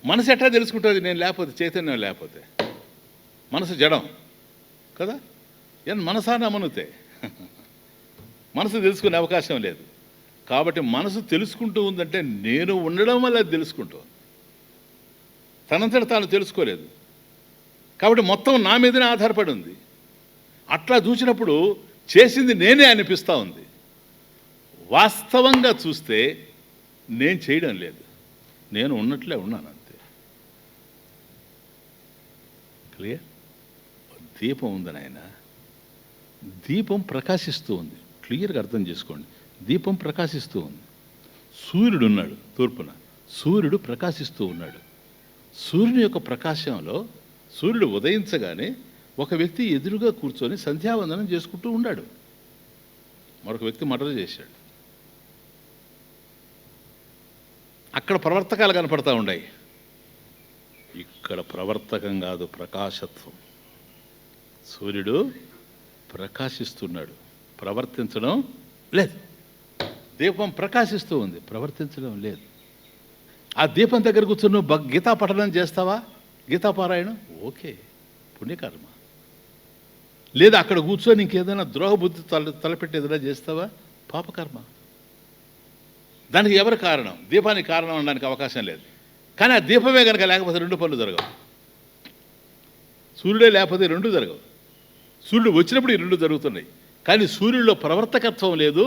మనసు ఎట్లా తెలుసుకుంటుంది? నేను లేకపోతే, చైతన్యం లేకపోతే. మనసు జడం కదా. మనసాన అమనుతే మనసు తెలుసుకునే అవకాశం లేదు. కాబట్టి మనసు తెలుసుకుంటూ ఉందంటే నేను ఉండడం వల్ల అది తెలుసుకుంటూ, తనంతట తాను తెలుసుకోలేదు. కాబట్టి మొత్తం నా మీదనే ఆధారపడి ఉంది. అట్లా చూసినప్పుడు చేసింది నేనే అనిపిస్తూ ఉంది. వాస్తవంగా చూస్తే నేను చేయడం లేదు, నేను ఉన్నట్లే ఉన్నాను అంతే. క్లియర్? దీపం ఉంది నాయన, దీపం ప్రకాశిస్తూ ఉంది. క్లియర్గా అర్థం చేసుకోండి. దీపం ప్రకాశిస్తూ ఉంది. సూర్యుడు ఉన్నాడు తూర్పున, సూర్యుడు ప్రకాశిస్తూ ఉన్నాడు. సూర్యుని యొక్క ప్రకాశంలో సూర్యుడు ఉదయించగానే ఒక వ్యక్తి ఎదురుగా కూర్చొని సంధ్యావందనం చేసుకుంటూ ఉన్నాడు. మరొక వ్యక్తి మర్డర్ చేశాడు. అక్కడ ప్రవర్తకాలు కనపడతా ఉన్నాయి. ఇక్కడ ప్రవర్తకం కాదు, ప్రకాశత్వం. సూర్యుడు ప్రకాశిస్తున్నాడు, ప్రవర్తించడం లేదు. దీపం ప్రకాశిస్తూ ఉంది, ప్రవర్తించడం లేదు. ఆ దీపం దగ్గర కూర్చొని నువ్వు గీతా పఠనం చేస్తావా? గీతాపారాయణం ఓకే, పుణ్యకర్మ. లేదా అక్కడ కూర్చొని ఇంకేదైనా ద్రోహబుద్ధి తలపెట్టి ఏదైనా చేస్తావా? పాపకర్మ. దానికి ఎవరు కారణం? దీపానికి కారణం అనడానికి అవకాశం లేదు. కానీ ఆ దీపమే కనుక లేకపోతే రెండు పనులు జరగవు. సూర్యుడే లేకపోతే రెండు జరగవు. సూర్యుడు వచ్చినప్పుడు ఈ రెండు జరుగుతున్నాయి. కానీ సూర్యుడిలో ప్రవర్తకత్వం లేదు,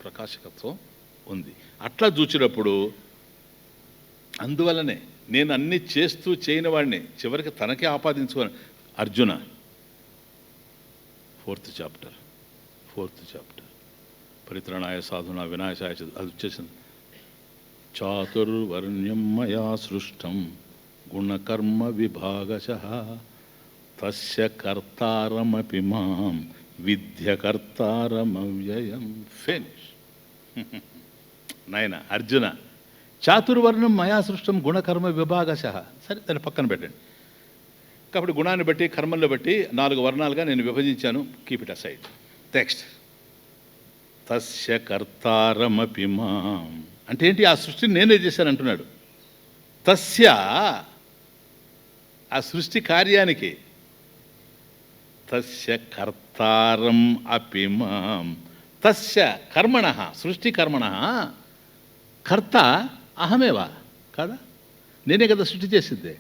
ప్రకాశకత్వం ఉంది. అట్లా చూచినప్పుడు అందువల్లనే నేను అన్ని చేస్తూ చేయని వాడిని చివరికి తనకే ఆపాదించుకొని అర్జున 4th చాప్టర్ పరిత్రాణాయ సాధునా వినాశాయ అది వచ్చేసింది. చాతుర్వర్ణ్యం మయా సృష్టం గుణకర్మ విభాగశః తస్య కర్తారమపి మాం విద్యకర్తారమవ్యయం. ఫినిష్. నాయన అర్జున, చాతుర్వర్ణం మయా సృష్టం గుణకర్మ విభాగశః. సరే, దాన్ని పక్కన పెట్టండి. కాబట్టి గుణాన్ని బట్టి కర్మల్లో బట్టి 4 వర్ణాలుగా నేను విభజించాను. Keep it aside. నెక్స్ట్, తస్య కర్తారమపి మాం అంటే ఏంటి? ఆ సృష్టిని నేనే చేశాను అంటున్నాడు. తస్య ఆ సృష్టి కార్యానికి, తస్య కర్తారం అపి మాం, తస్య కర్మణ సృష్టి కర్మణ కర్త అహమేవా కాదా? నేనే కదా సృష్టి చేసిందే.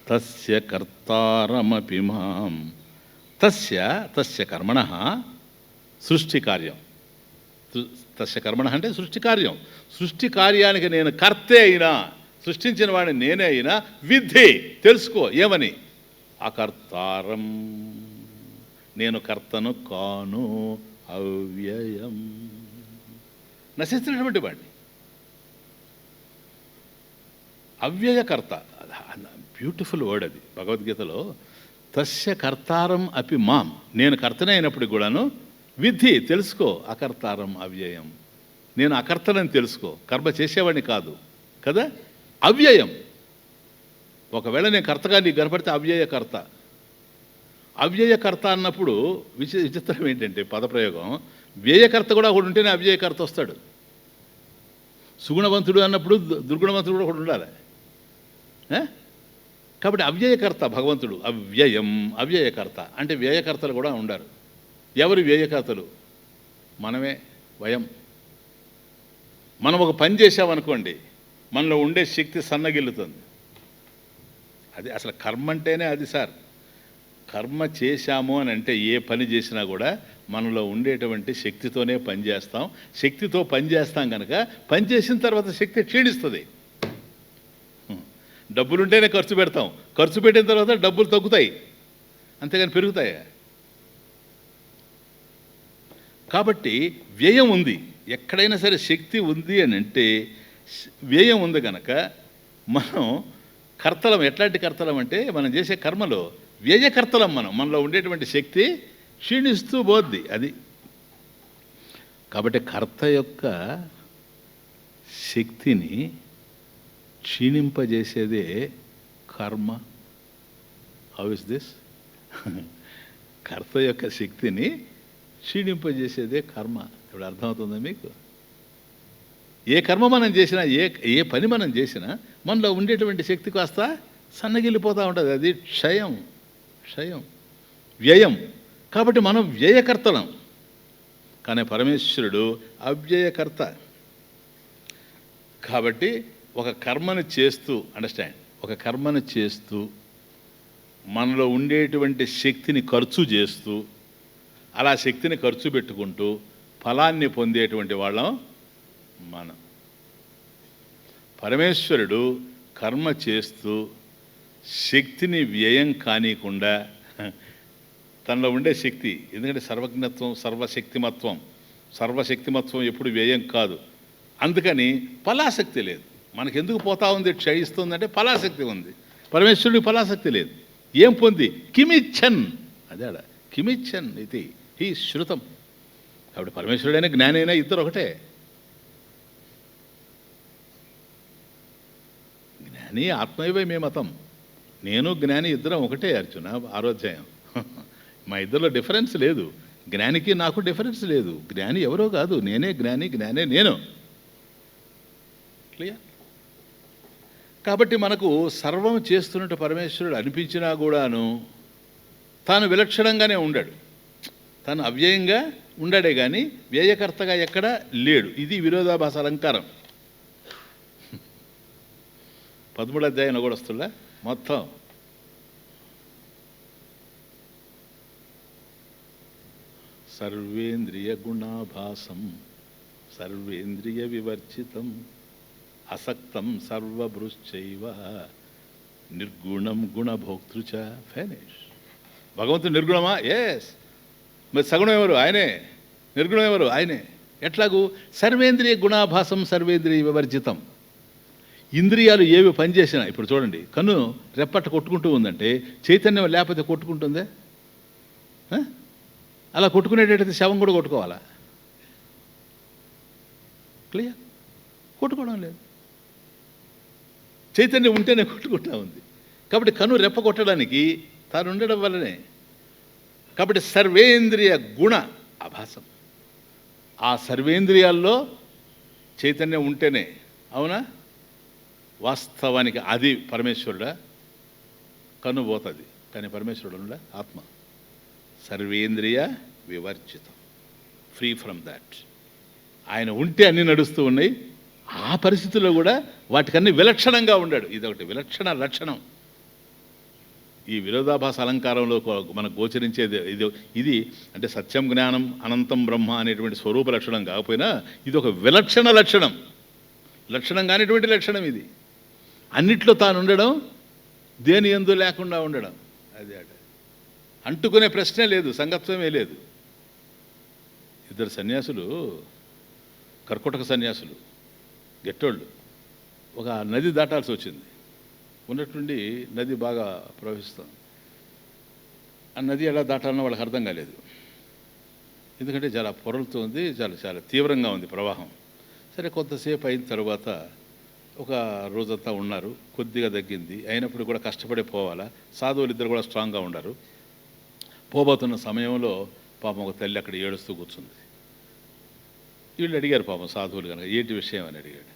తస్య కర్తారమపి మాం తస్య కర్మణ సృష్టి కార్యం. తస్య కర్మణ అంటే సృష్టి కార్యం. సృష్టి కార్యానికి నేను కర్తే అయినా, సృష్టించిన వాడిని నేనే అయినా విద్ధి తెలుసుకో. ఏమని? అకర్తారం, నేను కర్తను కాను, అవ్యయం, నశించినటువంటి వాడిని, అవ్యయకర్త. బ్యూటిఫుల్ వర్డ్ అది భగవద్గీతలో. తస్య కర్తారం అపి మాం, నేను కర్తనే అయినప్పటికి కూడాను విద్ధి తెలుసుకో, అకర్తారం అవ్యయం, నేను అకర్తనని తెలుసుకో. కర్మ చేసేవాడిని కాదు కదా, అవ్యయం. ఒకవేళ నేను కర్తగా నీకు కనపడితే అవ్యయకర్త. అవ్యయకర్త అన్నప్పుడు విచిత్రం ఏంటంటే పదప్రయోగం, వ్యయకర్త కూడా ఒకడు ఉంటేనే అవ్యయకర్త వస్తాడు. సుగుణవంతుడు అన్నప్పుడు దుర్గుణవంతుడు కూడా ఒకడు ఉండాలి. కాబట్టి అవ్యయకర్త భగవంతుడు. అవ్యయం, అవ్యయకర్త అంటే వ్యయకర్తలు కూడా ఉండారు. ఎవరు వ్యయకర్తలు? మనమే, వయం. మనం ఒక పని చేసామనుకోండి, మనలో ఉండే శక్తి సన్నగిల్లుతుంది. అది అసలు కర్మ అంటేనే అది సార్. కర్మ చేశాము అని అంటే ఏ పని చేసినా కూడా మనలో ఉండేటువంటి శక్తితోనే పనిచేస్తాం. శక్తితో పనిచేస్తాం కనుక పని చేసిన తర్వాత శక్తి క్షీణిస్తుంది. డబ్బులుంటేనే ఖర్చు పెడతాం, ఖర్చు పెట్టిన తర్వాత డబ్బులు తగ్గుతాయి, అంతేగాని పెరుగుతాయా? కాబట్టి వ్యయం ఉంది. ఎక్కడైనా సరే శక్తి ఉంది అని అంటే వ్యయం ఉంది కనుక మనం కర్తలం. ఎట్లాంటి కర్తలం అంటే మనం చేసే కర్మలో వ్యయకర్తలం. మనలో ఉండేటువంటి శక్తి క్షీణిస్తూ పోద్ది. అది కాబట్టి కర్త యొక్క శక్తిని క్షీణింపజేసేదే కర్మ. How is this? కర్త యొక్క శక్తిని క్షీణింపజేసేదే కర్మ. ఇప్పుడు అర్థమవుతుందా మీకు? ఏ కర్మ మనం చేసినా, ఏ పని మనం చేసినా మనలో ఉండేటువంటి శక్తి కాస్త సన్నగిల్లిపోతూ ఉంటుంది. అది క్షయం, వ్యయం. కాబట్టి మనం వ్యయకర్తలం, కానీ పరమేశ్వరుడు అవ్యయకర్త. కాబట్టి ఒక కర్మను చేస్తూ, అండర్స్టాండ్, ఒక కర్మను చేస్తూ మనలో ఉండేటువంటి శక్తిని ఖర్చు చేస్తూ, అలా శక్తిని ఖర్చు పెట్టుకుంటూ ఫలాన్ని పొందేటువంటి వాళ్ళం మనం. పరమేశ్వరుడు కర్మ చేస్తూ శక్తిని వ్యయం కానీయకుండా తనలో ఉండే శక్తి, ఎందుకంటే సర్వజ్ఞత్వం, సర్వశక్తిమత్వం ఎప్పుడు వ్యయం కాదు. అందుకని ఫలాసక్తి లేదు. మనకెందుకు పోతా ఉంది, క్షయిస్తుందంటే ఫలాసక్తి ఉంది. పరమేశ్వరుడికి ఫలాసక్తి లేదు. ఏం పొంది? కిమిచ్చన్. అదే కిమిచ్చన్ ఇది హీ శృతం. కాబట్టి పరమేశ్వరుడైనా జ్ఞానైనా ఇద్దరు ఒకటే. జ్ఞాని ఆత్మైవ మే మతం. నేను జ్ఞాని ఇద్దరం ఒకటే అర్జున. 6వ అధ్యాయం. మా ఇద్దరిలో డిఫరెన్స్ లేదు. జ్ఞానికి నాకు డిఫరెన్స్ లేదు. జ్ఞాని ఎవరో కాదు, నేనే జ్ఞాని, జ్ఞానే నేను. క్లియర్? కాబట్టి మనకు సర్వం చేస్తున్నట్టు పరమేశ్వరుడు అనిపించినా కూడాను తాను విలక్షణంగానే ఉండాడు. తాను అవ్యయంగా ఉండడే కానీ వ్యయకర్తగా ఎక్కడా లేడు. ఇది విరోధాభాస అలంకారం. 13వ అధ్యాయంలో కూడా వస్తుందా మొత్తం. సర్వేంద్రియ గుణాభాసం సర్వేంద్రియ వివర్జితం అసక్తం సర్వభృశ్చైవ నిర్గుణం గుణభోక్తృచ. ఫినిష్. భగవంతుడు నిర్గుణమా? ఎస్. మరి సగుణం ఎవరు? ఆయనే. నిర్గుణం ఎవరు? ఆయనే. ఎట్లాగూ? సర్వేంద్రియ గుణాభాసం సర్వేంద్రియ వివర్జితం. ఇంద్రియాలు ఏవి పనిచేసినా, ఇప్పుడు చూడండి, కన్ను రెప్పట్ట కొట్టుకుంటూ ఉందంటే చైతన్యం లేకపోతే కొట్టుకుంటుందే? అలా కొట్టుకునేటట్టయితే శవం కూడా కొట్టుకోవాలా? క్లియర్? కొట్టుకోవడం లేదు. చైతన్యం ఉంటేనే కొట్టుకుంటా ఉంది. కాబట్టి కన్ను రెప్ప కొట్టడానికి తాను ఉండడం వల్లనే. కాబట్టి సర్వేంద్రియ గుణ ఆభాసం. ఆ సర్వేంద్రియాల్లో చైతన్యం ఉంటేనే. అవునా? వాస్తవానికి అది పరమేశ్వరుడా? కన్ను పోతుంది కానీ పరమేశ్వరుడు ఆత్మ. సర్వేంద్రియ వివర్జితం, ఫ్రీ ఫ్రమ్ దాట్. ఆయన ఉంటే అన్నీ నడుస్తూ ఉన్నాయి. ఆ పరిస్థితుల్లో కూడా వాటికన్నీ విలక్షణంగా ఉన్నాడు. ఇదొకటి విలక్షణ లక్షణం. ఈ విరోధాభాస అలంకారంలో మనకు గోచరించేది ఇది అంటే సత్యం జ్ఞానం అనంతం బ్రహ్మ అనేటువంటి స్వరూప లక్షణం కాకపోయినా ఇది ఒక విలక్షణ లక్షణం. లక్షణం కానిటువంటి లక్షణం ఇది. అన్నిట్లో తాను ఉండడం, దేని యందు లేకుండా ఉండడం. అదే అంటుకునే ప్రశ్నే లేదు, సంగత్వమే లేదు. ఇద్దరు సన్యాసులు, కర్కోటక సన్యాసులు, గెట్టోళ్ళు, ఒక నది దాటాల్సి వచ్చింది. ఉన్నట్టుండి నది బాగా ప్రవహిస్తుంది. ఆ నది ఎలా దాటాలనో వాళ్ళకి అర్థం కాలేదు. ఎందుకంటే చాలా పొరలుతోంది, చాలా చాలా తీవ్రంగా ఉంది ప్రవాహం. సరే, కొంతసేపు అయిన తర్వాత ఒక రోజంతా ఉన్నారు. కొద్దిగా తగ్గింది. అయినప్పుడు కూడా కష్టపడి పోవాలా. సాధువులు ఇద్దరు కూడా స్ట్రాంగ్గా ఉన్నారు. పోబోతున్న సమయంలో పాపం ఒక తల్లి అక్కడ ఏడుస్తూ కూర్చుంది. వీళ్ళు అడిగారు పాపం సాధువులు కనుక, ఏంటి విషయం అని అడిగాడు.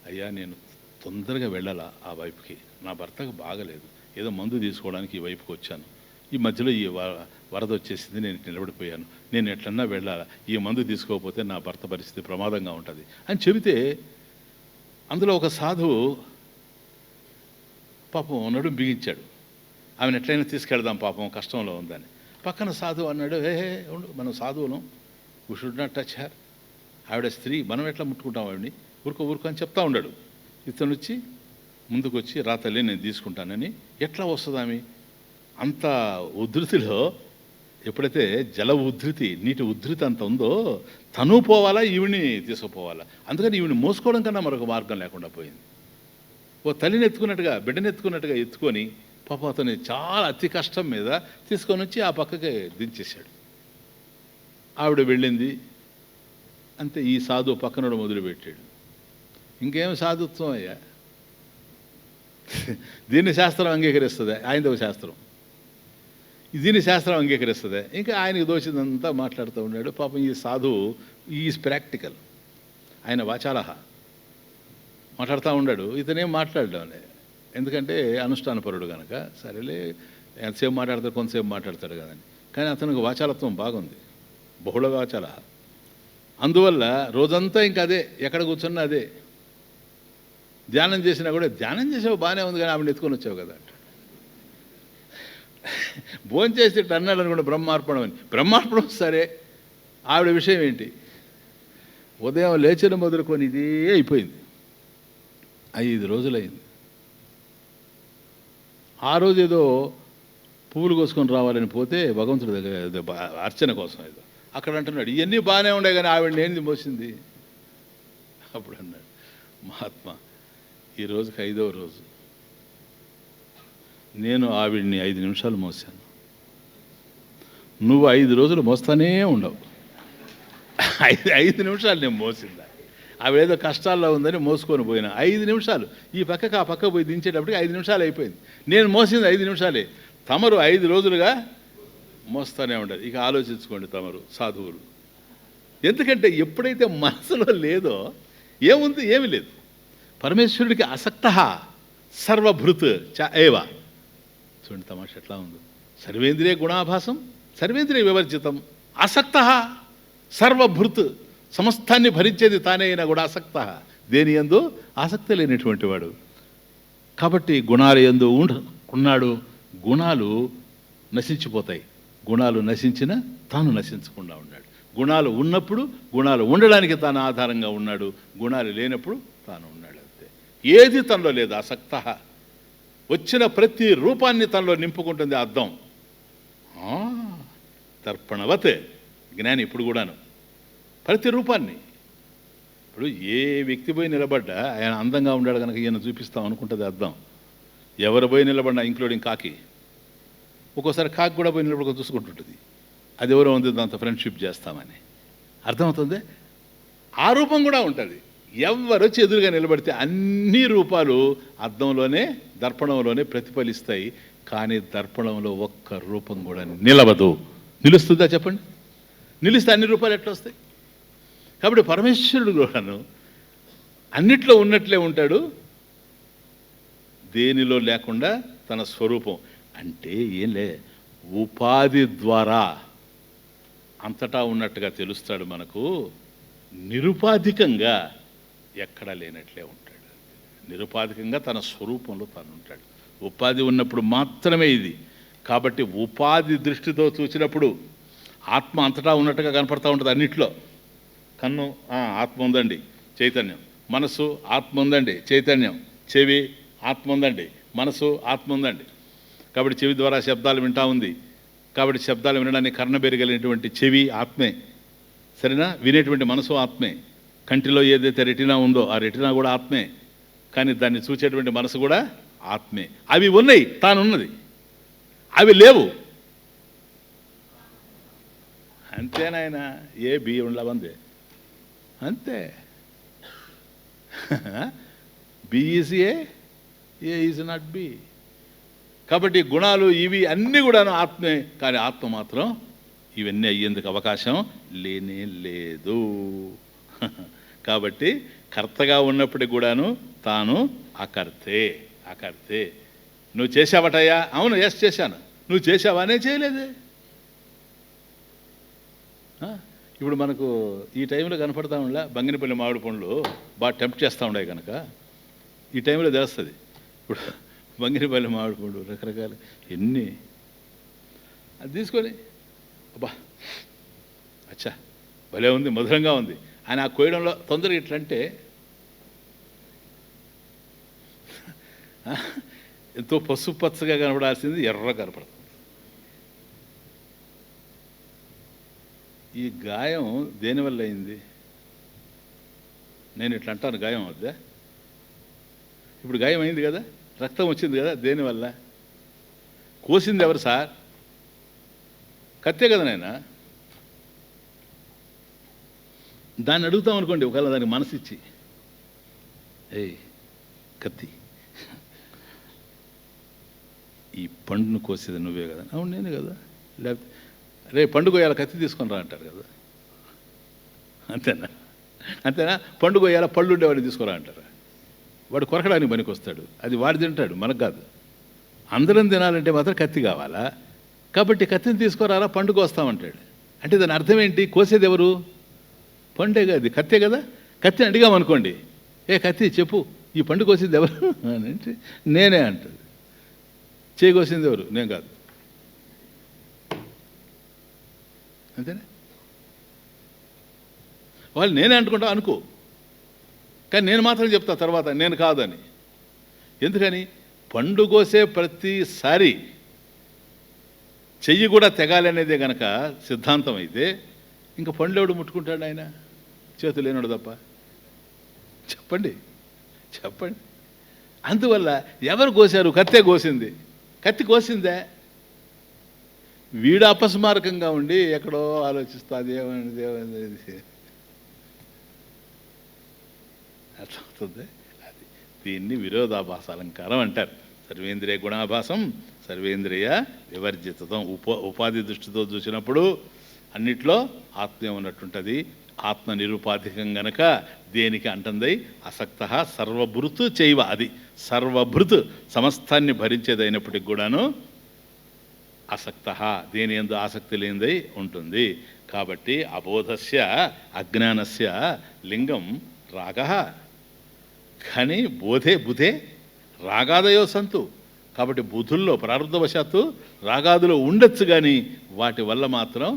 అయ్యా, నేను తొందరగా వెళ్ళాలా ఆ వైపుకి, నా భర్తకు బాగలేదు, ఏదో మందు తీసుకోవడానికి ఈ వైపుకి వచ్చాను. ఈ మధ్యలో ఈ వరద వచ్చేసింది, నేను నిలబడిపోయాను, నేను ఎట్లన్నా వెళ్ళాలా, ఈ మందు తీసుకోకపోతే నా భర్త పరిస్థితి ప్రమాదంగా ఉంటుంది అని చెబితే, అందులో ఒక సాధువు పాపం నడుము బిగించాడు. ఆమెను ఎట్లయినా తీసుకెళ్దాం, పాపం కష్టంలో ఉందని. పక్కన సాధువు అన్నాడు, ఉండు, మనం సాధువులం, we should not touch her, ఆవిడ స్త్రీ, మనం ఎట్లా ముట్టుకుంటాం ఆవిడని, ఊరుకో అని చెప్తా ఉన్నాడు. ఇతను వచ్చి ముందుకు వచ్చి, రా తల్లి నేను తీసుకుంటానని. ఎట్లా వస్తుంది ఆమె అంత ఉధృతిలో? ఎప్పుడైతే జల ఉధృతి, నీటి ఉధృతి అంత ఉందో, తను పోవాలా, ఈవిని తీసుకుపోవాలా. అందుకని ఈవిని మోసుకోవడం కన్నా మరొక మార్గం లేకుండా పోయింది. ఓ తల్లిని ఎత్తుకున్నట్టుగా, బిడ్డని ఎత్తుకున్నట్టుగా ఎత్తుకొని పాపం అతని చాలా అతి కష్టం మీద తీసుకొని వచ్చి ఆ పక్కకి దించేశాడు. ఆవిడ వెళ్ళింది. అంతే. ఈ సాధువు పక్కన మొదలుపెట్టాడు. ఇంకేం సాధుత్వం అయ్యా, దీన్ని శాస్త్రం అంగీకరిస్తుంది, ఆయనది ఒక శాస్త్రం, దీన్ని శాస్త్రం అంగీకరిస్తుంది. ఇంకా ఆయనకు దోచిందంతా మాట్లాడుతూ ఉన్నాడు. పాపం ఈ సాధువు ఈజ్ ప్రాక్టికల్, ఆయన వాచాలహ మాట్లాడుతూ ఉన్నాడు. ఇతనేం మాట్లాడడం లేదు, ఎందుకంటే అనుష్ఠానపరుడు కనుక. సరేలే, ఎంతసేపు మాట్లాడతాడు, కొంతసేపు మాట్లాడతాడు కదని. కానీ అతనికి వాచాలత్వం బాగుంది, బహుళ వాచాల. అందువల్ల రోజంతా ఇంకా అదే, ఎక్కడ కూర్చున్నా అదే. ధ్యానం చేసినా కూడా, ధ్యానం చేసావు బాగానే ఉంది కానీ ఆవిడ ఎత్తుకొని వచ్చావు కదా. భోంచేసి అన్నాడు అనుకోండి బ్రహ్మార్పణం అని. బ్రహ్మార్పణం సరే, ఆవిడ విషయం ఏంటి? ఉదయం లేచిన మొదలుకొని ఇదే అయిపోయింది. 5 రోజులైంది. ఆ రోజు ఏదో పువ్వులు కోసుకొని రావాలని పోతే భగవంతుడి దగ్గర అర్చన కోసం ఏదో అక్కడ అంటున్నాడు, ఇవన్నీ బాగానే ఉండే కానీ ఆవిడ ఏంది మోసింది. అప్పుడు అన్నాడు మహాత్మా, ఈ రోజుకి 5వ రోజు, నేను ఆవిడ్ని 5 నిమిషాలు మోసాను, నువ్వు 5 రోజులు మోస్తానే ఉండవు. 5 నిమిషాలు నేను మోసిందా? ఆవిడేదో కష్టాల్లో ఉందని మోసుకొని పోయినా 5 నిమిషాలు, ఈ పక్కకు ఆ పక్క పోయి దించేటప్పటికి 5 నిమిషాలు అయిపోయింది. నేను మోసింది 5 నిమిషాలే, తమరు 5 రోజులుగా మోస్తానే ఉండదు. ఇక ఆలోచించుకోండి తమరు సాధువులు. ఎందుకంటే ఎప్పుడైతే మనసులో లేదో ఏముంది, ఏమి లేదు. పరమేశ్వరుడికి అసక్త సర్వభృత్ చ ఏవ. చూడండి తమాష ఎట్లా ఉందో. సర్వేంద్రియ గుణాభాసం సర్వేంద్రియ వివర్జితం అసక్త సర్వభృత్, సమస్తాన్ని భరించేది తానే అయినా కూడా అసక్త, దేని యందు ఆసక్తి లేనటువంటి వాడు. కాబట్టి గుణాల యందు ఉన్నాడు. గుణాలు నశించిపోతాయి. గుణాలు నశించిన తాను నశించకుండా ఉన్నాడు. గుణాలు ఉన్నప్పుడు గుణాలు ఉండడానికి తాను ఆధారంగా ఉన్నాడు. గుణాలు లేనప్పుడు తాను ఉన్నాడు. అంతే. ఏది తనలో లేదు. అసక్త, వచ్చిన ప్రతి రూపాన్ని తనలో నింపుకుంటుంది అద్దం. దర్పణవత్ జ్ఞాని ఇప్పుడు కూడాను ప్రతి రూపాన్ని. ఇప్పుడు ఏ వ్యక్తి పోయి నిలబడ్డా ఆయన అందంగా ఉన్నాడు కనుక ఈయన చూపిస్తాం అనుకుంటుంది అద్దం. ఎవరు పోయి నిలబడినా, ఇంక్లూడింగ్ కాకి, ఒక్కోసారి కాకి కూడా పోయి నిలబడి చూసుకుంటుంటుంది. అది ఎవరో ఉంది దాంతో ఫ్రెండ్షిప్ చేస్తామని. అర్థమవుతుంది. ఆ రూపం కూడా ఉంటుంది. ఎవరు వచ్చి ఎదురుగా నిలబడితే అన్ని రూపాలు అద్దంలోనే, దర్పణంలోనే ప్రతిఫలిస్తాయి. కానీ దర్పణంలో ఒక్క రూపం కూడా నిలవదు. నిలుస్తుందా చెప్పండి? నిలిస్తే అన్ని రూపాలు ఎట్లా వస్తాయి? కాబట్టి పరమేశ్వరుడు కూడాను అన్నిట్లో ఉన్నట్లే ఉంటాడు, దేనిలో లేకుండా తన స్వరూపం. అంటే ఏంలే, ఉపాధి ద్వారా అంతటా ఉన్నట్టుగా తెలుస్తాడు మనకు. నిరుపాధికంగా ఎక్కడా లేనట్లే ఉంటాడు. నిరుపాధికంగా తన స్వరూపంలో తాను ఉంటాడు. ఉపాధి ఉన్నప్పుడు మాత్రమే ఇది. కాబట్టి ఉపాధి దృష్టితో చూసినప్పుడు ఆత్మ అంతటా ఉన్నట్టుగా కనపడతా ఉంటుంది అన్నిట్లో. కన్ను ఆత్మ ఉందండి, చైతన్యం. మనసు ఆత్మ ఉందండి, చైతన్యం. చెవి ఆత్మ ఉందండి, మనసు ఆత్మ ఉందండి. కాబట్టి చెవి ద్వారా శబ్దాలు వింటా ఉంది. కాబట్టి శబ్దాలు వినడానికి కర్ణబెరగలిగినటువంటి చెవి ఆత్మే, సరేనా? వినేటువంటి మనసు ఆత్మే. కంటిలో ఏదైతే రెటినా ఉందో ఆ రెటినా కూడా ఆత్మే. కానీ దాన్ని చూసేటువంటి మనసు కూడా ఆత్మే. అవి ఉన్నాయి, తానున్నది. అవి లేవు. అంతేనాయన. ఏ బి ఉండవందే అంతే. B is A is not B. కాబట్టి గుణాలు ఇవి అన్నీ కూడాను ఆత్మే. కానీ ఆత్మ మాత్రం ఇవన్నీ అయ్యేందుకు అవకాశం లేనే లేదు. కాబట్టి కర్తగా ఉన్నప్పటికి కూడాను తాను అకర్తే. అకర్తే. నువ్వు చేసావటయ్యా? అవును, ఎస్ చేశాను. నువ్వు చేసావానే? చేయలేదే. ఇప్పుడు మనకు ఈ టైంలో కనపడతా ఉండలే బంగినపల్లి మామిడి పండ్లు బాగా టెంప్ట్ చేస్తూ ఉండే కనుక ఈ టైంలో తెలుస్తుంది. ఇప్పుడు బంగినపల్లి మామిడి పండు రకరకాల ఎన్ని అది తీసుకొని అబ్బా అచ్చా భలే ఉంది, మధురంగా ఉంది అని ఆ కోయడంలో తొందరగా ఇట్లంటే ఎంతో పసుపు పచ్చగా కనపడాల్సింది ఎర్ర కనపడుతుంది. ఈ గాయం దేనివల్ల అయింది? నేను ఇట్లా అంటాను, గాయం వద్దా? ఇప్పుడు గాయం అయింది కదా, రక్తం వచ్చింది కదా, దేనివల్ల? కోసింది ఎవరు సార్? కత్తే కదా నాయన. దాన్ని అడుగుతాం అనుకోండి, ఒకవేళ దానికి మనసు ఇచ్చి, ఏయ్ కత్తి, ఈ పండును కోసేది నువ్వే కదా. అవును నేనే కదా. లేకపోతే రే పండు కొయ్యాల కత్తి తీసుకొని రా అంటారు కదా. అంతేనా? అంతేనా? పండు కొయ్యాల పళ్ళు ఉండేవాడిని తీసుకురా అంటారు. వాడు కొరకడానికి పనికి వస్తాడు, అది వాడు తింటాడు, మనకు కాదు. అందరం తినాలంటే మాత్రం కత్తి కావాలా? కాబట్టి కత్తిని తీసుకురాలా, పండు కోస్తామంటాడు. అంటే దాని అర్థం ఏంటి? కోసేది ఎవరు? పండే కాదు, కత్తే కదా. కత్తిని అడిగామనుకోండి, ఏ కత్తి చెప్పు, ఈ పండు కోసేది ఎవరు అంటే నేనే అంటుంది. చేయి కోసింది ఎవరు? నేను కాదు. అంతేనా? వాళ్ళు నేనే అనుకుంటా అనుకో, కానీ నేను మాత్రం చెప్తా తర్వాత నేను కాదని. ఎందుకని? పండు కోసే ప్రతిసారి చెయ్యి కూడా తెగాలి అనేదే కనుక సిద్ధాంతం అయితే ఇంకా పండ్లు ఎవడు ముట్టుకుంటాడు? ఆయన చేతులు లేనాడు తప్ప. చెప్పండి చెప్పండి. అందువల్ల ఎవరు కోసారు? కత్తే కోసింది. కత్తి కోసిందే. వీడు అపస్మారకంగా ఉండి ఎక్కడో ఆలోచిస్తా అదేమని అర్థమవుతుంది. అది దీన్ని విరోధాభాసాలంకారం అంటారు. సర్వేంద్రియ గుణాభాసం, సర్వేంద్రియ వివర్జితం. ఉపాధి దృష్టితో చూసినప్పుడు అన్నిట్లో ఆత్మ ఉన్నట్టుంటుంది. ఆత్మ నిరుపాధికం గనక దేనికి అంటుంది? అసక్త సర్వభృతు చైవ. అది సర్వభృతు, సమస్తాన్ని భరించేదైనప్పటికి కూడాను అసక్త, దేని యందు ఆసక్తి లేనిదై ఉంటుంది. కాబట్టి అబోధస్య అజ్ఞానస్య లింగం రాగ, కానీ బోధే బుధే రాగాదయో సంతు. కాబట్టి బుధుల్లో ప్రారంధవశాత్తు రాగాదులో ఉండొచ్చు, కానీ వాటి వల్ల మాత్రం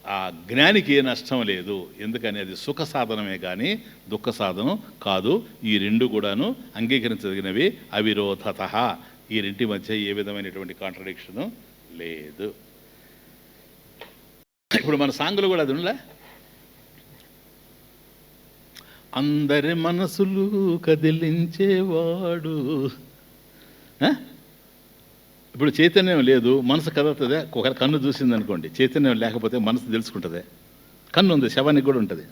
ఆ జ్ఞానికి ఏ నష్టం లేదు. ఎందుకని అది సుఖ సాధనమే కానీ దుఃఖ సాధనం కాదు. ఈ రెండు కూడాను అంగీకరించదగినవి. అవిరోధత, ఈ రెంటి మధ్య ఏ విధమైనటువంటి కాంట్రడిక్షను లేదు. ఇప్పుడు మన సాంగులు కూడా అది ఉండలే, అందరి మనసులు కదిలించేవాడు. ఇప్పుడు చైతన్యం లేదు, మనసు కదులుతుందే. ఒక కన్ను చూసింది అనుకోండి, చైతన్యం లేకపోతే మనసు తెలుసుకుంటుంది. కన్ను ఉంది, శవానికి కూడా ఉంటుంది.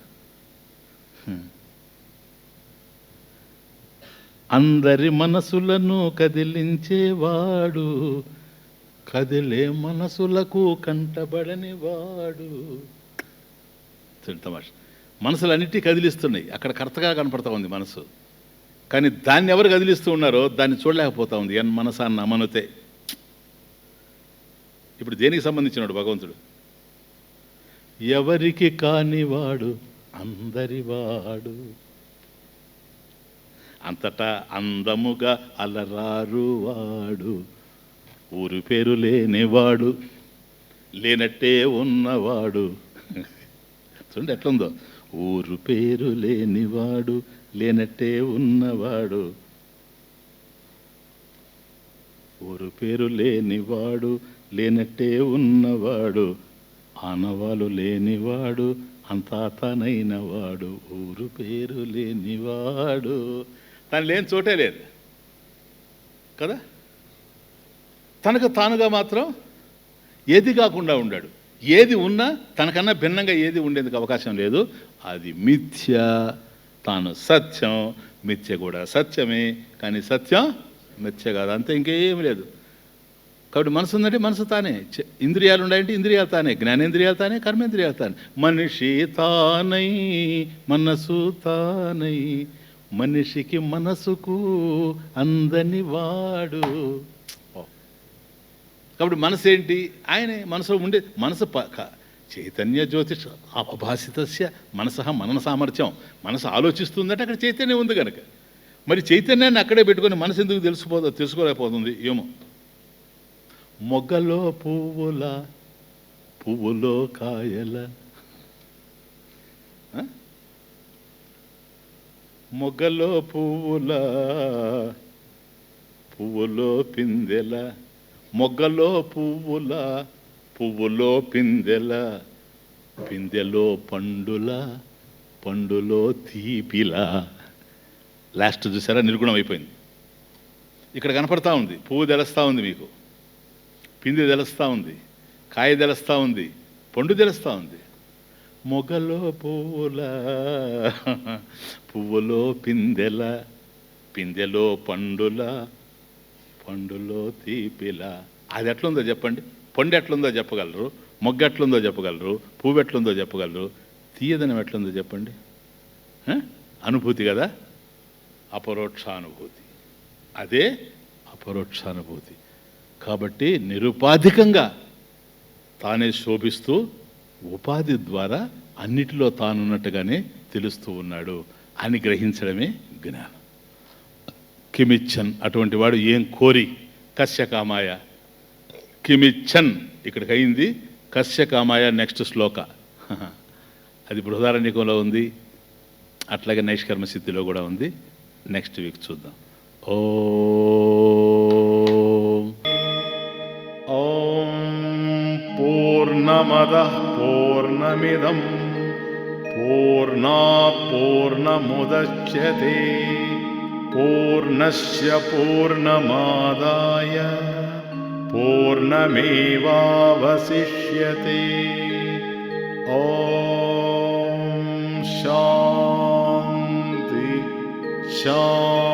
అందరి మనసులను కదిలించేవాడు, కదిలే మనసులకు కంటబడని వాడు. తమాష, మనసులన్నిటి కదిలిస్తున్నాయి, అక్కడ కర్తగా కనపడతా ఉంది మనసు, కానీ దాన్ని ఎవరు కదిలిస్తూ ఉన్నారో దాన్ని చూడలేకపోతా ఉంది. ఎన్ మనసాన్ని అమనుతే. ఇప్పుడు దేనికి సంబంధించినాడు భగవంతుడు? ఎవరికి కానివాడు అందరివాడు, అంతటా అందముగా అలరారు వాడు, ఊరు పేరు లేనివాడు, లేనట్టే ఉన్నవాడు. చూడండి ఎట్లుందో, ఊరు పేరు లేనివాడు, లేనట్టే ఉన్నవాడు, ఊరు పేరు లేనివాడు, లేనట్టే ఉన్నవాడు, ఆనవాలు లేనివాడు, అంతా తనైనవాడు, ఊరు పేరు లేనివాడు. తను లేని చోటే లేదు కదా. తనకు తానుగా మాత్రం ఏది కాకుండా ఉండాడు. ఏది ఉన్నా తనకన్నా భిన్నంగా ఏది ఉండేందుకు అవకాశం లేదు. అది మిథ్య, తాను సత్యం. మిథ్య కూడా సత్యమే, కానీ సత్యం మిథ్య కాదు. అంతే, ఇంకేమీ లేదు. కాబట్టి మనసు ఉందంటే మనసు తానే, ఇంద్రియాలు ఉన్నాయంటే ఇంద్రియాలు తానే, జ్ఞానేంద్రియాలు తానే, కర్మేంద్రియాలు తానే. మనిషి తానై మనసు తానై, మనిషికి మనసుకు అందని వాడు. కాబట్టి మనసు ఏంటి? ఆయనే. మనసు ఉండే మనసు చైతన్య జ్యోతిష్ అపభాసితస్య మనస మనన సామర్థ్యం. మనసు ఆలోచిస్తుందంటే అక్కడ చైతన్యం ఉంది కనుక. మరి చైతన్యాన్ని అక్కడే పెట్టుకొని మనసు ఎందుకు తెలుసుకోలేకపోతుంది ఏమో. మొగ్గలో పువ్వుల, పువ్వులో కాయల, మొగ్గలో పువ్వుల, పువ్వులో పిందెల, మొగ్గలో పువ్వుల, పువ్వులో పిందెల, పిందెలో పండుల, పండులో తీపిల. లాస్ట్ చూసారా, నిర్గుణం అయిపోయింది. ఇక్కడ కనపడతా ఉంది, పువ్వు తెలుస్తూ ఉంది మీకు, పిందె తెలుస్తూ ఉంది, కాయ తెలుస్తూ ఉంది, పండు తెలుస్తూ ఉంది. మొగలో పువ్వుల, పువ్వులో పిందెల, పిందెలో పండుల, పండులో తీపిల. అది ఎట్లుందో చెప్పండి. పండు ఎట్లుందో చెప్పగలరు, మొగ్గ ఎట్లుందో చెప్పగలరు, పువ్వు ఎట్లుందో చెప్పగలరు, తీయదనం ఎట్లుందో చెప్పండి. అనుభూతి కదా, అపరోక్షానుభూతి. అదే అపరోక్షానుభూతి. కాబట్టి నిరుపాధికంగా తానే శోభిస్తూ ఉపాధి ద్వారా అన్నిటిలో తానున్నట్టుగానే తెలుస్తూ ఉన్నాడు అని గ్రహించడమే జ్ఞానం. కిమిచ్చన్, అటువంటి వాడు ఏం కోరి, కశ్యకామాయ కిమిచ్చన్ ఇక్కడికి అయింది. కశ్యకామాయ నెక్స్ట్ శ్లోక, అది బృహదారణ్యకంలో ఉంది, అట్లాగే నైష్కర్మ సిద్ధిలో కూడా ఉంది. నెక్స్ట్ వీక్ చూద్దాం. ఓం పూర్ణమదః పూర్ణమిదం పూర్ణాత్ పూర్ణముదచ్యతే పూర్ణస్య పూర్ణమాదాయ పూర్ణమేవావశిష్యతే. ఓం శాంతి శాంతి.